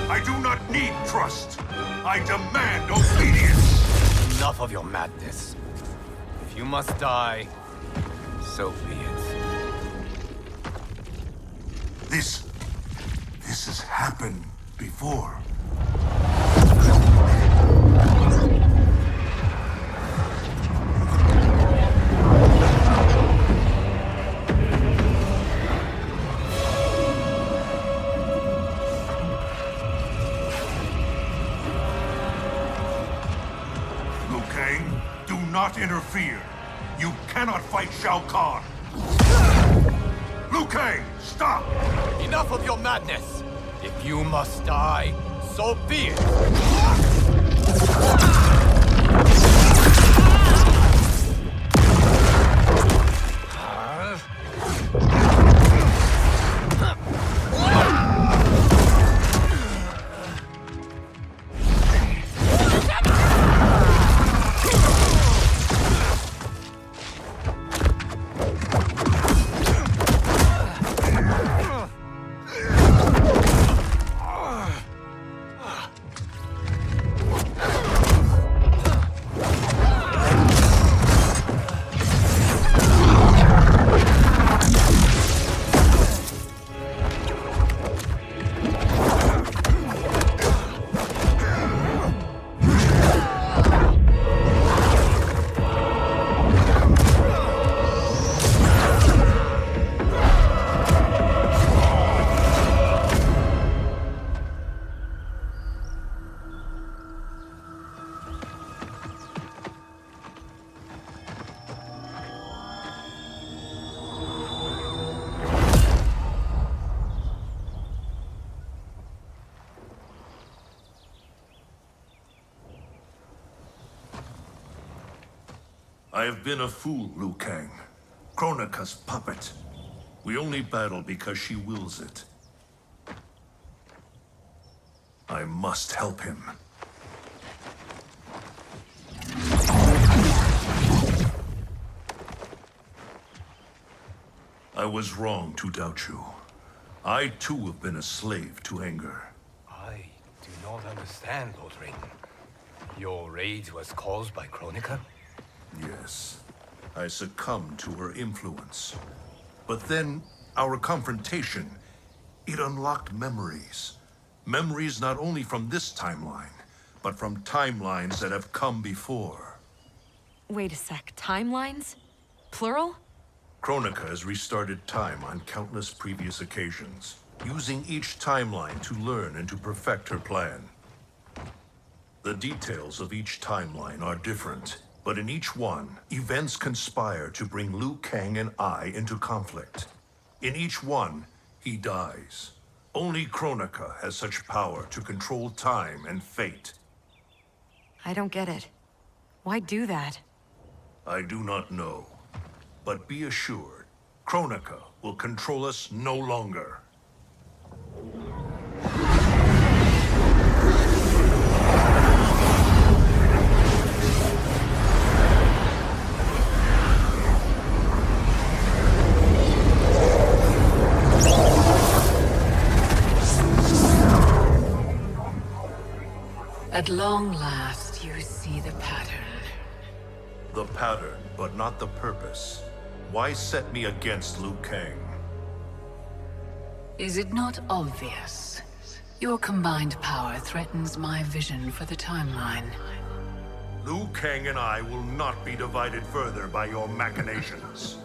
I do not need trust. I demand obedience. Enough of your madness. If you must die, so be it. This has happened before. Not interfere. You cannot fight Shao Kahn. Liu Kang, stop! Enough of your madness! If you must die, so be it! I have been a fool, Liu Kang. Kronika's puppet. We only battle because she wills it. I must help him. I was wrong to doubt you. I too have been a slave to anger. I do not understand, Lord Raiden. Your rage was caused by Kronika? Yes. I succumbed to her influence. But then, our confrontation, it unlocked memories. Memories not only from this timeline, but from timelines that have come before. Wait a sec, timelines? Plural? Kronika has restarted time on countless previous occasions, using each timeline to learn and to perfect her plan. The details of each timeline are different, But in each one, events conspire to bring Liu Kang and I into conflict. In each one, he dies. Only Kronika has such power to control time and fate. I don't get it. Why do that? I do not know. But be assured, Kronika will control us no longer. At long last, you see the pattern. The pattern, but not the purpose. Why set me against Liu Kang? Is it not obvious? Your combined power threatens my vision for the timeline. Liu Kang and I will not be divided further by your machinations.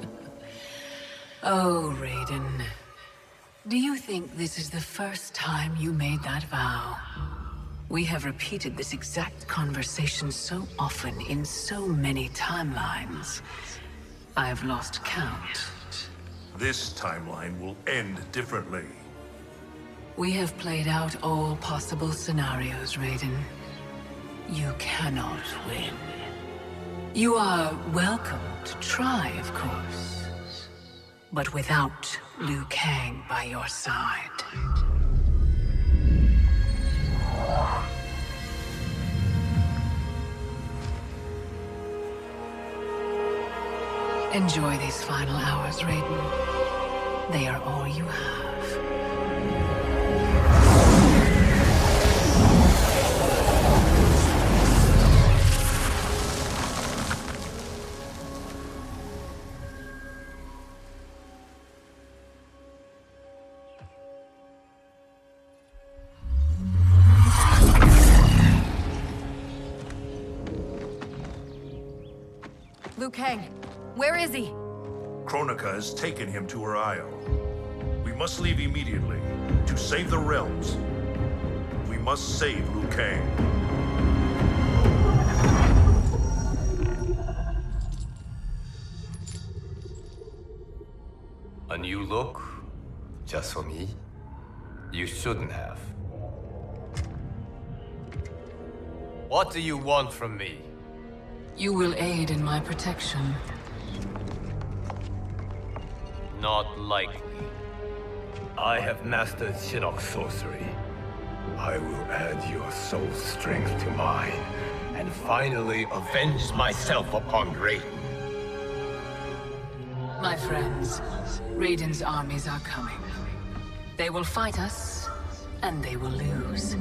Oh, Raiden. Do you think this is the first time you made that vow? We have repeated this exact conversation so often in so many timelines. I've lost count. This timeline will end differently. We have played out all possible scenarios, Raiden. You cannot win. You are welcome to try, of course. But without Liu Kang by your side. Enjoy these final hours, Raiden. They are all you have. Liu Kang, where is he? Kronika has taken him to her isle. We must leave immediately to save the realms. We must save Liu Kang. A new look? Just for me? You shouldn't have. What do you want from me? You will aid in my protection. Not likely. I have mastered Shinnok's sorcery. I will add your soul strength to mine, and finally avenge myself upon Raiden. My friends, Raiden's armies are coming. They will fight us, and they will lose.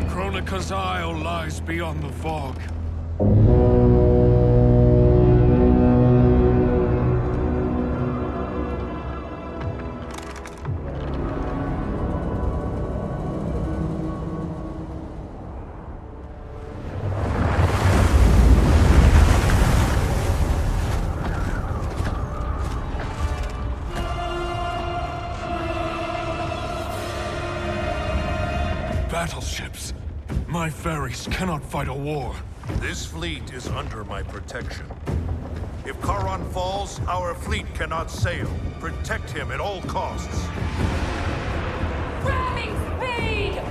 Kronika's Isle lies beyond the fog. Battleships. My ferries cannot fight a war. This fleet is under my protection. If Charon falls, our fleet cannot sail. Protect him at all costs. Ramming speed!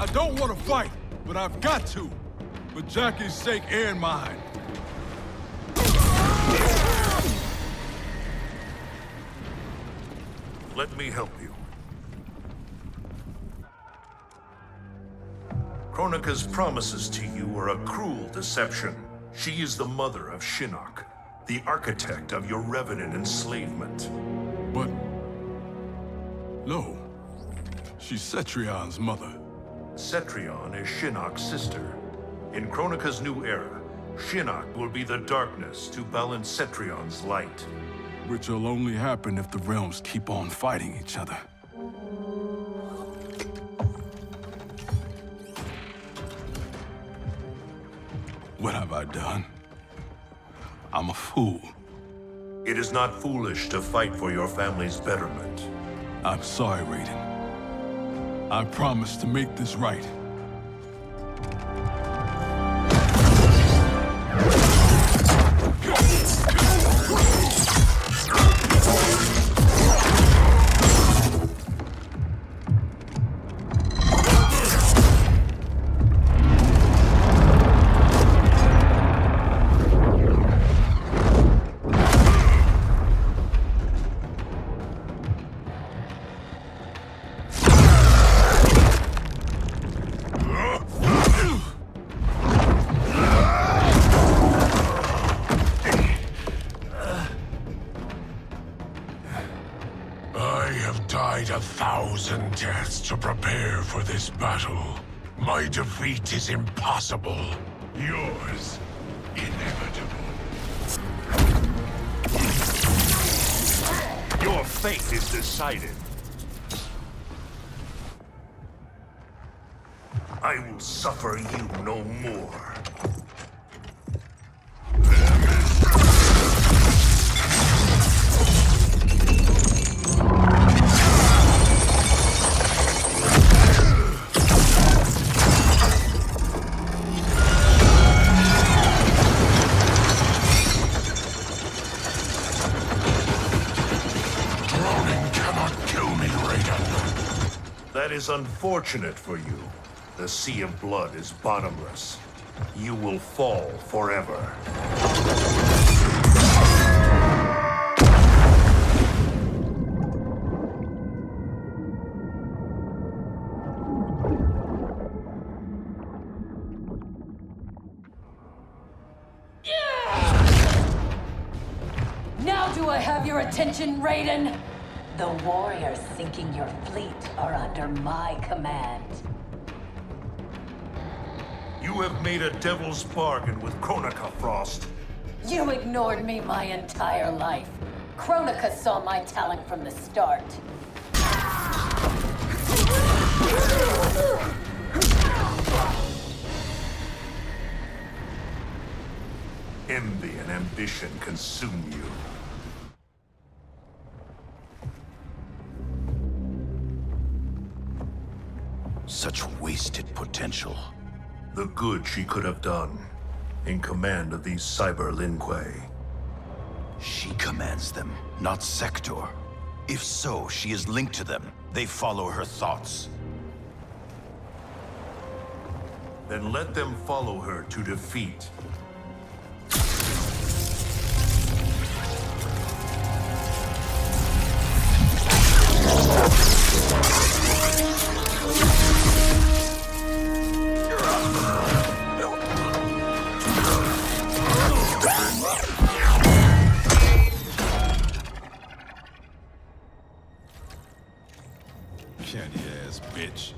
I don't want to fight, but I've got to. For Jackie's sake and mine. Let me help you. Kronika's promises to you are a cruel deception. She is the mother of Shinnok, the architect of your revenant enslavement. But... no. She's Cetrion's mother. Cetrion is Shinnok's sister. In Kronika's new era, Shinnok will be the darkness to balance Cetrion's light. Which will only happen if the realms keep on fighting each other. What have I done? I'm a fool. It is not foolish to fight for your family's betterment. I'm sorry, Raiden. I promise to make this right. To prepare for this battle. My defeat is impossible. Yours, inevitable. Your fate is decided. I will suffer you no more. That is unfortunate for you. The sea of blood is bottomless. You will fall forever. Now do I have your attention, Raiden? The warriors sinking your fleet are under my command. You have made a devil's bargain with Kronika, Frost. You ignored me my entire life. Kronika saw my talent from the start. Envy and ambition consume you. Such wasted potential. The good she could have done in command of these Cyber Linque. She commands them, not Sector. If so, she is linked to them. They follow her thoughts. Then let them follow her to defeat. Candy-ass bitch.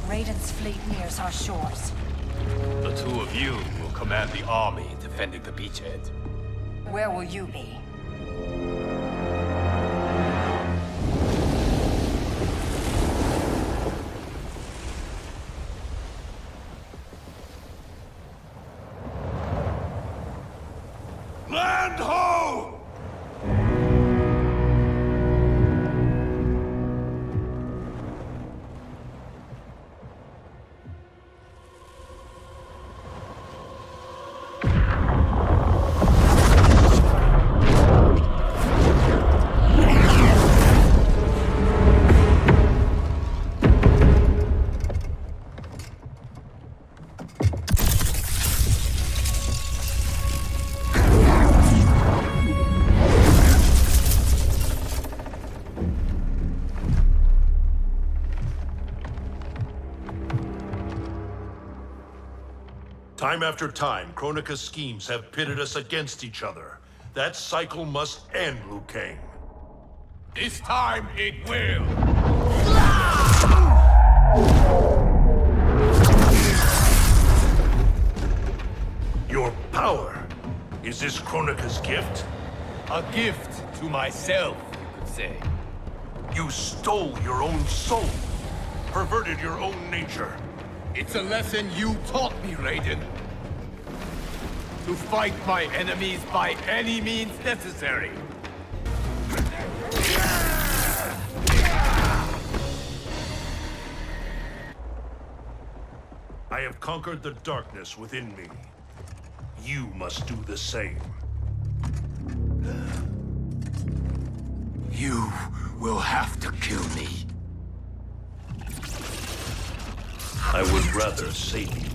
Raiden's fleet nears our shores. The two of you will command the army defending the beachhead. Where will you be? Land ho! Time after time, Kronika's schemes have pitted us against each other. That cycle must end, Liu Kang. This time it will. Your power. Is this Kronika's gift? A gift to myself, you could say. You stole your own soul. Perverted your own nature. It's a lesson you taught me, Raiden. To fight my enemies by any means necessary. I have conquered the darkness within me. You must do the same. You will have to kill me. I would rather save you.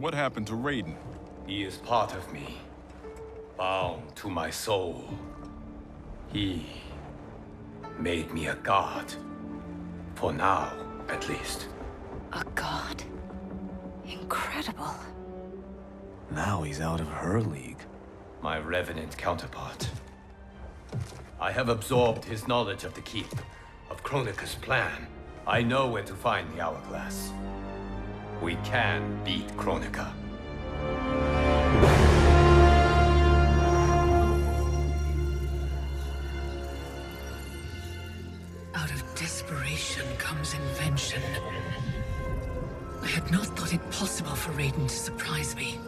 What happened to Raiden? He is part of me, bound to my soul. He made me a god. For now, at least. A god? Incredible. Now he's out of her league. My revenant counterpart. I have absorbed his knowledge of the Keep, of Kronika's plan. I know where to find the Hourglass. We can beat Kronika. Out of desperation comes invention. I had not thought it possible for Raiden to surprise me.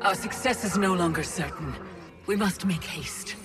Our success is no longer certain. We must make haste.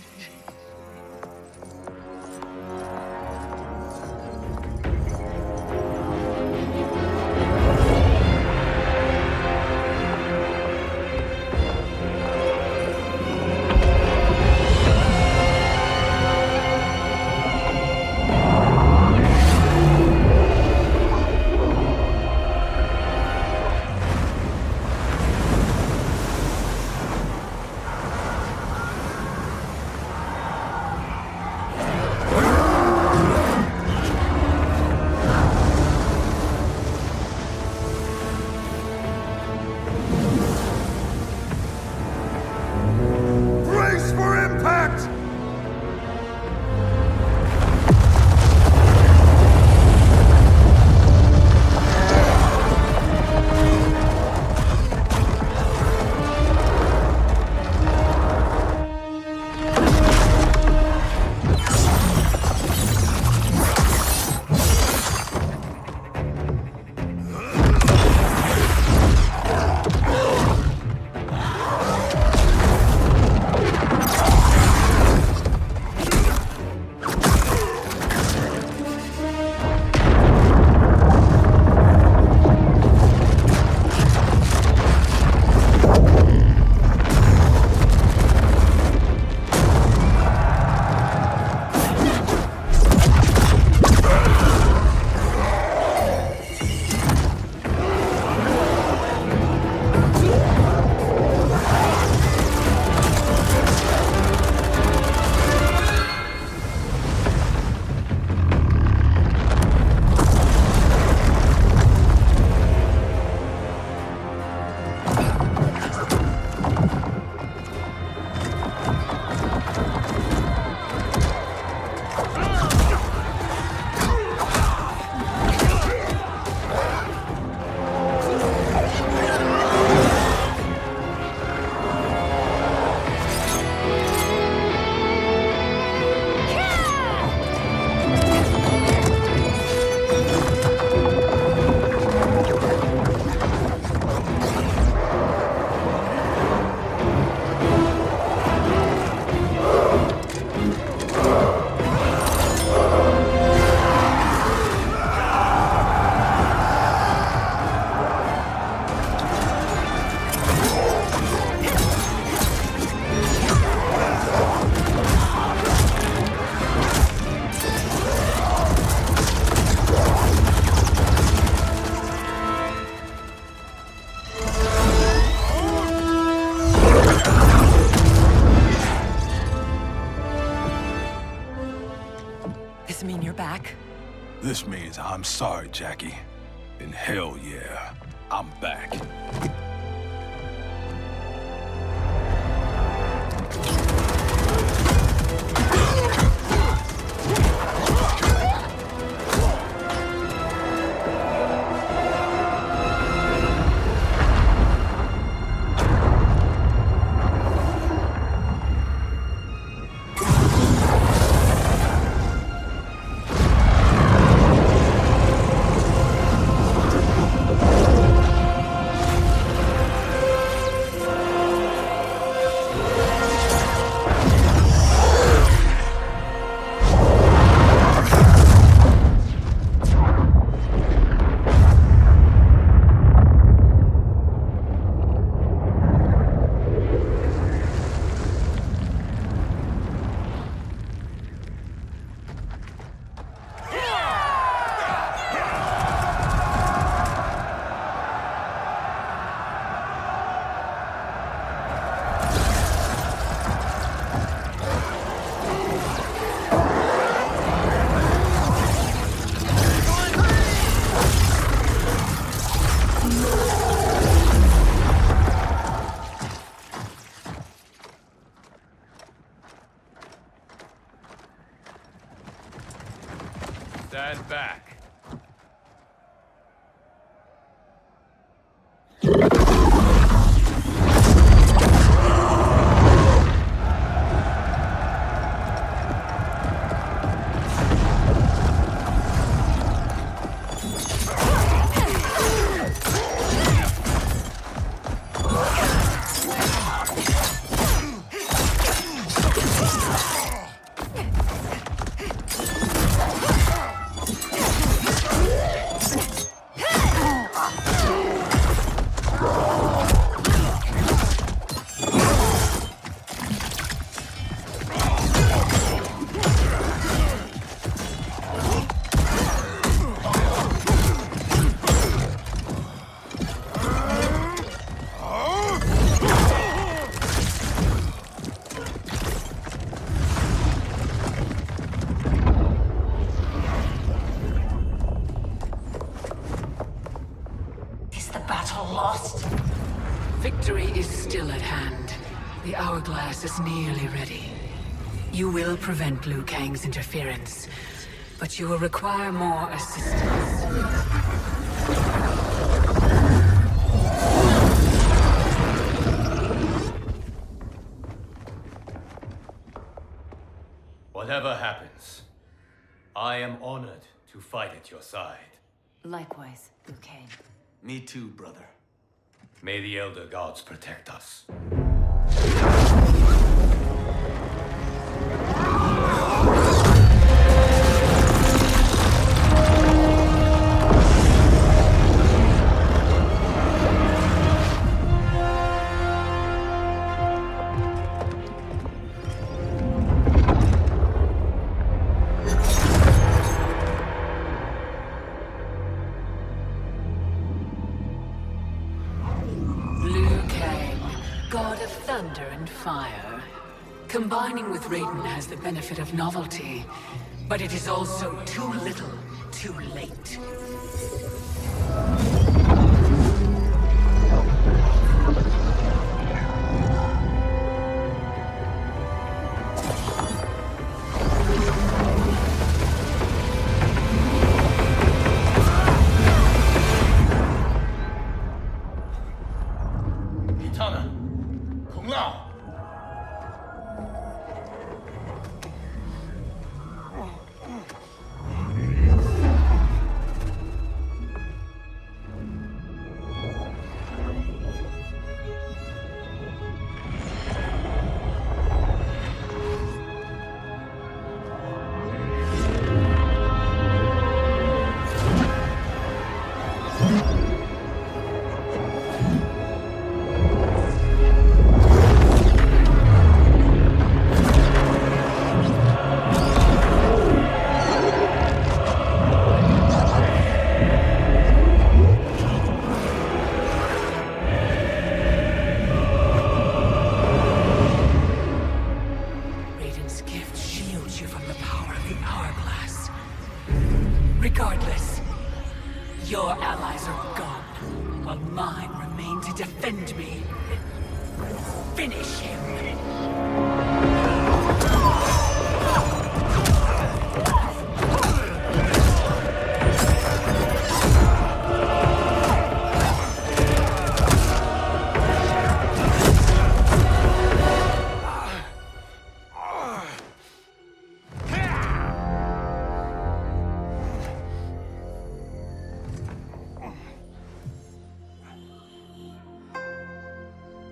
back? This means I'm sorry, Jackie. And hell yeah, I'm back. Stand back. Victory is still at hand. The hourglass is nearly ready. You will prevent Liu Kang's interference, but you will require more assistance. Whatever happens, I am honored to fight at your side. Likewise, Liu Kang. Me too, brother. May the Elder Gods protect us. God of thunder and fire. Combining with Raiden has the benefit of novelty, but it is also too little, too late. Finish him!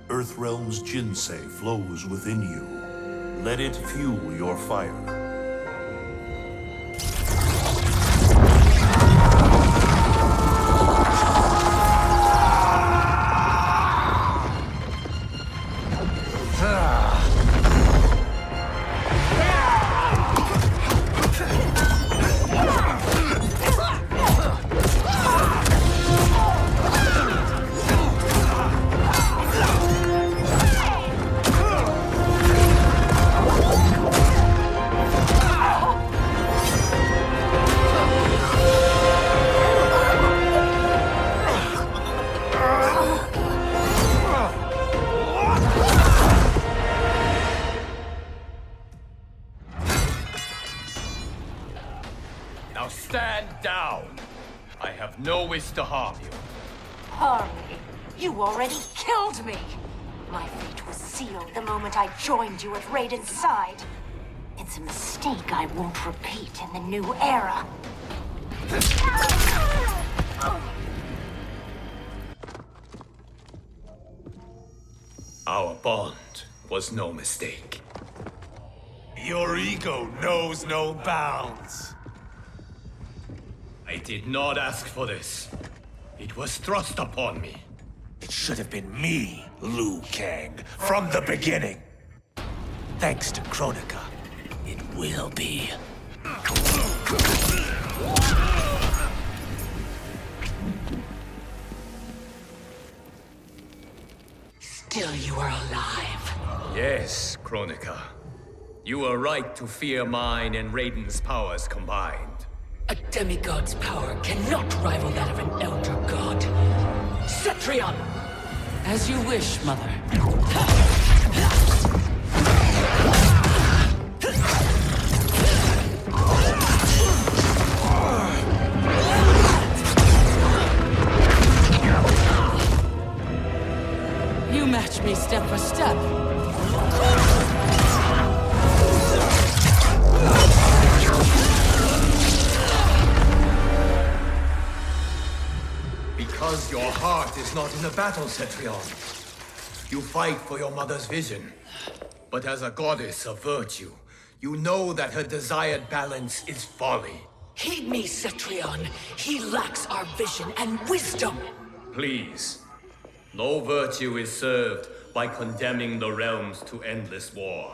Earthrealm's Jinsei flows within you. Let it fuel your fire. Now stand down. I have no wish to harm you. Harm me? You already killed me! My fate was sealed the moment I joined you at Raiden's side. It's a mistake I won't repeat in the new era. Our bond was no mistake. Your ego knows no bounds. I did not ask for this. It was thrust upon me. It should have been me, Liu Kang, from the beginning. Thanks to Kronika, it will be. Still you are alive. Yes, Kronika. You were right to fear mine and Raiden's powers combined. A demigod's power cannot rival that of an elder god. Cetrion! As you wish, Mother. You match me step for step. Because your heart is not in the battle, Cetrion. You fight for your mother's vision. But as a goddess of virtue, you know that her desired balance is folly. Heed me, Cetrion. He lacks our vision and wisdom. Please. No virtue is served by condemning the realms to endless war.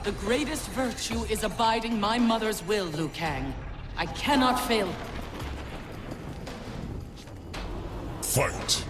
The greatest virtue is abiding my mother's will, Liu Kang. I cannot fail her. Fight!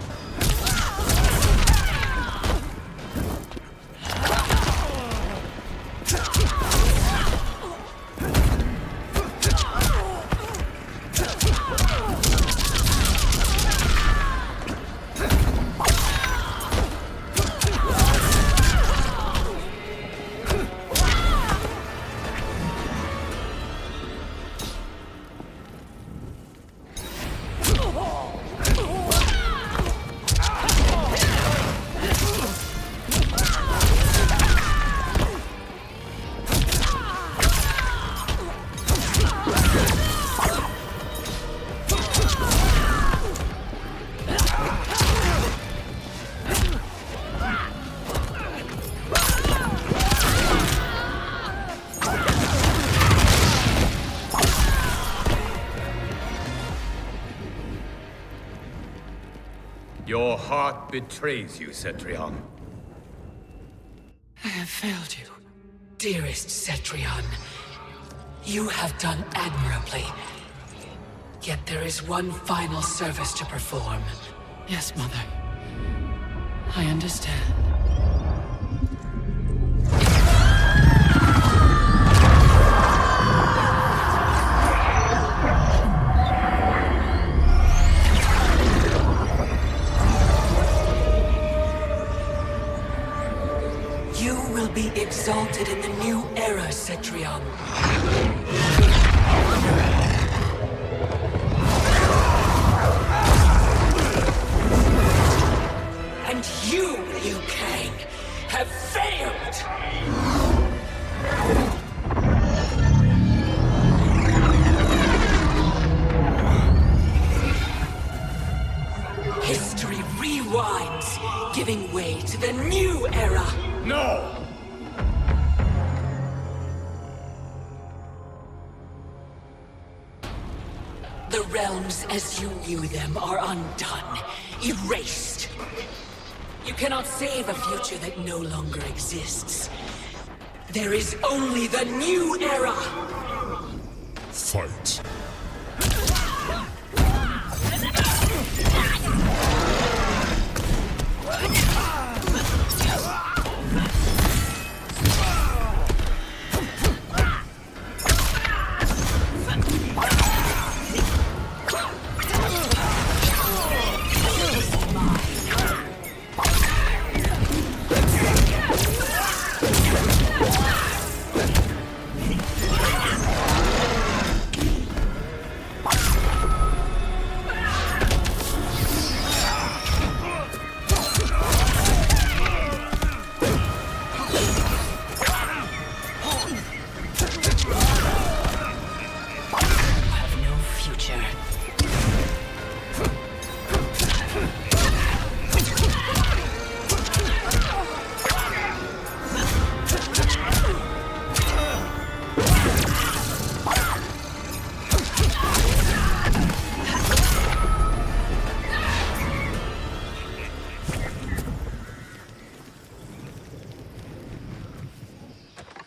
Your heart betrays you, Cetrion. I have failed you. Dearest Cetrion, you have done admirably. Yet there is one final service to perform. Yes, Mother. I understand. You will be exalted in the new era, Cetrion. And you, Liu Kang, have failed! History rewinds, giving way to the new era! No! The realms as you knew them are undone, erased. You cannot save a future that no longer exists. There is only the new era! Fight.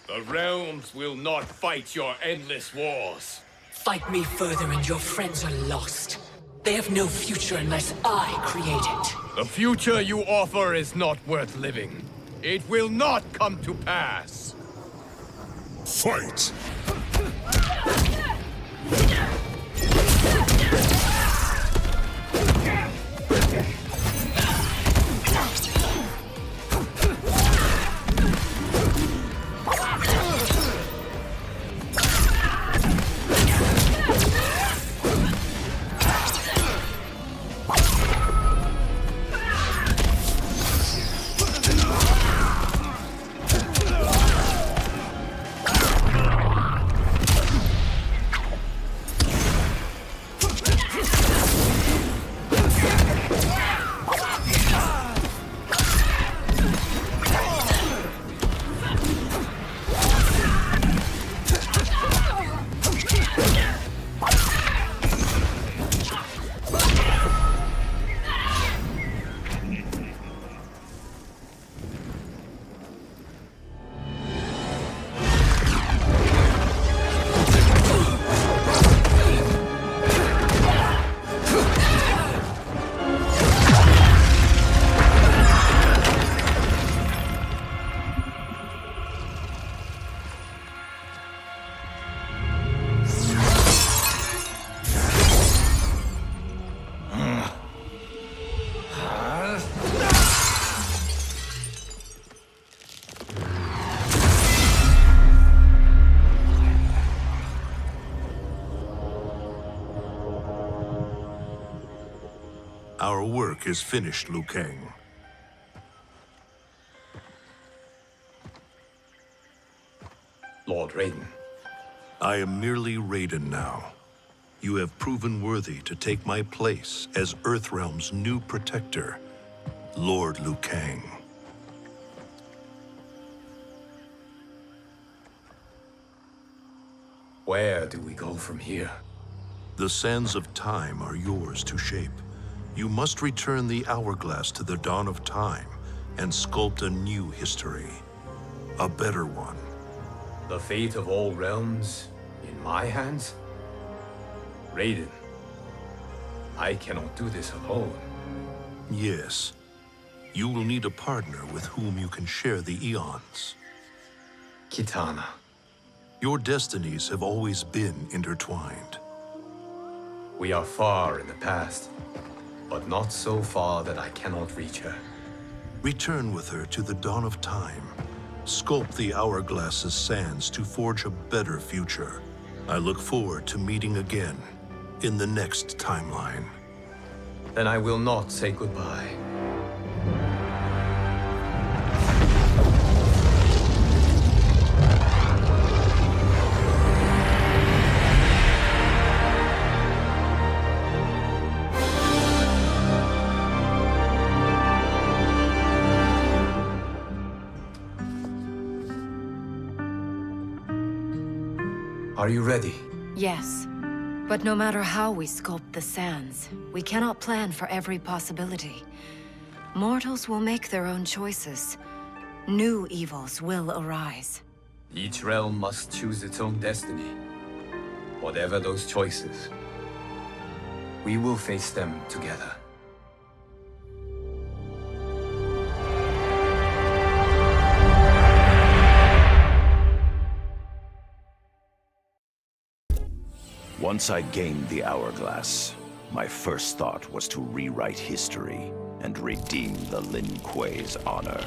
The realms will not fight your endless wars. Fight me further and your friends are lost. They have no future unless I create it. The future you offer is not worth living. It will not come to pass. Fight! Our work is finished, Liu Kang. Lord Raiden. I am merely Raiden now. You have proven worthy to take my place as Earthrealm's new protector, Lord Liu Kang. Where do we go from here? The sands of time are yours to shape. You must return the hourglass to the dawn of time and sculpt a new history. A better one. The fate of all realms in my hands? Raiden, I cannot do this alone. Yes. You will need a partner with whom you can share the eons. Kitana. Your destinies have always been intertwined. We are far in the past, but not so far that I cannot reach her. Return with her to the dawn of time sculpt the Hourglass's sands to forge a better future. I look forward to meeting again in the next timeline. Then I will not say goodbye. Are you ready? Yes. But no matter how we sculpt the sands, we cannot plan for every possibility. Mortals will make their own choices. New evils will arise. Each realm must choose its own destiny. Whatever those choices, we will face them together. Once I gained the Hourglass, my first thought was to rewrite history and redeem the Lin Kuei's honor.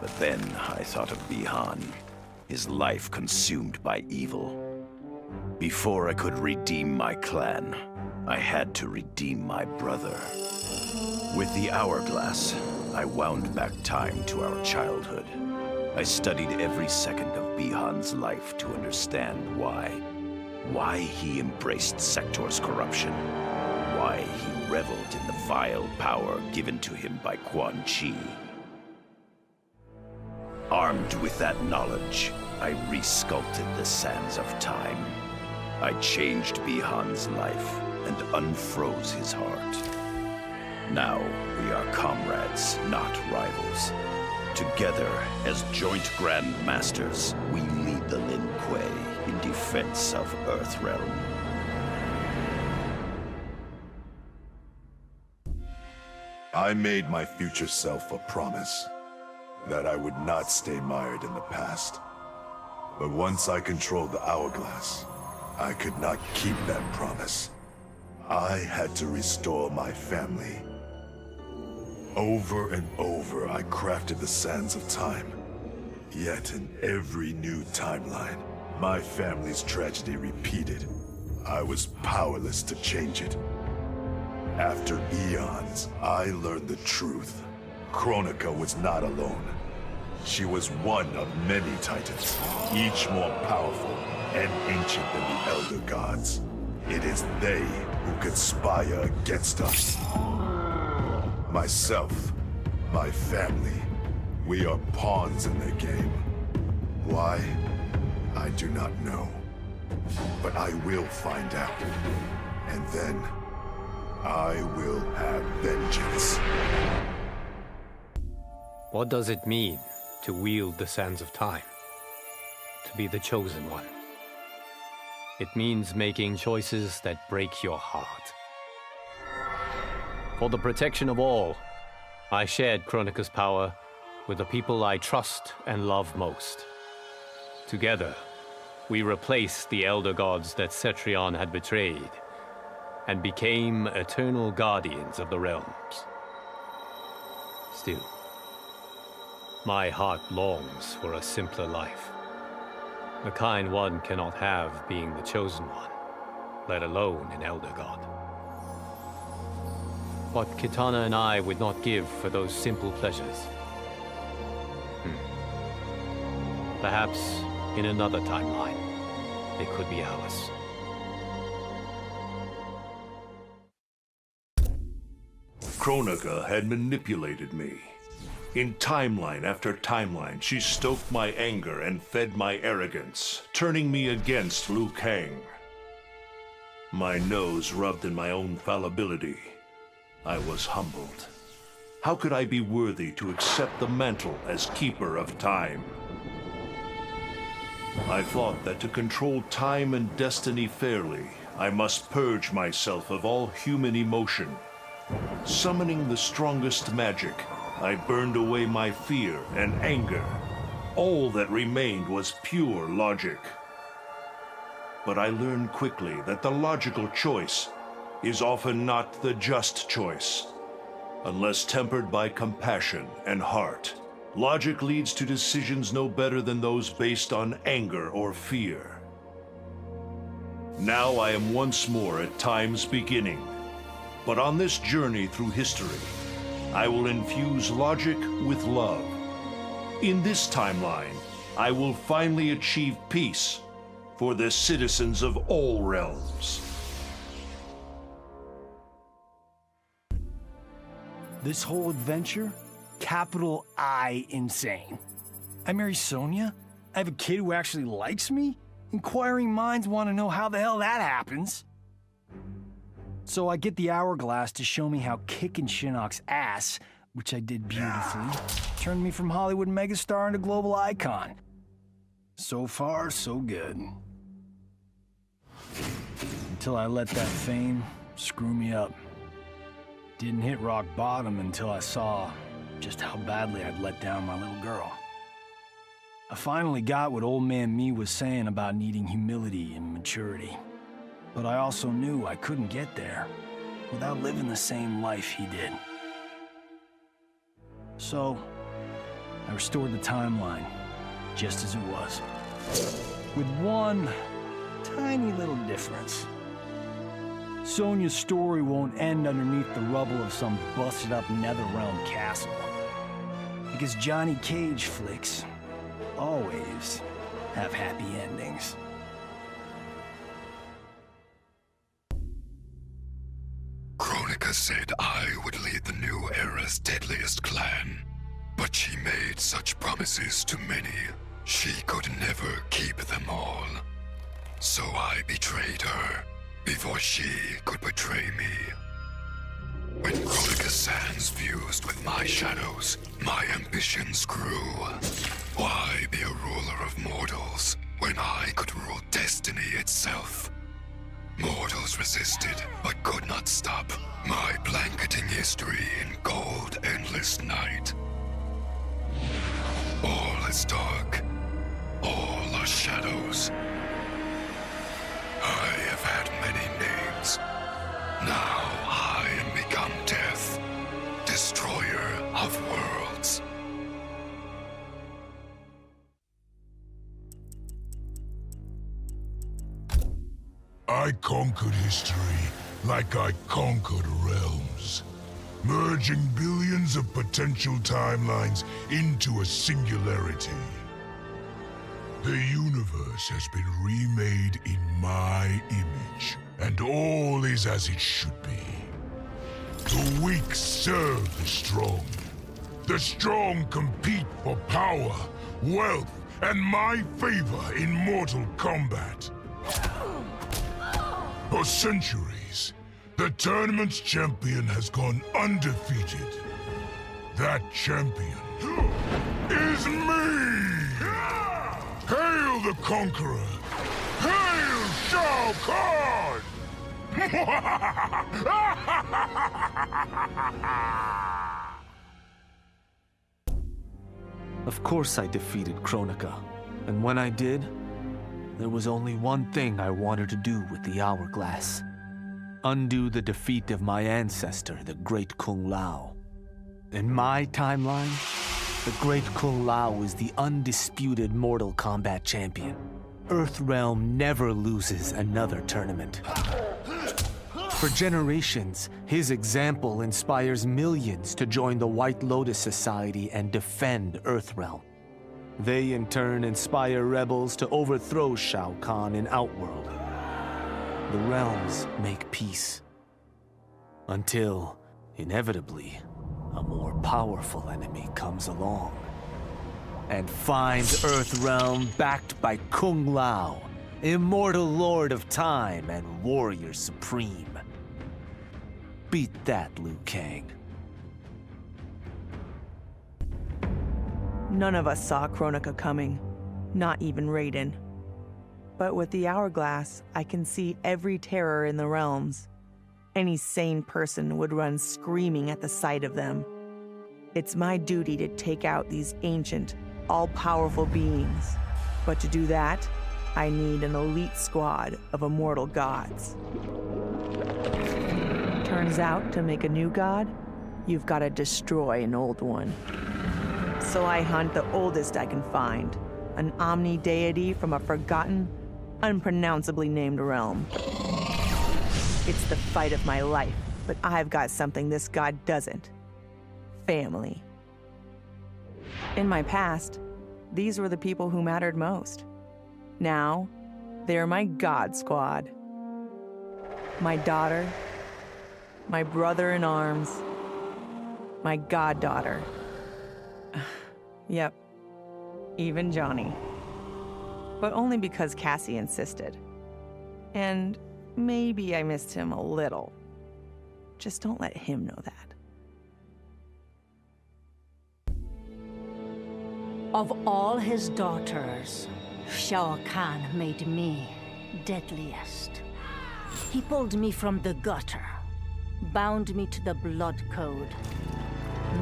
But then I thought of Bi-Han, his life consumed by evil. Before I could redeem my clan, I had to redeem my brother. With the Hourglass, I wound back time to our childhood. I studied every second of Bi-Han's life to understand why he embraced Sector's corruption, why he reveled in the vile power given to him by Quan Chi. Armed with that knowledge, I resculpted the sands of time. I changed Bi-Han's life and unfroze his heart. Now we are comrades, not rivals. Together, as joint Grand Masters, we lead the Lin Kuei in defense of Earthrealm. I made my future self a promise that I would not stay mired in the past. But once I controlled the Hourglass, I could not keep that promise. I had to restore my family. Over and over, I crafted the sands of time. Yet in every new timeline, my family's tragedy repeated. I was powerless to change it. After eons, I learned the truth. Kronika was not alone. She was one of many titans, each more powerful and ancient than the Elder Gods. It is they who conspire against us. Myself, my family, we are pawns in their game. Why? I do not know. But I will find out. And then, I will have vengeance. What does it mean to wield the sands of time? To be the chosen one? It means making choices that break your heart. For the protection of all, I shared Kronika's power with the people I trust and love most. Together, we replaced the Elder Gods that Cetrion had betrayed, and became eternal guardians of the realms. Still, my heart longs for a simpler life. The kind one cannot have being the chosen one, let alone an Elder God. What Kitana and I would not give for those simple pleasures. Perhaps in another timeline, they could be ours. Kronika had manipulated me. In timeline after timeline, she stoked my anger and fed my arrogance, turning me against Liu Kang. My nose rubbed in my own fallibility. I was humbled. How could I be worthy to accept the mantle as Keeper of Time? I thought that to control time and destiny fairly, I must purge myself of all human emotion. Summoning the strongest magic, I burned away my fear and anger. All that remained was pure logic. But I learned quickly that the logical choice is often not the just choice. Unless tempered by compassion and heart, Logic leads to decisions no better than those based on anger or fear. Now I am once more at time's beginning. But on this journey through history, I will infuse logic with love. In this timeline, I will finally achieve peace for the citizens of all realms. This whole adventure, capital I insane. I marry Sonya? I have a kid who actually likes me? Inquiring minds want to know how the hell that happens. So I get the hourglass to show me how kicking Shinnok's ass, which I did beautifully, turned me from Hollywood megastar into global icon. So far, so good. Until I let that fame screw me up. Didn't hit rock bottom until I saw just how badly I'd let down my little girl. I finally got what old man me was saying about needing humility and maturity. But I also knew I couldn't get there without living the same life he did. So, I restored the timeline, just as it was. With one tiny little difference. Sonya's story won't end underneath the rubble of some busted-up Netherrealm castle. Because Johnny Cage flicks always have happy endings. Kronika said I would lead the new era's deadliest clan. But she made such promises to many, she could never keep them all. So I betrayed her, before she could betray me. When Kronika's hands fused with my shadows, my ambitions grew. Why be a ruler of mortals, when I could rule destiny itself? Mortals resisted, but could not stop my blanketing history in cold, endless night. All is dark. All are shadows. I have had many names. Now I am become death, destroyer of worlds. I conquered history like I conquered realms, merging billions of potential timelines into a singularity. The universe has been remade in my image, and all is as it should be. The weak serve the strong. The strong compete for power, wealth, and my favor in mortal combat. For centuries, the tournament's champion has gone undefeated. That champion is me! Hail the Conqueror! Hail Shao Kahn! Of course I defeated Kronika, and when I did, there was only one thing I wanted to do with the hourglass. Undo the defeat of my ancestor, the Great Kung Lao. In my timeline, the Great Kung Lao is the undisputed Mortal Kombat champion. Earthrealm never loses another tournament. For generations, his example inspires millions to join the White Lotus Society and defend Earthrealm. They in turn inspire rebels to overthrow Shao Kahn in Outworld. The realms make peace. Until, inevitably, a more powerful enemy comes along and finds Earthrealm backed by Kung Lao, immortal lord of time and warrior supreme. Beat that, Liu Kang. None of us saw Kronika coming, not even Raiden. But with the hourglass, I can see every terror in the realms. Any sane person would run screaming at the sight of them. It's my duty to take out these ancient, all-powerful beings. But to do that, I need an elite squad of immortal gods. Turns out, to make a new god, you've got to destroy an old one. So I hunt the oldest I can find, an omni deity from a forgotten, unpronounceably named realm. It's the fight of my life, but I've got something this god doesn't. Family. In my past, these were the people who mattered most. Now, they're my god squad. My daughter, my brother in arms, my goddaughter. Yep, even Johnny. But only because Cassie insisted. And maybe I missed him a little. Just don't let him know that. Of all his daughters, Shao Kahn made me deadliest. He pulled me from the gutter, bound me to the blood code,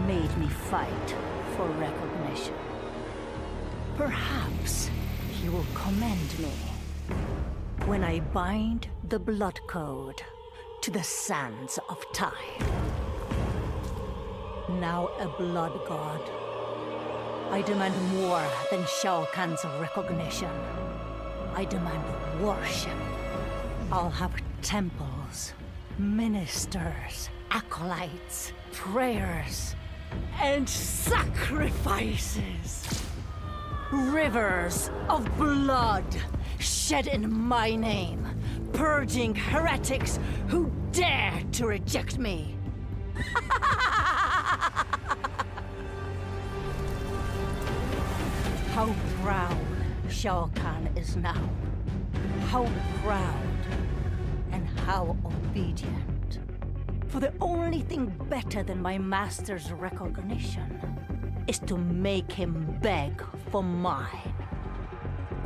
made me fight for recognition. Perhaps he will commend me when I bind the blood code to the sands of time. Now a blood god, I demand more than Shao Kahn's recognition. I demand worship. I'll have temples, ministers, acolytes, prayers, and sacrifices. Rivers of blood shed in my name, purging heretics who dare to reject me. How proud Shao Kahn is now. How proud and how obedient. For the only thing better than my master's recognition is to make him beg for mine.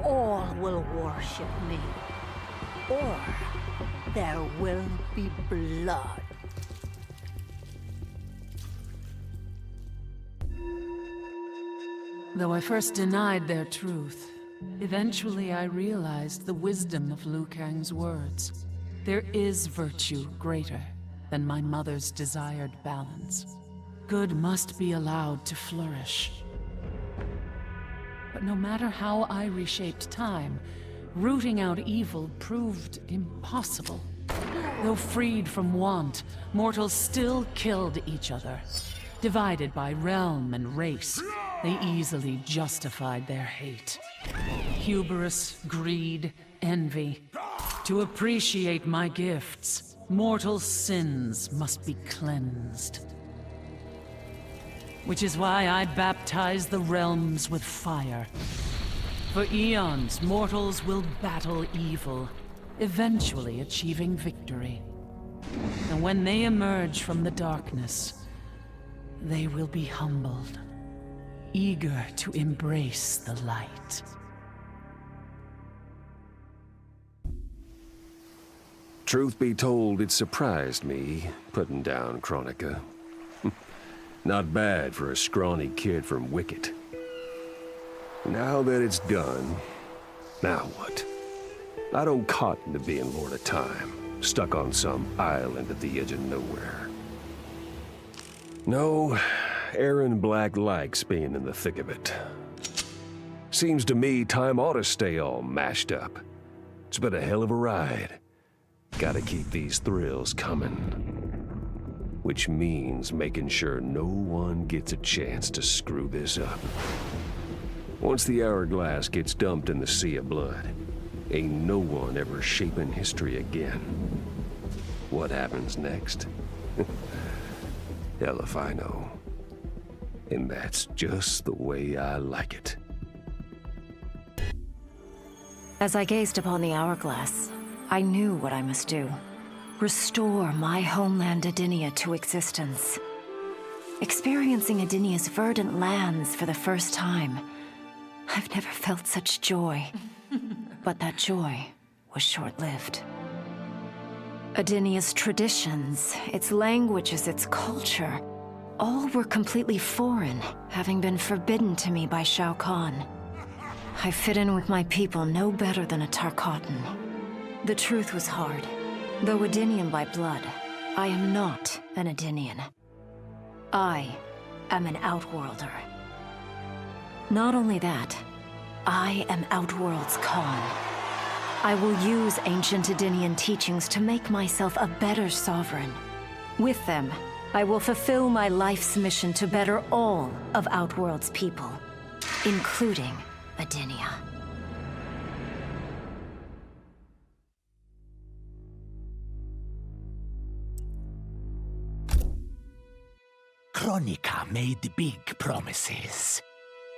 All will worship me, or there will be blood. Though I first denied their truth, eventually I realized the wisdom of Liu Kang's words. There is virtue greater than my mother's desired balance. Good must be allowed to flourish. But no matter how I reshaped time, rooting out evil proved impossible. Though freed from want, mortals still killed each other. Divided by realm and race, they easily justified their hate. Hubris, greed, envy. To appreciate my gifts, mortal sins must be cleansed. Which is why I baptize the realms with fire. For eons, mortals will battle evil, eventually achieving victory. And when they emerge from the darkness, they will be humbled, eager to embrace the light. Truth be told, it surprised me, putting down Kronika. Not bad for a scrawny kid from Wicket. Now that it's done, now what? I don't cotton to being Lord of Time, stuck on some island at the edge of nowhere. No, Aaron Black likes being in the thick of it. Seems to me time ought to stay all mashed up. It's been a hell of a ride. Gotta keep these thrills coming. Which means making sure no one gets a chance to screw this up. Once the hourglass gets dumped in the sea of blood, ain't no one ever shaping history again. What happens next? Hell if I know. And that's just the way I like it. As I gazed upon the hourglass, I knew what I must do. Restore my homeland Edinia to existence. Experiencing Edinia's verdant lands for the first time, I've never felt such joy. But that joy was short-lived. Edinia's traditions, its languages, its culture, all were completely foreign, having been forbidden to me by Shao Kahn. I fit in with my people no better than a Tarkatan. The truth was hard. Though Edinian by blood, I am not an Edinian. I am an Outworlder. Not only that, I am Outworld's Khan. I will use ancient Edenian teachings to make myself a better sovereign. With them, I will fulfill my life's mission to better all of Outworld's people, including Edenia. Kronika made big promises.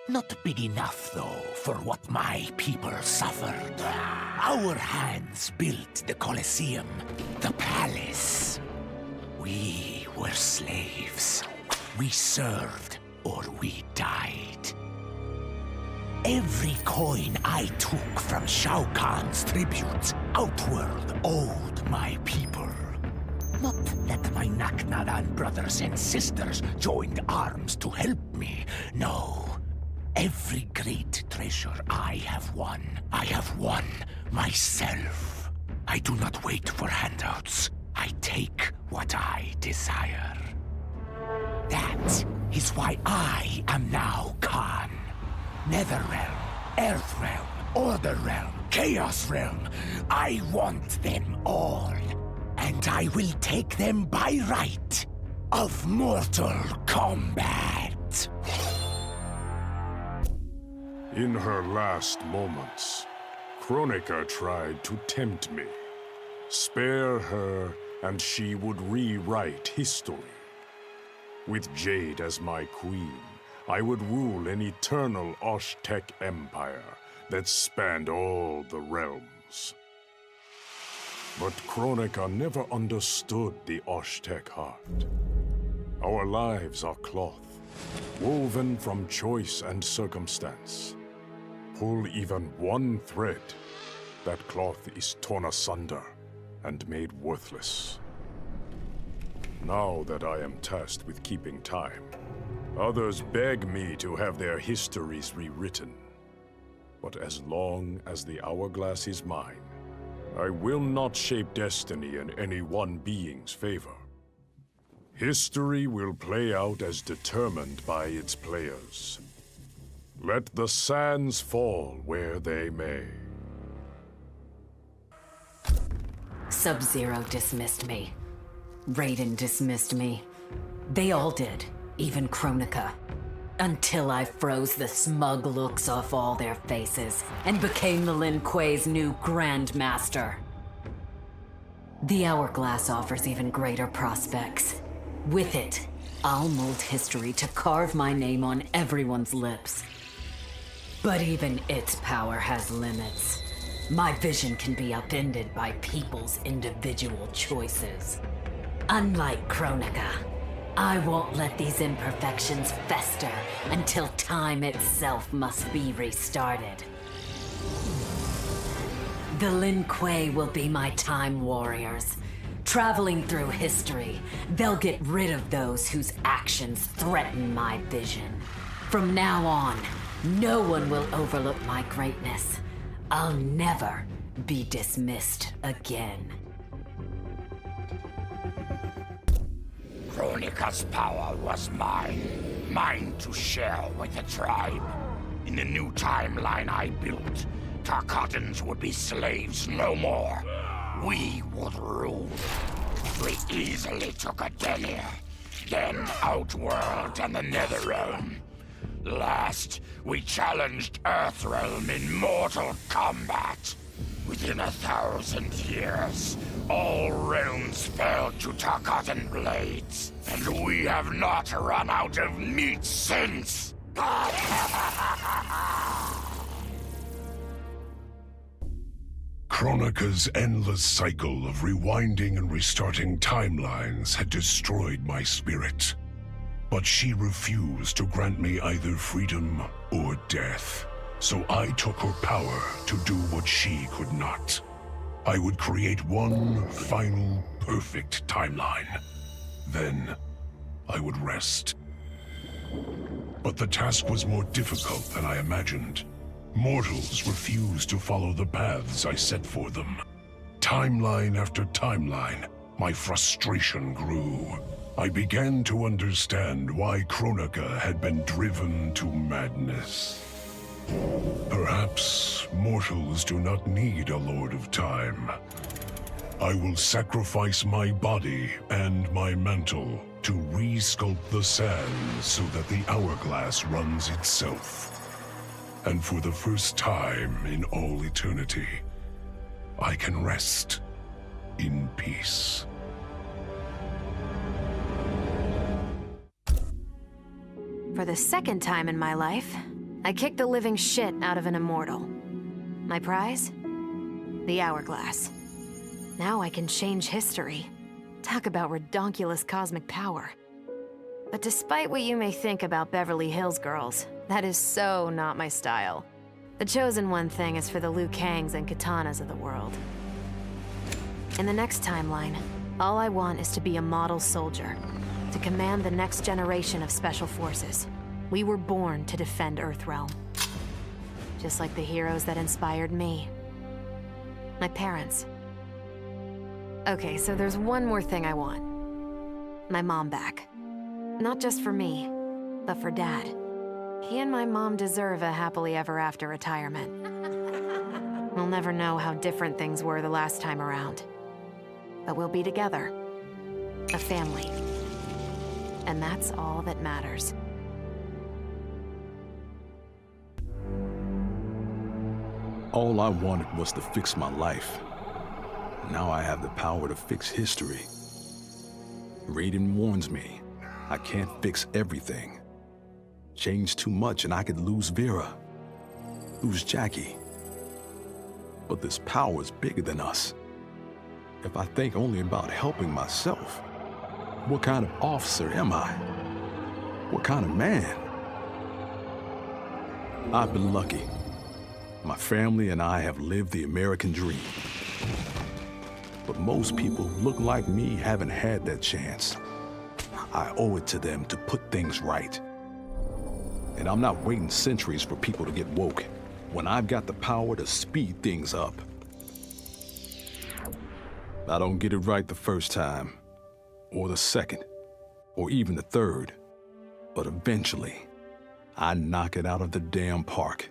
Not big enough, though, for what my people suffered. Our hands built the Colosseum, the palace. We were slaves. We served or we died. Every coin I took from Shao Kahn's tributes, Outworld owed my people. Not that my Naknadan brothers and sisters joined arms to help me, no. Every great treasure I have won myself. I do not wait for handouts. I take what I desire. That is why I am now Khan. Netherrealm, Earthrealm, Order Realm, Chaos Realm. I want them all. And I will take them by right of Mortal Kombat. In her last moments, Kronika tried to tempt me. Spare her, and she would rewrite history. With Jade as my queen, I would rule an eternal Osh-Tech empire that spanned all the realms. But Kronika never understood the Osh-Tech heart. Our lives are cloth, woven from choice and circumstance. Pull even one thread, that cloth is torn asunder and made worthless. Now that I am tasked with keeping time, others beg me to have their histories rewritten. But as long as the hourglass is mine, I will not shape destiny in any one being's favor. History will play out as determined by its players. Let the sands fall where they may. Sub-Zero dismissed me. Raiden dismissed me. They all did, even Kronika. Until I froze the smug looks off all their faces and became the Lin Kuei's new Grandmaster. The Hourglass offers even greater prospects. With it, I'll mold history to carve my name on everyone's lips. But even its power has limits. My vision can be upended by people's individual choices. Unlike Kronika, I won't let these imperfections fester until time itself must be restarted. The Lin Kuei will be my time warriors. Traveling through history, they'll get rid of those whose actions threaten my vision. From now on, no one will overlook my greatness. I'll never be dismissed again. Kronika's power was mine. Mine to share with the tribe. In the new timeline I built, Tarkatans would be slaves no more. We would rule. We easily took Edenia, then Outworld and the Netherrealm. Last, we challenged Earthrealm in mortal combat. Within 1,000 years, all realms fell to Tarkatan blades, and we have not run out of meat since! Kronika's endless cycle of rewinding and restarting timelines had destroyed my spirit. But she refused to grant me either freedom or death. So I took her power to do what she could not. I would create one final, perfect timeline. Then, I would rest. But the task was more difficult than I imagined. Mortals refused to follow the paths I set for them. Timeline after timeline, my frustration grew. I began to understand why Kronika had been driven to madness. Perhaps mortals do not need a Lord of Time. I will sacrifice my body and my mantle to re-sculpt the sands so that the hourglass runs itself. And for the first time in all eternity, I can rest in peace. For the second time in my life, I kicked the living shit out of an immortal. My prize? The hourglass. Now I can change history. Talk about redonkulous cosmic power. But despite what you may think about Beverly Hills girls, that is so not my style. The chosen one thing is for the Liu Kangs and Katanas of the world. In the next timeline, all I want is to be a model soldier, to command the next generation of special forces. We were born to defend Earthrealm. Just like the heroes that inspired me. My parents. Okay, so there's one more thing I want. My mom back. Not just for me, but for Dad. He and my mom deserve a happily ever after retirement. We'll never know how different things were the last time around. But we'll be together. A family. And that's all that matters. All I wanted was to fix my life. Now I have the power to fix history. Raiden warns me, I can't fix everything. Change too much and I could lose Vera, lose Jackie. But this power is bigger than us. If I think only about helping myself, what kind of officer am I? What kind of man? I've been lucky. My family and I have lived the American dream. But most people who look like me haven't had that chance. I owe it to them to put things right. And I'm not waiting centuries for people to get woke when I've got the power to speed things up. I don't get it right the first time, or the second, or even the third. But eventually, I knock it out of the damn park.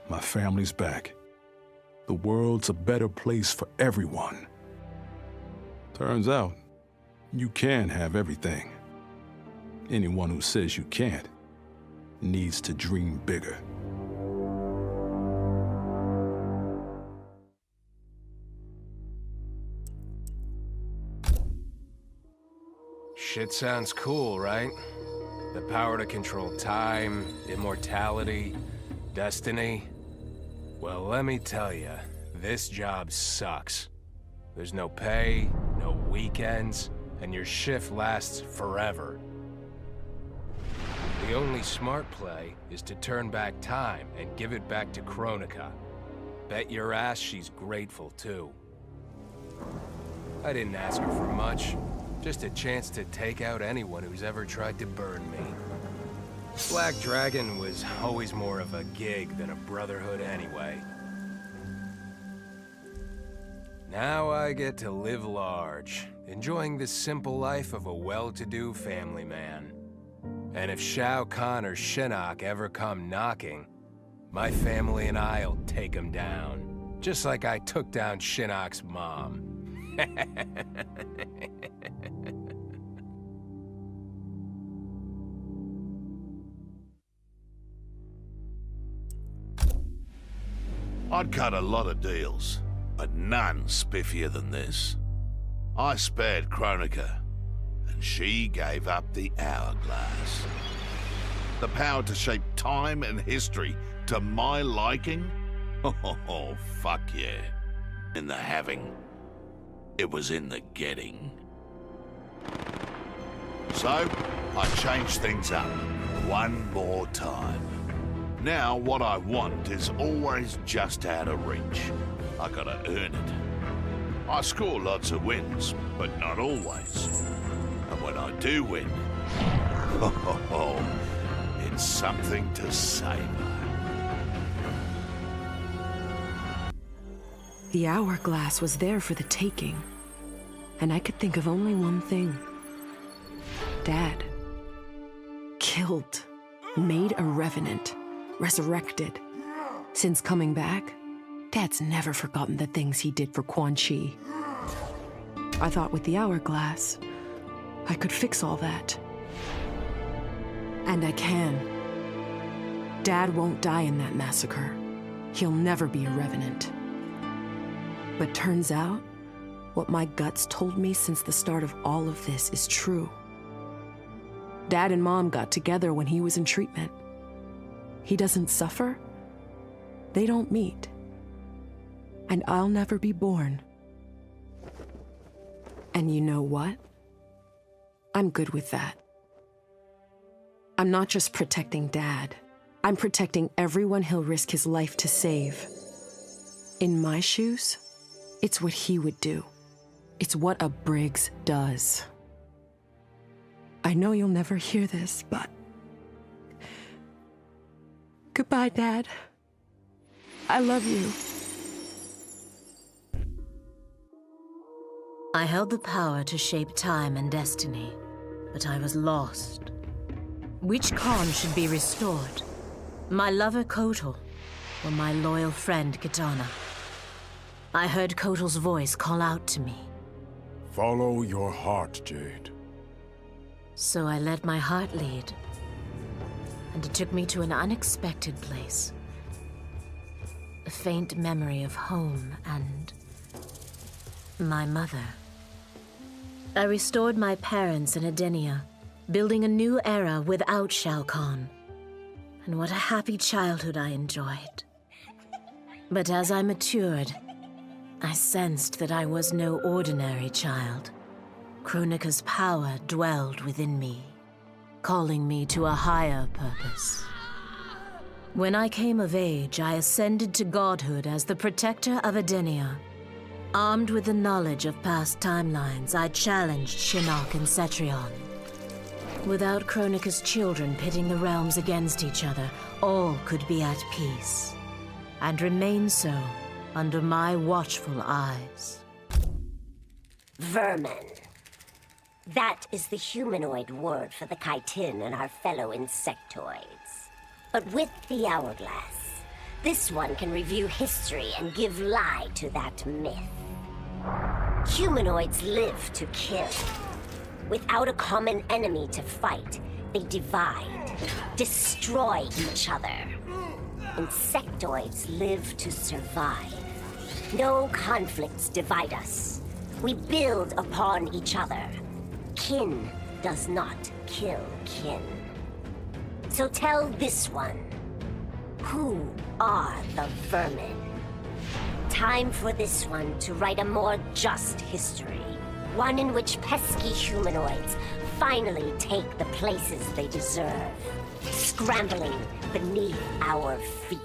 My family's back. The world's a better place for everyone. Turns out, you can have everything. Anyone who says you can't needs to dream bigger. Shit sounds cool, right? The power to control time, immortality, destiny. Well, let me tell you, this job sucks. There's no pay, no weekends, and your shift lasts forever. The only smart play is to turn back time and give it back to Kronika. Bet your ass she's grateful, too. I didn't ask her for much, just a chance to take out anyone who's ever tried to burn me. Black Dragon was always more of a gig than a brotherhood anyway. Now I get to live large, enjoying the simple life of a well-to-do family man. And if Shao Kahn or Shinnok ever come knocking, my family and I'll take them down. Just like I took down Shinnok's mom. I'd cut a lot of deals, but none spiffier than this. I spared Kronika, and she gave up the hourglass. The power to shape time and history to my liking? Oh, fuck yeah. In the having, it was in the getting. So, I changed things up one more time. Now, what I want is always just out of reach. I gotta earn it. I score lots of wins, but not always. And when I do win, it's something to savor. The hourglass was there for the taking, and I could think of only one thing. Dad. Killed. Made a revenant. resurrected. Since coming back, Dad's never forgotten the things he did for Quan Chi. I thought with the hourglass, I could fix all that. And I can. Dad won't die in that massacre. He'll never be a revenant. But turns out, what my guts told me since the start of all of this is true. Dad and Mom got together when he was in treatment. He doesn't suffer. They don't meet. And I'll never be born. And you know what? I'm good with that. I'm not just protecting Dad. I'm protecting everyone he'll risk his life to save. In my shoes, it's what he would do. It's what a Briggs does. I know you'll never hear this, but... Goodbye, Dad. I love you. I held the power to shape time and destiny, but I was lost. Which Khan should be restored? My lover Kotal, or my loyal friend Kitana? I heard Kotal's voice call out to me. Follow your heart, Jade. So I let my heart lead, and it took me to an unexpected place. A faint memory of home and my mother. I restored my parents in Edenia, building a new era without Shao Kahn. And what a happy childhood I enjoyed. But as I matured, I sensed that I was no ordinary child. Kronika's power dwelled within me, calling me to a higher purpose. When I came of age, I ascended to godhood as the protector of Edenia. Armed with the knowledge of past timelines, I challenged Shinnok and Cetrion. Without Kronika's children pitting the realms against each other, all could be at peace, and remain so under my watchful eyes. Vermin. That is the humanoid word for the chitin and our fellow insectoids. But with the hourglass, this one can review history and give lie to that myth. Humanoids live to kill. Without a common enemy to fight, they divide, destroy each other. Insectoids live to survive. No conflicts divide us. We build upon each other. Kin does not kill kin. So tell this one, who are the vermin? Time for this one to write a more just history. One in which pesky humanoids finally take the places they deserve, scrambling beneath our feet.